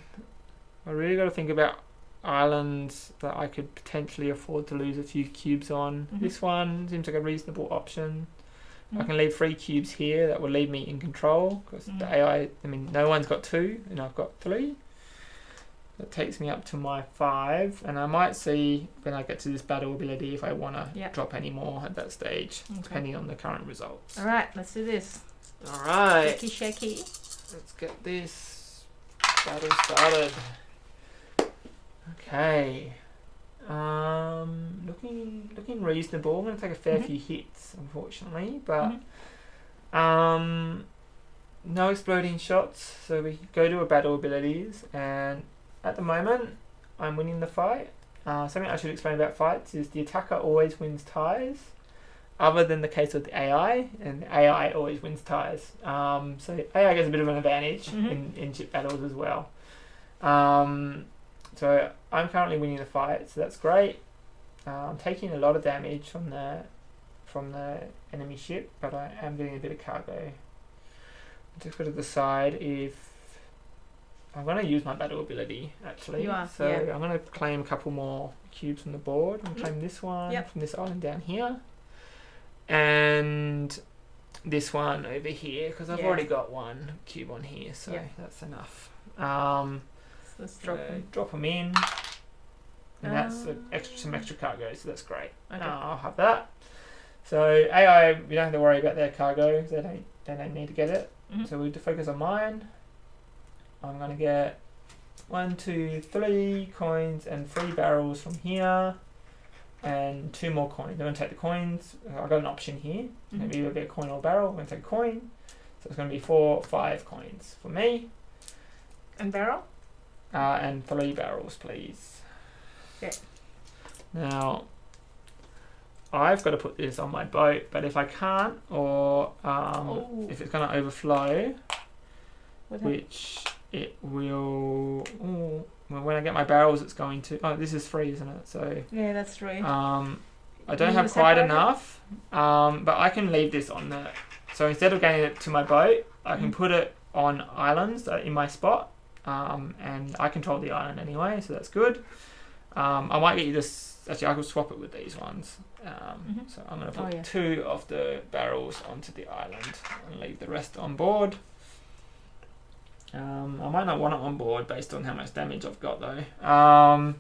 S1: I really got to think about islands that I could potentially afford to lose a few cubes on.
S2: Mhm.
S1: This one seems like a reasonable option. I
S2: Mhm.
S1: can leave 3 cubes here that will leave me in control because the AI, no one's got 2 and I've got 3. That takes me up to my 5, and I might see when I get to this battle ability if I want to
S2: Yeah.
S1: drop any more at that stage,
S2: Okay.
S1: depending on the current results.
S2: All right, let's do this.
S1: Alright,
S2: Shaky, shaky.
S1: let's get this battle started. Okay. Looking reasonable. I'm going to take a fair
S2: Mhm.
S1: few hits, unfortunately, but
S2: Mhm.
S1: no exploding shots. So we go to a battle abilities, and at the moment, I'm winning the fight. Something I should explain about fights is the attacker always wins ties, other than the case with the AI, and the AI always wins ties. So AI gets a bit of an advantage
S2: Mhm.
S1: in chip battles as well. So I'm currently winning the fight, so that's great. I'm taking a lot of damage from the enemy ship, but I am getting a bit of cargo. I'm just going to decide if I'm going to use my battle ability, actually.
S2: You are,
S1: So
S2: yeah.
S1: I'm going to claim a couple more cubes from the board. I'm going to
S2: Mhm.
S1: claim this one
S2: Yep.
S1: from this island down here. And this one over here, because I've
S2: Yeah.
S1: already got 1 cube on here, so
S2: Yeah.
S1: that's enough.
S2: So let's drop them.
S1: Drop them in. And that's
S2: Ah.
S1: some extra cargo, so that's great.
S2: Okay.
S1: I'll have that. So AI, we don't have to worry about their cargo. They don't need to get it. So we need to focus on mine. I'm gonna get 1, 2, 3 coins and 3 barrels from here, and 2 more coins. I'm gonna take the coins. I've got an option here. Maybe either be a coin or a barrel. I'm gonna take a coin. So it's gonna be 4, 5 coins for me.
S2: And barrel?
S1: And 3 barrels, please.
S2: Yeah.
S1: Now, I've got to put this on my boat, but if I can't, or if it's going to overflow, which it will, well, when I get my barrels, it's going to. Oh, this is free, isn't it? So
S2: yeah, that's right.
S1: I don't have quite enough, but I can leave this on the. So instead of getting it to my boat, I can put it on islands in my spot, and I control the island anyway, so that's good. I might get you this. Actually, I could swap it with these ones. So I'm going to put 2 of the barrels onto the island and leave the rest on board. I might not want it on board based on how much damage I've got though.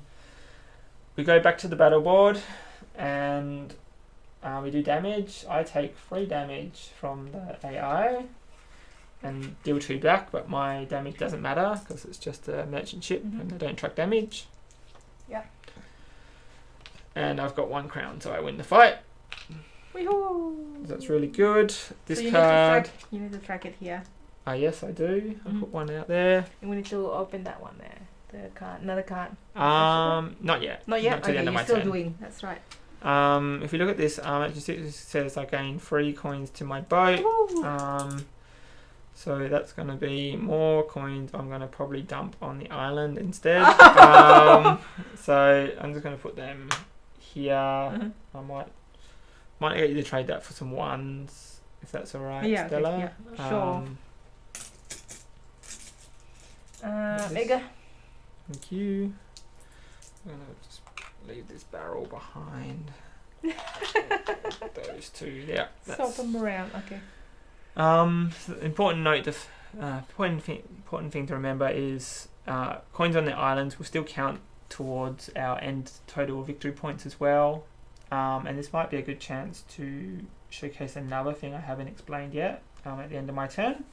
S1: We go back to the battle board and we do damage. I take 3 damage from the AI and deal 2 back, but my damage doesn't matter because it's just a merchant ship and they don't track damage.
S2: Yeah.
S1: And I've got 1 crown, so I win the fight.
S2: Woohoo!
S1: That's really good. This
S2: so
S1: card.
S2: You need to track it here.
S1: Yes, I do. I'll put 1 out there.
S2: And we need to open that one there. The card, another card.
S1: Not yet.
S2: Not yet.
S1: Not till the end of my
S2: still
S1: turn.
S2: doing. That's right.
S1: If you look at this, it says I gain 3 coins to my boat. So that's going to be more coins I'm going to probably dump on the island instead. So I'm just going to put them here. I might get you to trade that for some 1s, if that's alright, Stella.
S2: Okay, yeah, sure. Mega.
S1: Thank you. I'm going to just leave this barrel behind. Those 2, yeah.
S2: Swap them around, okay.
S1: Important note, important thing to remember is coins on the islands will still count towards our end total victory points as well. And this might be a good chance to showcase another thing I haven't explained yet at the end of my turn.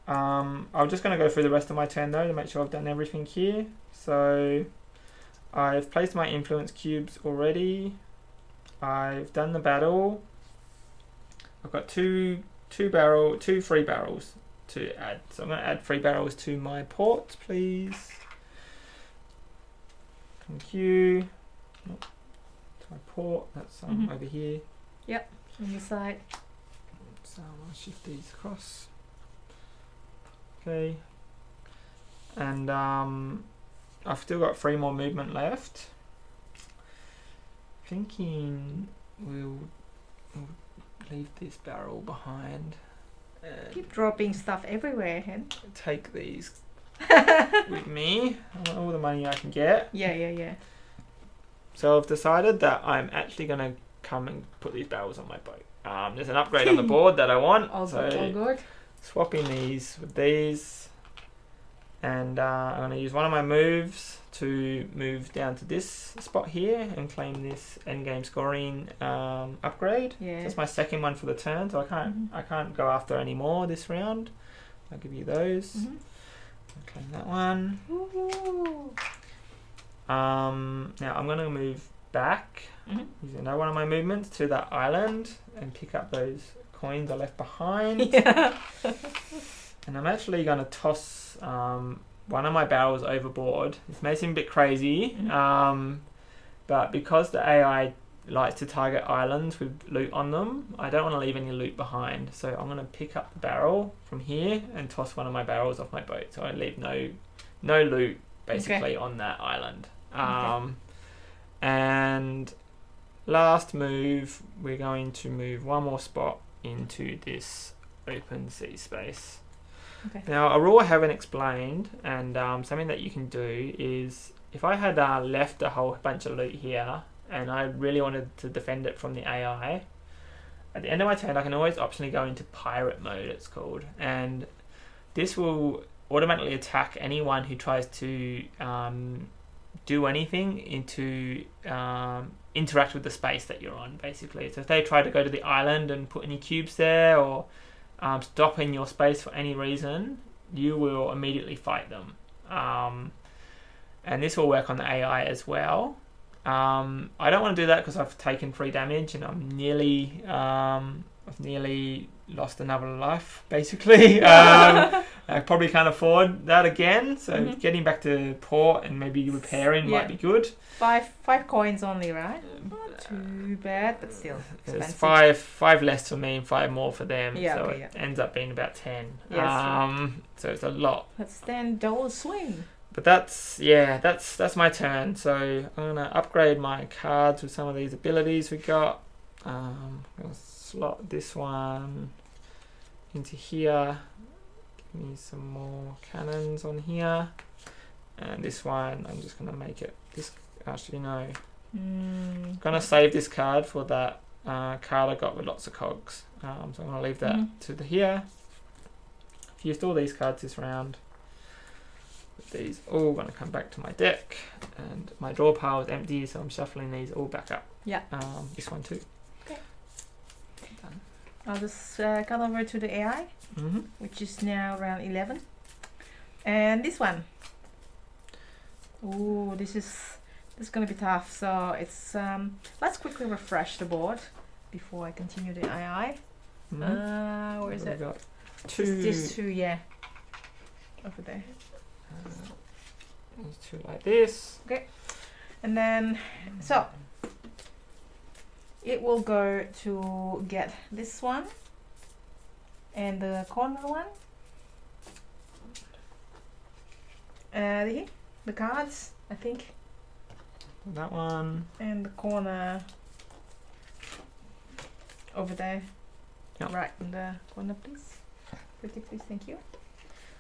S1: I'm just going to go through the rest of my turn though to make sure I've done everything here. So I've placed my influence cubes already. I've done the battle. I've got 2 free barrels to add. So I'm going to add 3 barrels to my port, please. Thank you. To my port, that's over here.
S2: Yep, on the side.
S1: So I'll shift these across. Okay. And I've still got 3 more movement left. Thinking we'll leave this barrel behind. And
S2: keep dropping stuff everywhere, Hen.
S1: take these with me. I want all the money I can get.
S2: Yeah.
S1: So I've decided that I'm actually going to come and put these barrels on my boat. There's an upgrade on the board that I want.
S2: All
S1: so
S2: good.
S1: Swapping these with these. And I'm going to use one of my moves to move down to this spot here and claim this endgame scoring upgrade.
S2: Yeah.
S1: So that's my second one for the turn, so I can't go after any more this round. I'll give you those. I'll claim that one. Now I'm going to move back using another one of my movements to that island and pick up those coins I left behind.
S2: Yeah.
S1: And I'm actually going to toss one of my barrels overboard. This may seem a bit crazy, but because the AI likes to target islands with loot on them, I don't want to leave any loot behind. So I'm going to pick up the barrel from here and toss one of my barrels off my boat. So I leave no loot basically on that island. And last move, we're going to move 1 more spot into this open sea space.
S2: Okay.
S1: Now, a rule I haven't explained, and something that you can do is, if I had left a whole bunch of loot here, and I really wanted to defend it from the AI, at the end of my turn, I can always optionally go into pirate mode, it's called, and this will automatically attack anyone who tries to do anything into interact with the space that you're on, basically. So if they try to go to the island and put any cubes there, or stop in your space for any reason, you will immediately fight them. And this will work on the AI as well. I don't want to do that because I've taken 3 damage and I've nearly lost another life, basically. I probably can't afford that again, so getting back to port and maybe repairing might be good.
S2: 5 coins only, right? Not too bad, but still expensive.
S1: There's 5 less for me and 5 more for them, so
S2: it
S1: ends up being about 10.
S2: Yes,
S1: so it's a lot.
S2: That's $10 swing.
S1: But that's my turn. So I'm gonna upgrade my cards with some of these abilities we got. I'm gonna slot this one into here. Give me some more cannons on here, and this one I'm just gonna make it this. Actually, no. I'm gonna save this card for that card I got with lots of cogs. So I'm gonna leave that to here. I've used all these cards this round. These all going to come back to my deck, and my draw pile is empty, so I'm shuffling these all back up.
S2: Yeah.
S1: This one too.
S2: Okay.
S1: Done.
S2: I'll just come over to the AI, which is now round 11, and this one. Oh, this is going to be tough. So it's let's quickly refresh the board before I continue the AI. Where is it?
S1: Got
S2: This 2, yeah, over there.
S1: There's 2 like this.
S2: Okay, and then so it will go to get this one and the corner one. The cards, I think.
S1: That one.
S2: And the corner over there.
S1: Yep.
S2: Right in the corner, please. Pretty please, thank you.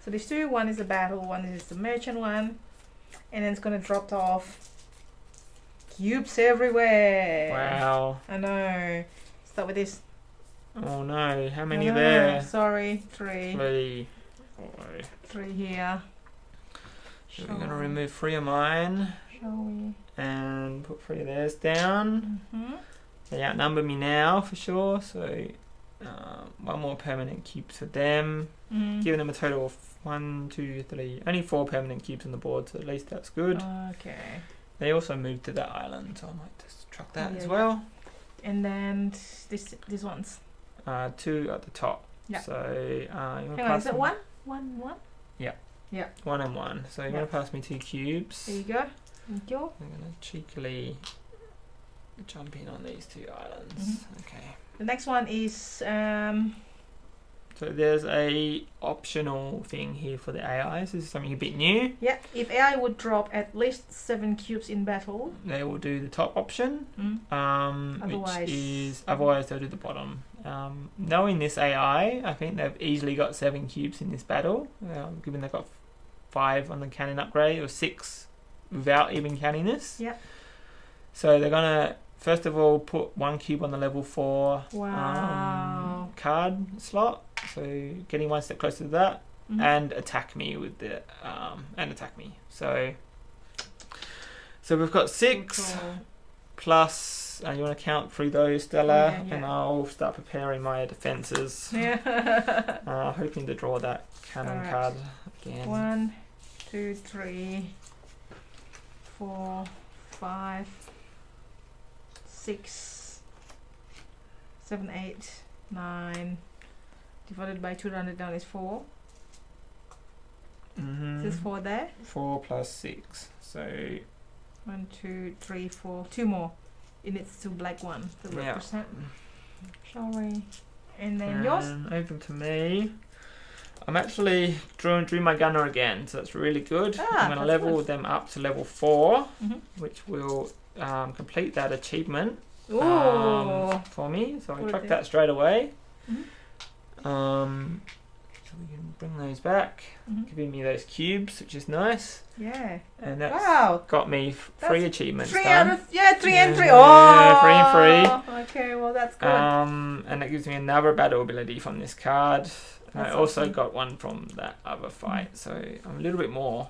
S2: So these 2, one is the battle, one is the merchant one, and then it's gonna drop off cubes everywhere.
S1: Wow.
S2: I know. Start with this.
S1: Oh no, how many there?
S2: Sorry, 3.
S1: 3.
S2: 3 here.
S1: So we're gonna remove 3 of mine.
S2: Shall we?
S1: And put 3 of theirs down. They outnumber me now for sure, so 1 more permanent cube for them. Giving them a total of 1, 2, 3, only 4 permanent cubes on the board, so at least that's good.
S2: Okay.
S1: They also moved to that island, so I might just truck that as well.
S2: And then these ones.
S1: 2 at the top.
S2: Yeah.
S1: So you
S2: Hang on,
S1: pass
S2: is it 1? 1, 1?
S1: Yeah.
S2: Yeah.
S1: 1 and 1. So you're gonna pass me 2 cubes.
S2: There you go. Thank you.
S1: I'm gonna cheekily jump in on these 2 islands. Okay.
S2: The next one is
S1: so there's a optional thing here for the AI. So this is something a bit new.
S2: Yeah, if AI would drop at least 7 cubes in battle,
S1: they will do the top option. Otherwise they'll do the bottom. Knowing this AI, I think they've easily got 7 cubes in this battle. Given they've got 5 on the cannon upgrade, or 6 without even counting this.
S2: Yeah.
S1: So they're gonna first of all put 1 cube on the level 4 card slot. So getting 1 step closer to that, and attack me with the So we've got 6 plus, and you want to count through those, Stella, and I'll start preparing my defenses. Hoping to draw that cannon card again.
S2: 1, 2, 3, 4, 5, 6, 7, 8, 9. Divided by 2, rounded down is 4. Is this 4 there?
S1: 4 plus 6. So
S2: 1, 2, 3, 4. 2 more. And it's 2 black ones to represent. Shall we? And then yours?
S1: Over to me. I'm actually drew my gunner again, so that's really good. I'm going to level them up to level 4, which will complete that achievement for me. So I track that straight away. So we can bring those back, giving me those cubes, which is nice.
S2: Yeah.
S1: And that's got me 3 achievements
S2: 3
S1: done.
S2: out of 3 and 3.
S1: Yeah, 3 and 3.
S2: Okay, well that's good.
S1: And that gives me another battle ability from this card. And I also got 1 from that other fight, so I'm a little bit more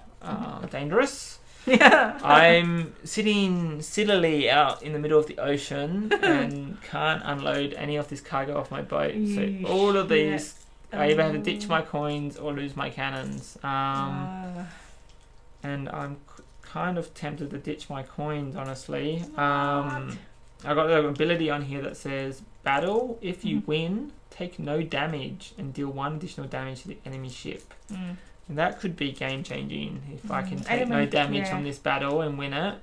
S1: dangerous.
S2: Yeah.
S1: I'm sitting sillily out in the middle of the ocean and can't unload any of this cargo off my boat.
S2: Eesh,
S1: So all of these, I either have to ditch
S2: Oh.
S1: my coins or lose my cannons. And I'm kind of tempted to ditch my coins, honestly. I got the ability on here that says, battle, if you win, take no damage and deal 1 additional damage to the enemy ship.
S2: Mm.
S1: And that could be game changing if I can take
S2: Enemy,
S1: no damage
S2: yeah.
S1: from this battle and win it.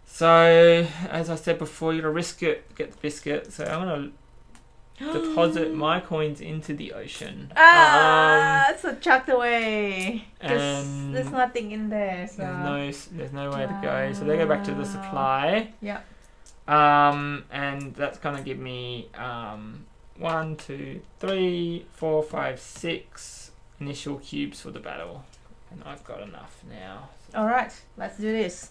S1: So, as I said before, you gotta risk it, get the biscuit. So I'm gonna deposit my coins into the ocean.
S2: So chucked away.
S1: And
S2: There's nothing in there. So.
S1: there's nowhere to go. So they go back to the supply.
S2: Yeah.
S1: And that's gonna give me 1, 2, 3, 4, 5, 6 initial cubes for the battle, and I've got enough now.
S2: All right, let's do this.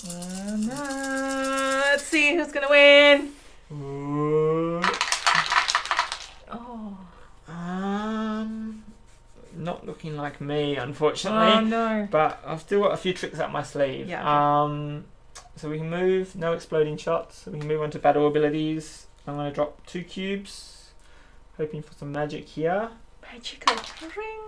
S2: Let's see who's gonna win. Oh.
S1: Not looking like me, unfortunately.
S2: Oh no.
S1: But I've still got a few tricks up my sleeve.
S2: Yeah.
S1: So we can move, no exploding shots. So we can move on to battle abilities. I'm going to drop 2 cubes, hoping for some magic here.
S2: Magical ring.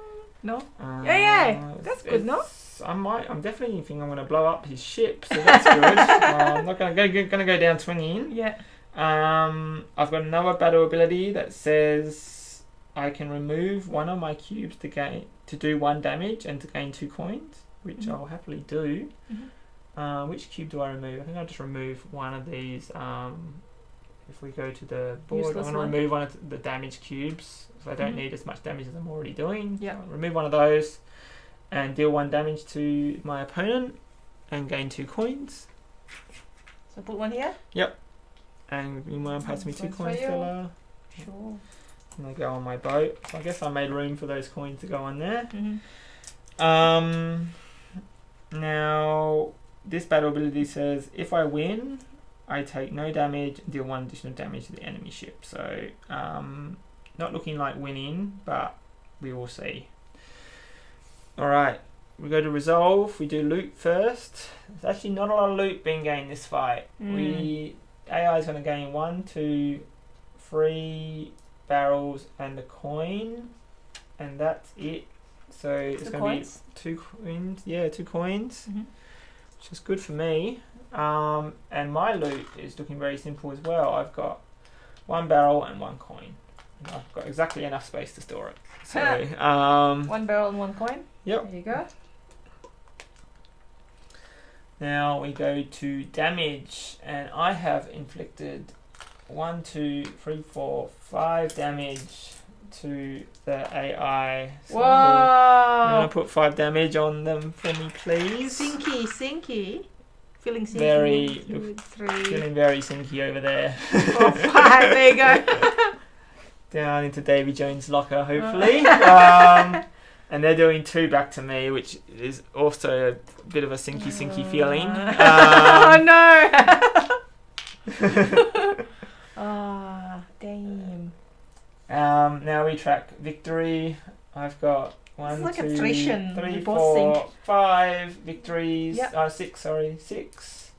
S2: No. Yeah. That's good, no?
S1: I'm definitely thinking I'm going to blow up his ship, so that's good. I'm not going to go down swinging.
S2: Yeah.
S1: I've got another battle ability that says I can remove one of my cubes to do 1 damage and to gain 2 coins, which I'll happily do. Which cube do I remove? I think I'll just remove one of these. If we go to the board,
S2: Useless
S1: I'm going to remove one of the damage cubes, so I don't need as much damage as I'm already doing.
S2: Yeah.
S1: So I'll remove one of those and deal 1 damage to my opponent and gain 2 coins.
S2: So put one here.
S1: And you mind passing me 2
S2: Points for
S1: coins,
S2: you.
S1: Stella?
S2: Sure.
S1: And they go on my boat. So I guess I made room for those coins to go on there. Now, this battle ability says, if I win, I take no damage and deal 1 additional damage to the enemy ship. So, not looking like winning, but we will see. Alright, we go to resolve. We do loot first. There's actually not a lot of loot being gained this fight. AI is going to gain 1, 2, 3 barrels and a coin, and that's it. So it's going to be 2 coins. Yeah, 2 coins, which is good for me. And my loot is looking very simple as well. I've got 1 barrel and 1 coin. And I've got exactly enough space to store it. So
S2: 1 barrel and 1 coin.
S1: Yep.
S2: There you go.
S1: Now we go to damage, and I have inflicted 1, 2, 3, 4, 5 damage to the AI. So you
S2: Whoa!
S1: want to put 5 damage on them for me, please?
S2: Sinky. Feeling sinky.
S1: Very,
S2: 2, 3,
S1: feeling very sinky over there.
S2: 4, 5. There you go.
S1: Down into Davy Jones' locker, hopefully. And they're doing 2 back to me, which is also a bit of a sinky feeling.
S2: Oh no! Damn.
S1: Now we track victory. I've got 1,
S2: like
S1: 2,
S2: attrition.
S1: 3,
S2: We both
S1: 4,
S2: sink.
S1: 5 victories.
S2: Yep.
S1: 6.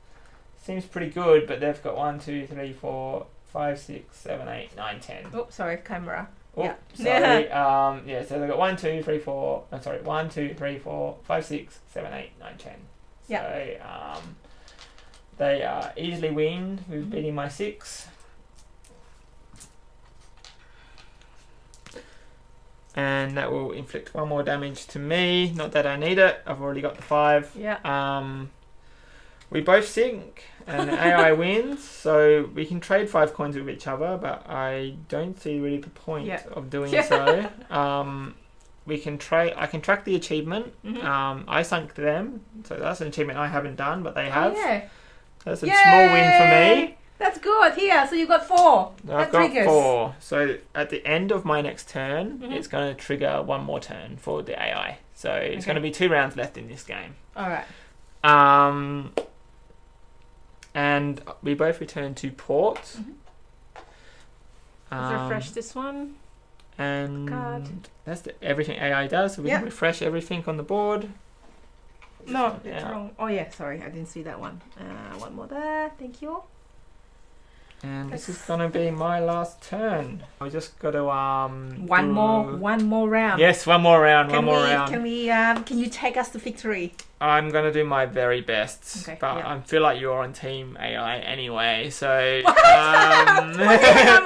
S1: Seems pretty good, but they've got 1, 2, 3, 4, 5, 6, 7, 8, 9, 10.
S2: Oh, sorry, camera.
S1: Oh,
S2: Yeah.
S1: sorry. So they've got 1, 2, 3, 4. I'm sorry, 1, 2, 3, 4, 5, 6, 7, 8, 9, 10.
S2: Yeah.
S1: So they easily win with beating my 6. And that will inflict 1 more damage to me. Not that I need it. I've already got the 5.
S2: Yeah.
S1: We both sink, and the AI wins. So we can trade 5 coins with each other, but I don't see really the point of doing so. We can trade. I can track the achievement. I sunk them, so that's an achievement I haven't done, but they have.
S2: Yeah.
S1: That's a small win for me.
S2: That's good. Here, so you got 4.
S1: I've got 4. So at the end of my next turn, it's going to trigger 1 more turn for the AI. So it's going to be 2 rounds left in this game.
S2: All right.
S1: And we both return to port.
S2: Let's refresh this one.
S1: And
S2: Card.
S1: that's everything AI does. So we can
S2: Yep.
S1: refresh everything on the board.
S2: No,
S1: Yeah.
S2: it's wrong. Oh yeah, sorry, I didn't see that one. One more there. Thank you.
S1: And this is
S2: That's-
S1: gonna be my last turn. We just got to
S2: One more round.
S1: Yes, one more round.
S2: Can
S1: one more
S2: we?
S1: round.
S2: Can you take us to victory?
S1: I'm gonna do my very best,
S2: Okay,
S1: but
S2: yeah.
S1: I feel like you're on Team AI anyway. So
S2: I'm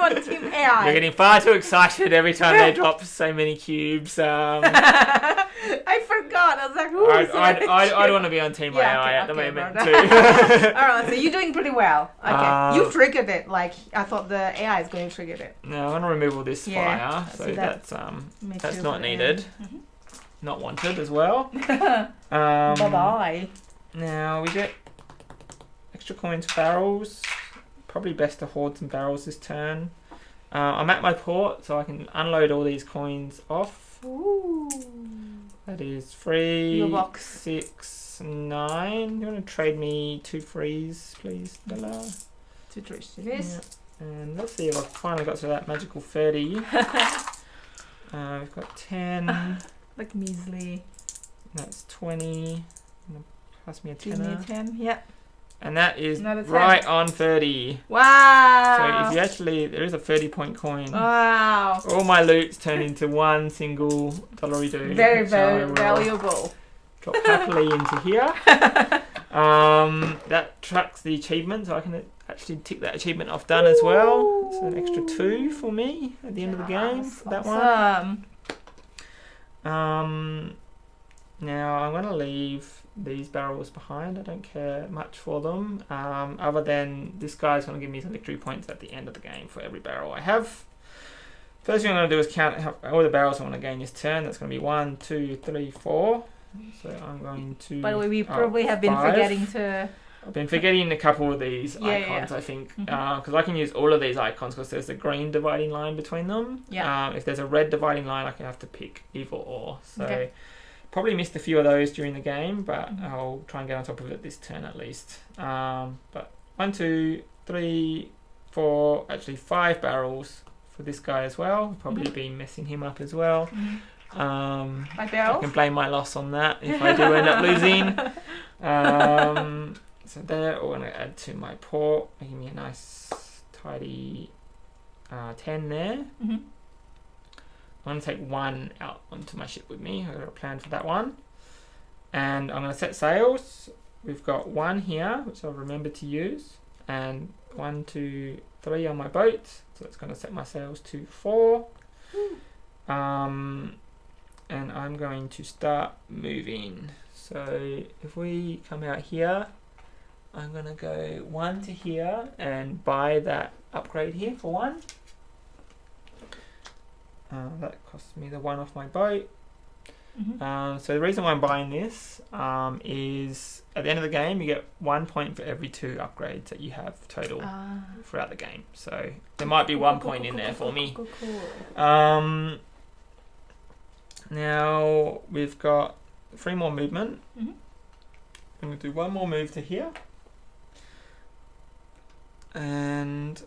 S2: on Team AI.
S1: you're getting far too excited every time they drop so many cubes.
S2: I forgot. I was like, ooh,
S1: I'd want to be on Team AI at the
S2: okay,
S1: moment
S2: right.
S1: too.
S2: All right, so you're doing pretty well. Okay, you
S1: Uh,
S2: triggered it. Like I thought the AI is going to trigger it.
S1: No, I want to remove all this
S2: Yeah,
S1: fire,
S2: I
S1: so
S2: see that.
S1: that's not needed,
S2: Mhm.
S1: not wanted as well.
S2: Bye bye.
S1: Now we get extra coins for barrels. Probably best to hoard some barrels this turn. I'm at my port, so I can unload all these coins off.
S2: Ooh.
S1: That is 3,
S2: Your box.
S1: 6, 9. You want to trade me 2 frees, please, Stella?
S2: To twitch to this.
S1: Yeah. And let's see if I've finally got to that magical 30. We've got 10.
S2: Like measly.
S1: That's 20. Pass me a
S2: Give me a
S1: tenner.
S2: 10. Yep.
S1: And that is
S2: Another 10.
S1: right on 30.
S2: Wow.
S1: So if you actually, there is a 30-point coin.
S2: Wow.
S1: All my loots turn into one single dollary-doo.
S2: Very,
S1: which I
S2: very
S1: will
S2: valuable.
S1: Drop happily into here. That tracks the achievement, so I can actually tick that achievement off done as well. So an extra 2 for me at the end of the game. For that
S2: Awesome.
S1: one. Now I'm going to leave these barrels behind. I don't care much for them, other than this guy's going to give me some victory points at the end of the game for every barrel I have. First thing I'm going to do is count all the barrels I want to gain this turn. That's going to be 1, 2, 3, 4. So I'm going to...
S2: By the way, we probably have been
S1: 5.
S2: forgetting to...
S1: I've been forgetting a couple of these icons, I think, because I can use all of these icons because there's a green dividing line between them.
S2: Yeah.
S1: If there's a red dividing line, I can have to pick either or. So
S2: Okay.
S1: probably missed a few of those during the game, but I'll try and get on top of it this turn at least. But 1, 2, 3, 4, actually 5 barrels for this guy as well. Probably been messing him up as well.
S2: My
S1: I
S2: barrel?
S1: can blame my loss on that if I do end up losing. So there, I'm going to add to my port, making me a nice tidy 10 there. I'm going to take 1 out onto my ship with me. I've got a plan for that one. And I'm going to set sails. We've got 1 here, which I'll remember to use. And 1, 2, 3 on my boat. So it's going to set my sails to 4. And I'm going to start moving. So if we come out here, I'm going to go 1 to here and buy that upgrade here for 1. That costs me the 1 off my boat. So the reason why I'm buying this is at the end of the game you get 1 point for every 2 upgrades that you have total throughout the game. So there might be 1 point in there for me. Now we've got 3 more movement. I'm going to do 1 more move to here. And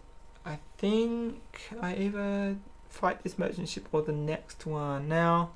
S1: I think I either fight this merchant ship or the next one. Now,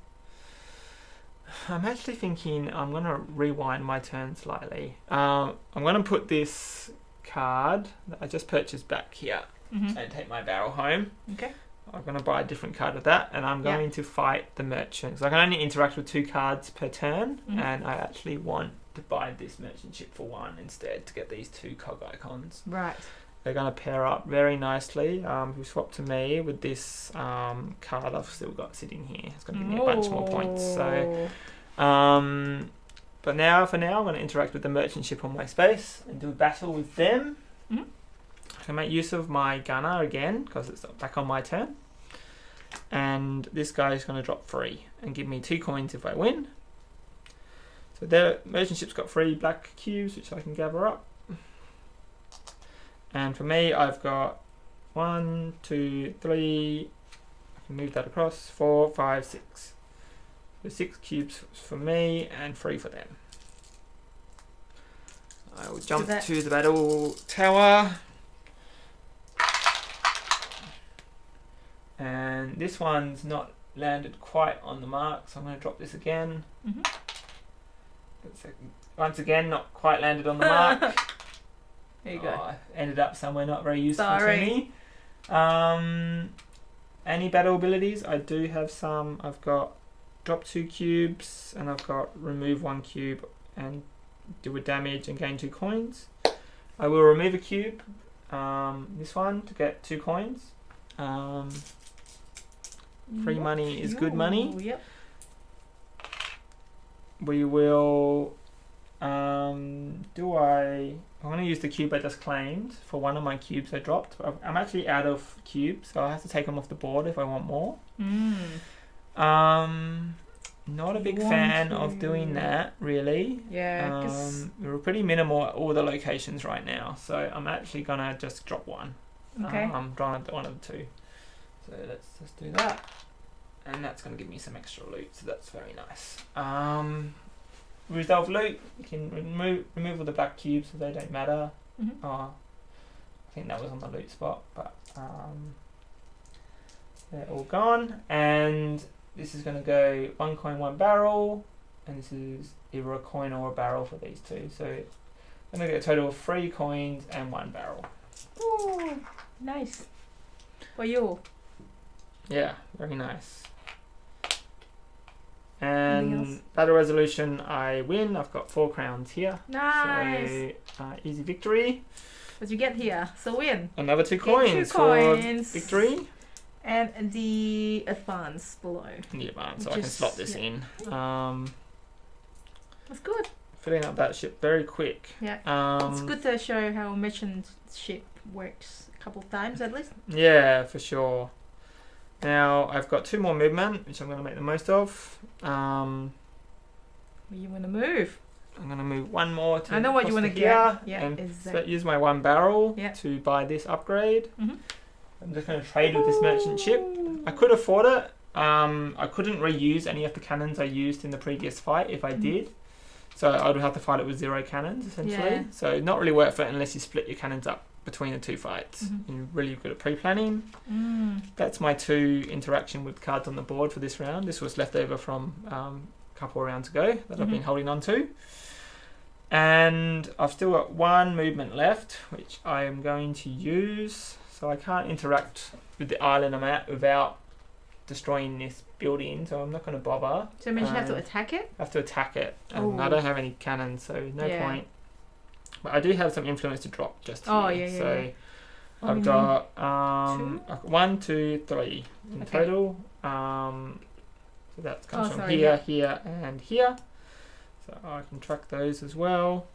S1: I'm actually thinking I'm going to rewind my turn slightly. I'm going to put this card that I just purchased back here and take my barrel home.
S2: Okay.
S1: I'm going to buy a different card of that, and I'm going to fight the merchant. So I can only interact with 2 cards per turn, and I actually want to buy this merchant ship for 1 instead to get these 2 cog icons.
S2: Right.
S1: They're going to pair up very nicely. We swap to me with this card I've still got sitting here. It's going to give me a bunch more points. So, but now, for now, I'm going to interact with the merchant ship on my space and do a battle with them. I can make use of my gunner again because it's back on my turn. And this guy is going to drop 3 and give me 2 coins if I win. So the merchant ship's got 3 black cubes which I can gather up. And for me, I've got 1, 2, 3. I can move that across. 4, 5, 6. So 6 cubes for me and 3 for them. I will jump to the battle tower. And this one's not landed quite on the mark, so I'm going to drop this again.
S2: Mm-hmm.
S1: Once again, not quite landed on the mark.
S2: There you go.
S1: Ended up somewhere not very useful
S2: Sorry.
S1: to me. Any battle abilities? I do have some. I've got drop 2 cubes, and I've got remove 1 cube and do a damage and gain 2 coins. I will remove a cube, this one, to get 2 coins. Free money is good money.
S2: Yep.
S1: We will I'm going to use the cube I just claimed for one of my cubes I dropped. I'm actually out of cubes, so I have to take them off the board if I want more. Not a big fan of doing that, really.
S2: Yeah.
S1: We're pretty minimal at all the locations right now, so I'm actually going to just drop one.
S2: Okay.
S1: I'm drawing one of the 2. So let's just do that. And that's going to give me some extra loot, so that's very nice. Resolve loot, you can remove all the black cubes so they don't matter.
S2: Mm-hmm.
S1: I think that was on the loot spot, but they're all gone. And this is going to go 1 coin, 1 barrel, and this is either a coin or a barrel for these 2. So I'm going to get a total of 3 coins and 1 barrel.
S2: Ooh, nice. For you.
S1: Yeah, very nice.
S2: Anything
S1: And
S2: else?
S1: battle resolution, I win. I've got 4 crowns here.
S2: Nice.
S1: So easy victory.
S2: What you get here? So win.
S1: Another 2
S2: Get
S1: coins
S2: 2
S1: for
S2: coins.
S1: victory.
S2: And the advance below.
S1: Yeah, man, so I can
S2: Just-
S1: slot this in.
S2: That's good.
S1: Filling up that ship very quick.
S2: Yeah. It's good to show how merchant ship works a couple of times at least.
S1: Yeah, for sure. Now I've got 2 more movement, which I'm going to make the most of.
S2: Where you want to move?
S1: I'm going to move 1 more to
S2: I know what you
S1: across
S2: want to
S1: to here,
S2: get. Yeah,
S1: and
S2: exactly.
S1: use my 1 barrel
S2: Yeah.
S1: to buy this upgrade.
S2: Mm-hmm.
S1: I'm just going to trade with this merchant ship. I could afford it. I couldn't reuse any of the cannons I used in the previous fight if I did. So I would have to fight it with 0 cannons, essentially.
S2: Yeah.
S1: So not really worth it unless you split your cannons up between the 2 fights.
S2: Mhm.
S1: You're really good at pre-planning. That's my 2 interaction with cards on the board for this round. This was left over from a couple of rounds ago that I've been holding on to. And I've still got 1 movement left, which I am going to use. So I can't interact with the island I'm at without destroying this building, so I'm not going to bother.
S2: So it means you have to attack it?
S1: I have to attack it, and I
S2: Ooh.
S1: don't have any cannons, so no
S2: Yeah.
S1: point. But I do have some influence to drop just here.
S2: Oh, yeah.
S1: So
S2: Oh,
S1: I've
S2: you
S1: got
S2: 2?
S1: 1, 2, 3 in
S2: Okay.
S1: total. So that comes from
S2: sorry,
S1: here,
S2: yeah.
S1: here, and here. So I can track those as well.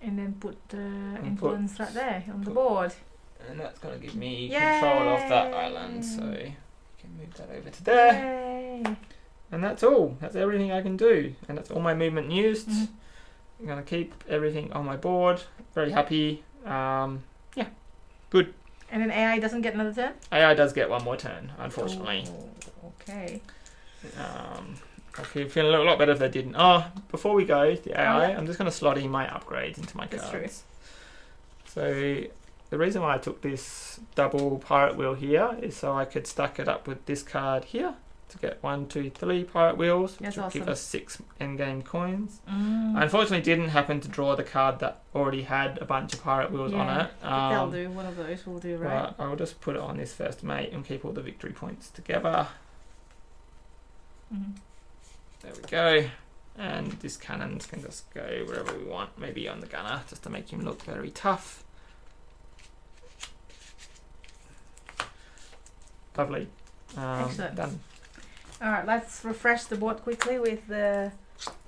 S2: And then put the
S1: put-
S2: influence right there on the
S1: put-
S2: board.
S1: And that's going to give me
S2: Yay!
S1: control of that island. So you can move that over to there.
S2: Yay.
S1: And that's all. That's everything I can do. And that's all my movement used.
S2: Mhm.
S1: I'm going to keep everything on my board. Very happy. Good.
S2: And then AI doesn't get another turn?
S1: AI does get 1 more turn, unfortunately.
S2: Oh, okay.
S1: I feel feeling a lot better if they didn't. Oh, before we go, the AI,
S2: yeah.
S1: I'm just going to slot in my upgrades into my
S2: That's
S1: cards. So the reason why I took this double pirate wheel here is so I could stack it up with this card here to get 1, 2, 3 pirate wheels, which
S2: That's
S1: will give
S2: awesome.
S1: us 6 endgame coins.
S2: Mm.
S1: I unfortunately didn't happen to draw the card that already had a bunch of pirate wheels on
S2: Yeah,
S1: it.
S2: but that'll do. One of those will do, right?
S1: But I'll just put it on this first mate and keep all the victory points together.
S2: Mhm.
S1: There we go. And this cannons can just go wherever we want, maybe on the gunner, just to make him look very tough. Lovely.
S2: Excellent.
S1: Done.
S2: Alright, let's refresh the board quickly with the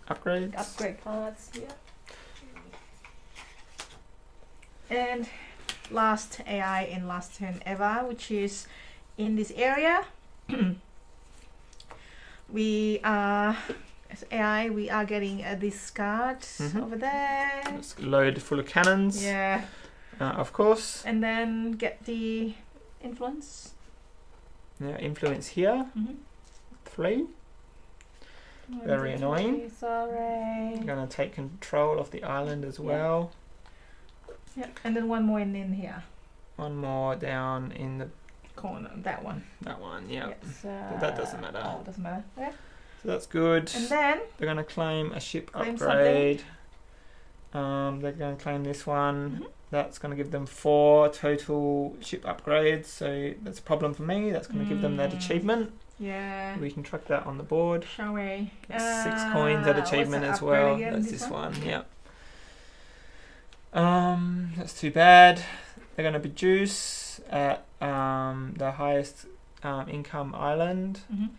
S1: Upgrades.
S2: upgrade cards here. And last AI in last turn ever, which is in this area. We are, as AI, we are getting this card over there.
S1: It's loaded full of cannons.
S2: Yeah.
S1: Of course.
S2: And then get the influence.
S1: Now influence here. 3. Very annoying.
S2: Sorry.
S1: I'm going to take control of the island as well.
S2: Yeah. And then 1 more in here.
S1: 1 more down in the
S2: corner. That one.
S1: That one, yeah.
S2: Yes,
S1: But that doesn't matter.
S2: Oh, it doesn't matter. Yeah.
S1: So that's good.
S2: And then
S1: They're going to claim a ship
S2: Claim
S1: upgrade. They're going to claim this one.
S2: Mhm.
S1: That's going to give them 4 total ship upgrades. So that's a problem for me. That's going to give them that achievement.
S2: yeah.
S1: We can track that on the board.
S2: Shall we?
S1: That's 6 coins at
S2: what's
S1: achievement
S2: the
S1: as
S2: upgrade
S1: well.
S2: again,
S1: That's this one. Yeah.
S2: Mm-hmm.
S1: That's too bad. They're going to produce at the highest income island,
S2: Mhm.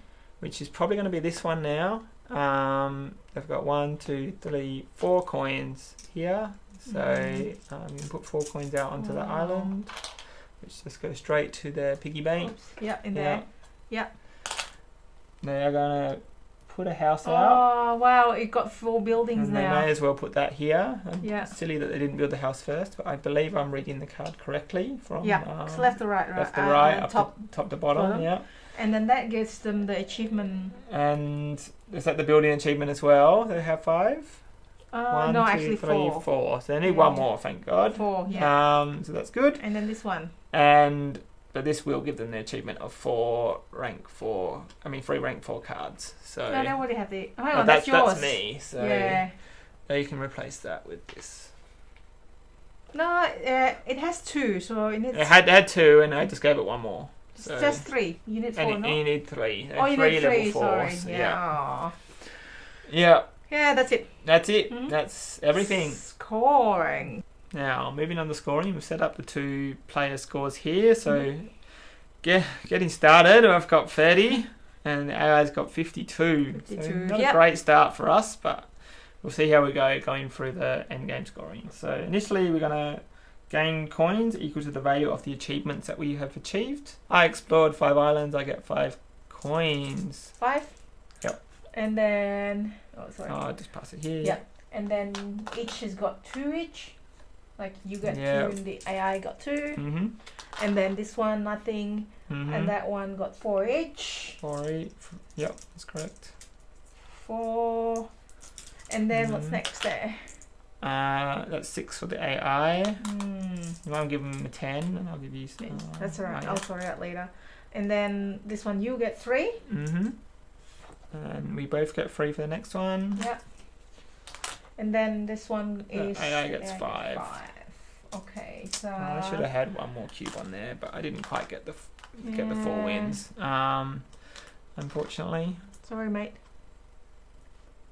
S1: which is probably going to be this one now. They've got 1, 2, 3, 4 coins here. So you can put 4 coins out onto the
S2: Wow.
S1: island, which just goes straight to their piggy bank.
S2: Oops. Yeah, in there. Yeah.
S1: They are going to put a house out.
S2: Oh wow! It got 4 buildings
S1: And they
S2: now.
S1: may as well put that here.
S2: Yeah.
S1: It's silly that they didn't build the house first, but I believe I'm reading the card correctly from
S2: Yeah. It's left to right, right.
S1: left to right, up
S2: top.
S1: top to bottom.
S2: bottom.
S1: Yeah.
S2: And then that gives them the achievement.
S1: And is that the building achievement as well? They have 5.
S2: No, actually 4.
S1: 4. So they need
S2: Yeah.
S1: 1 more, thank God.
S2: 4, yeah.
S1: So that's good.
S2: And then this one.
S1: But this will give them the achievement of 3 rank 4 cards. So
S2: No, they already have the. Oh,
S1: well,
S2: that's yours.
S1: that's me. So
S2: Yeah.
S1: you can replace that with this.
S2: No, it has 2, so it needs.
S1: It had 2, and I just gave it 1 more. So
S2: just 3. You need 4,
S1: and
S2: no?
S1: you need 3.
S2: Oh, you
S1: 3
S2: need
S1: level
S2: 3.
S1: 4.
S2: Sorry.
S1: So
S2: Yeah. Aw.
S1: Yeah.
S2: Yeah, that's it.
S1: That's it.
S2: Mhm.
S1: That's everything.
S2: Scoring.
S1: Now, moving on to scoring, we've set up the 2 player scores here. So, getting started, I've got 30, and the AI's got 52.
S2: 52,
S1: So not
S2: yep.
S1: a great start for us, but we'll see how we go going through the end game scoring. So, initially, we're going to gain coins equal to the value of the achievements that we have achieved. I explored 5 islands, I get 5 coins.
S2: 5.
S1: Yep.
S2: And then. Oh, sorry.
S1: Oh, I'll just pass it here.
S2: Yeah. And then each has got 2 each. Like you got 2
S1: Yeah.
S2: and the AI got 2.
S1: Mm-hmm.
S2: And then this one nothing.
S1: Mm-hmm.
S2: And that one got 4 each.
S1: 4 each. Yep, that's correct.
S2: 4. And then what's
S1: Mhm.
S2: next there?
S1: That's 6 for the AI.
S2: Hmm.
S1: You want to give them a 10, and I'll give you.
S2: That's alright. I'll sort it out later. And then this one you get 3.
S1: Mm-hmm. And we both get 3 for the next one.
S2: Yeah. And then this one
S1: The
S2: is.
S1: AI gets
S2: AI
S1: 5.
S2: Okay, so.
S1: I should have had 1 more cube on there, but I didn't quite get the 4
S2: Yeah.
S1: wins. Unfortunately.
S2: Sorry, mate.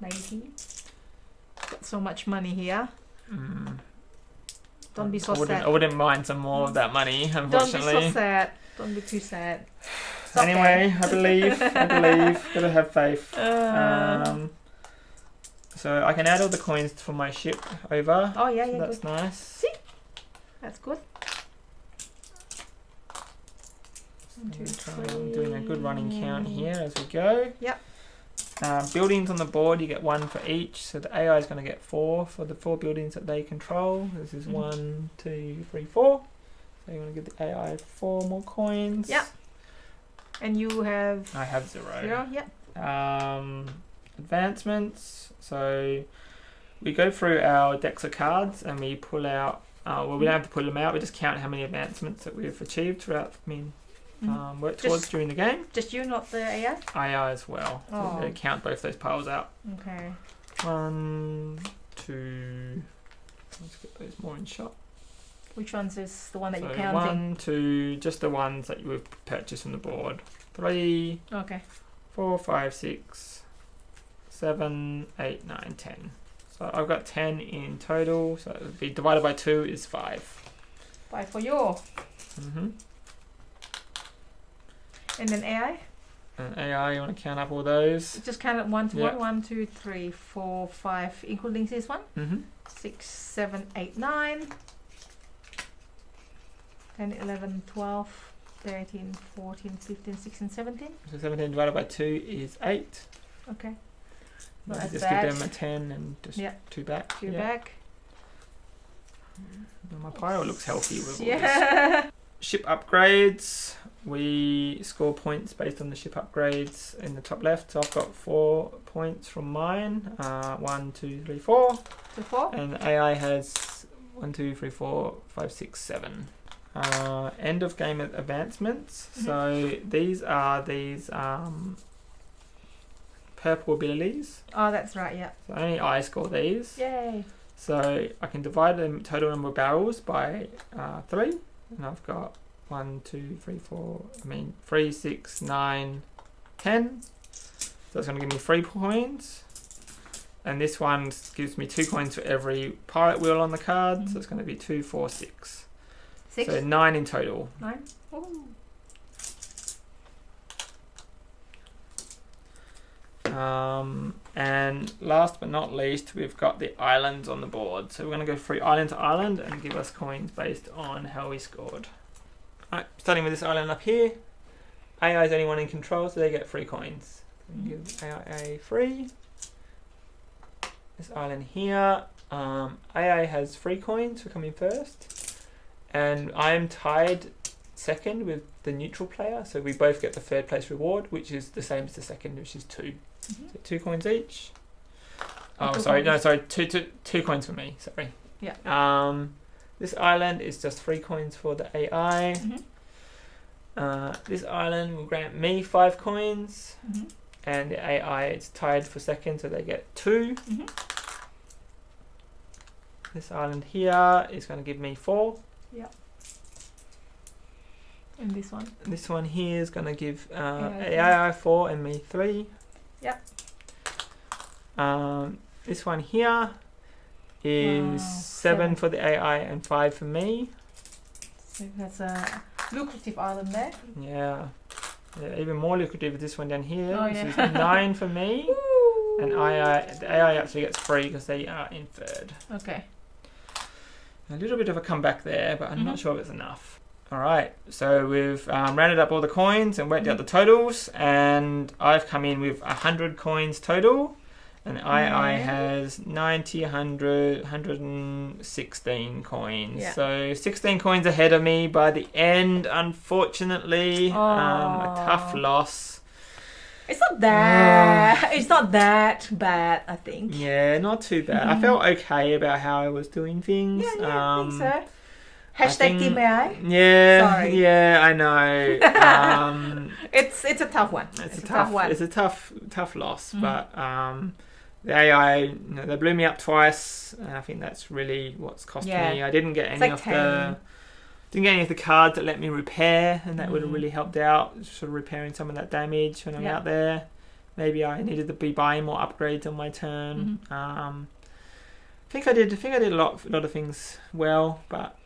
S2: Matey. Got so much money here. Don't be so
S1: I
S2: sad.
S1: wouldn't mind some more of that money,
S2: Don't be
S1: unfortunately.
S2: so sad. Don't be too sad. It's okay.
S1: Anyway, I believe. Gotta have faith. So I can add all the coins for my ship over.
S2: Oh yeah,
S1: So
S2: yeah,
S1: that's
S2: good.
S1: nice.
S2: That's good. 1, 2,
S1: I'm doing a good running count
S2: 3.
S1: here as we go.
S2: Yep.
S1: Buildings on the board, you get 1 for each. So the AI is going to get 4 for the 4 buildings that they control. This is 1, 2, 3, 4. So you're going to give the AI 4 more coins.
S2: Yep. And you have.
S1: I have 0.
S2: 0. Yep.
S1: Advancements. So we go through our decks of cards and we pull out. We don't have to pull them out. We just count how many advancements that we've achieved throughout. Work towards during the game.
S2: Just you, not the AI.
S1: AI as well.
S2: Oh.
S1: So they count both those piles out.
S2: Okay.
S1: 1, 2. Let's get those more in shot.
S2: Which one's is the one that
S1: So
S2: you're counting?
S1: 1, 2, just the ones that you've purchased from the board. 3,
S2: Okay.
S1: 4, 5, 6, 7, 8, 9, 10. So I've got 10 in total. So it would be divided by 2 is 5.
S2: 5 for you.
S1: Mm-hmm.
S2: And then AI.
S1: And AI, you want to count up all those?
S2: Just count it 1 to
S1: Yeah.
S2: 1. 1, 2, 3, 4, 5, including this one.
S1: Mm-hmm.
S2: 6, 7, 8, 9. 10, 11, 12, 13, 14, 15, 16, 17.
S1: So 17 divided by 2 is 8.
S2: Okay. Not
S1: Maybe
S2: as
S1: just
S2: bad.
S1: give them a 10 and just
S2: Yeah.
S1: 2 back.
S2: 2
S1: Yeah.
S2: back.
S1: My pyro looks healthy with all this.
S2: Yeah.
S1: Ship upgrades. We score points based on the ship upgrades in the top left. So I've got 4 points from mine. 1, 2, 3, 4.
S2: 2, 4.
S1: And the AI has 1, 2, 3, 4, 5, 6, 7. end of game advancements. So these are purple abilities.
S2: Oh, that's right, yeah.
S1: So only I score these.
S2: Yay.
S1: So I can divide the total number of barrels by 3. And I've got 1, 2, 3, 4, 3, 6, 9, 10. So it's going to give me 3 coins. And this one gives me 2 coins for every pirate wheel on the card. So it's going to be 2, 4, 6.
S2: 6?
S1: So 9 in total.
S2: 9? Ooh.
S1: And last but not least, we've got the islands on the board. So we're going to go through island to island and give us coins based on how we scored. Alright, starting with this island up here. AI is only one in control, so they get 3 coins. Give AI 3. This island here, AI has 3 coins for coming first. And I'm tied second with the neutral player, so we both get the 3rd place reward, which is the same as the second, which is 2. So 2 coins each. Oh, sorry, no, sorry, two coins for me, sorry.
S2: Yeah.
S1: This island is just 3 coins for the AI. This island will grant me 5 coins. And the AI is tied for second, so they get 2. This island here is going to give me 4.
S2: Yeah. And this one?
S1: This one here is going to give AI 4 and me 3.
S2: Yeah.
S1: This one here is 7 for the AI and 5 for me.
S2: So that's a lucrative island there.
S1: Yeah. Even more lucrative with this one down here.
S2: Oh,
S1: this
S2: yeah.
S1: is 9 for me.
S2: Woo!
S1: And the AI actually gets 3 because they are in 3rd.
S2: Okay.
S1: A little bit of a comeback there, but I'm not sure if it's enough. Alright, so we've rounded up all the coins and worked out the totals, and I've come in with 100 coins total, and AI has 90, 100, 116 coins.
S2: Yeah.
S1: So 16 coins ahead of me by the end, unfortunately. A tough loss.
S2: It's not that bad, I think.
S1: Yeah, not too bad. I felt okay about how I was doing things.
S2: Yeah, I think so. Hashtag Team AI.
S1: Yeah,
S2: Sorry.
S1: yeah, I know.
S2: It's a tough one. It's a tough one.
S1: It's a tough loss, but the AI, they blew me up twice, and I think that's really what's cost me. I didn't get any of the cards that let me repair, and that would have really helped out, sort of repairing some of that damage when I'm out there. Maybe I needed to be buying more upgrades on my turn. I think I did a lot of things well, but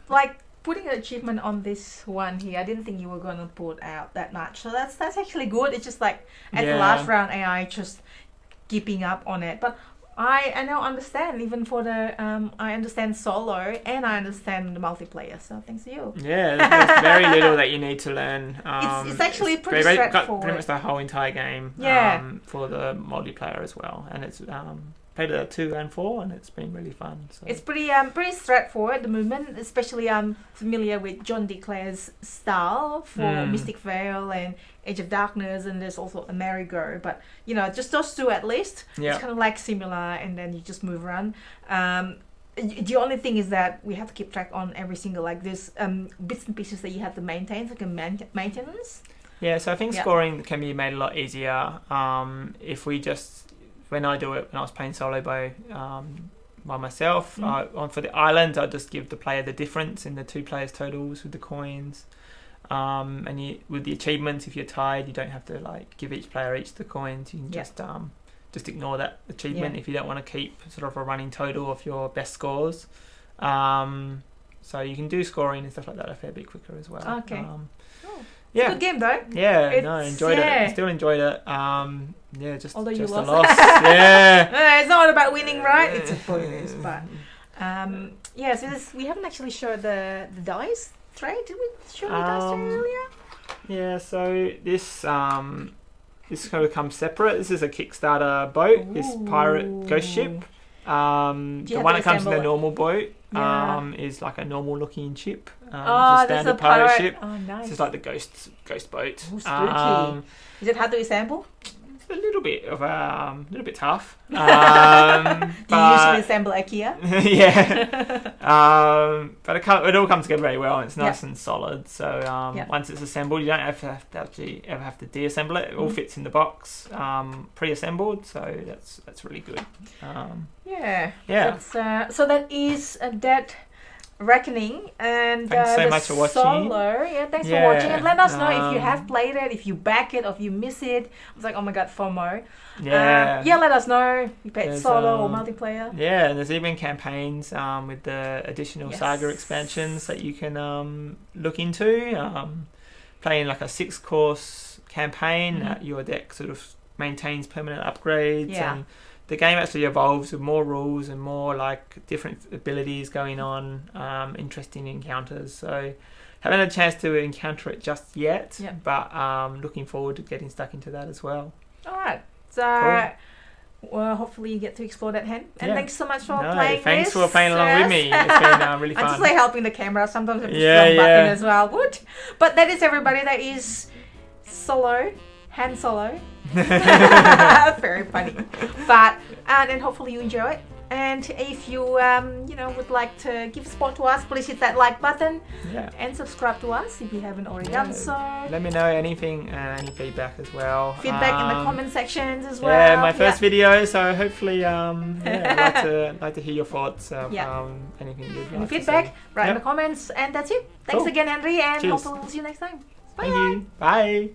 S2: like putting an achievement on this one here. I didn't think you were going to put out that much, so that's actually good. It's just like at the last round, AI just keeping up on it. But I now understand, even for the I understand solo and I understand the multiplayer. So thanks to you. Yeah,
S1: there's very little that you need to learn.
S2: It's actually pretty straightforward.
S1: Pretty much the whole entire game. For the multiplayer as well, and it's played it at 2 and 4, and it's been really fun. So.
S2: It's pretty straightforward at the moment, especially I'm familiar with John DeClare's style for Mystic Vale and Age of Darkness, and there's also Amerigo, but just those 2 at least. It's kind of like similar, and then you just move around. The only thing is that we have to keep track on every single this bits and pieces that you have to maintain, like a maintenance.
S1: Yeah, so I think scoring can be made a lot easier if we just. When I do it, when I was playing solo by myself, for the islands, I just give the player the difference in the 2 players' totals with the coins. And with the achievements, if you're tied, you don't have to give each player the coins. You can just ignore that achievement if you don't want to keep sort of a running total of your best scores. So you can do scoring and stuff like that a fair bit quicker as well.
S2: Okay.
S1: Yeah.
S2: It's a good game though.
S1: Yeah, I enjoyed it. Still enjoyed it. Just
S2: although
S1: just
S2: you
S1: a
S2: lost.
S1: loss. Yeah.
S2: It's not about winning, right? It's a bonus, but so we haven't actually showed the dice tray. Did we show the dice tray earlier?
S1: Yeah. So this kind of comes separate. This is a Kickstarter boat. Ooh. This pirate ghost ship. The one that comes in the normal boat is like a normal looking ship. It's a standard pirate ship.
S2: Oh, nice.
S1: This is like the ghost boat.
S2: Ooh, spooky. Is it hard to assemble?
S1: It's a little bit tough.
S2: Do you usually assemble IKEA.
S1: But it all comes together very well, and it's nice and solid. So once it's assembled, you don't ever have to deassemble it. It all fits in the box, pre-assembled. So that's really good.
S2: So that is Dead Reckoning, and
S1: thanks so much for watching.
S2: Solo. Thanks for watching, and let us know if you have played it, if you back it, or if you miss it. I was like, oh my god, FOMO. Let us know. You played solo or multiplayer. And
S1: there's even campaigns with the additional Saga expansions that you can look into. Playing like a 6-course campaign that your deck sort of maintains permanent upgrades, and the game actually evolves with more rules and more like different abilities going on, interesting encounters. So haven't had a chance to encounter it just yet, but looking forward to getting stuck into that as well.
S2: All right. So well, hopefully you get to explore that, Hen. And thanks so much for playing
S1: Thanks for playing along with me. It's been really fun.
S2: I'm just like helping the camera. Sometimes I push the wrong button as well. Good. But that is everybody. That is Solo. Hen Solo. Very funny. But and hopefully you enjoy it. And if you would like to give support to us, please hit that like button and subscribe to us if you haven't already done so.
S1: Let me know anything, any feedback as well.
S2: Feedback in the comment sections as well.
S1: Yeah, my first video, so hopefully I'd like to hear your thoughts of anything you'd like.
S2: Any feedback, write in the comments, and that's it. Thanks again, Henry, and hopefully we'll see you next time. Bye.
S1: Thank you. Bye.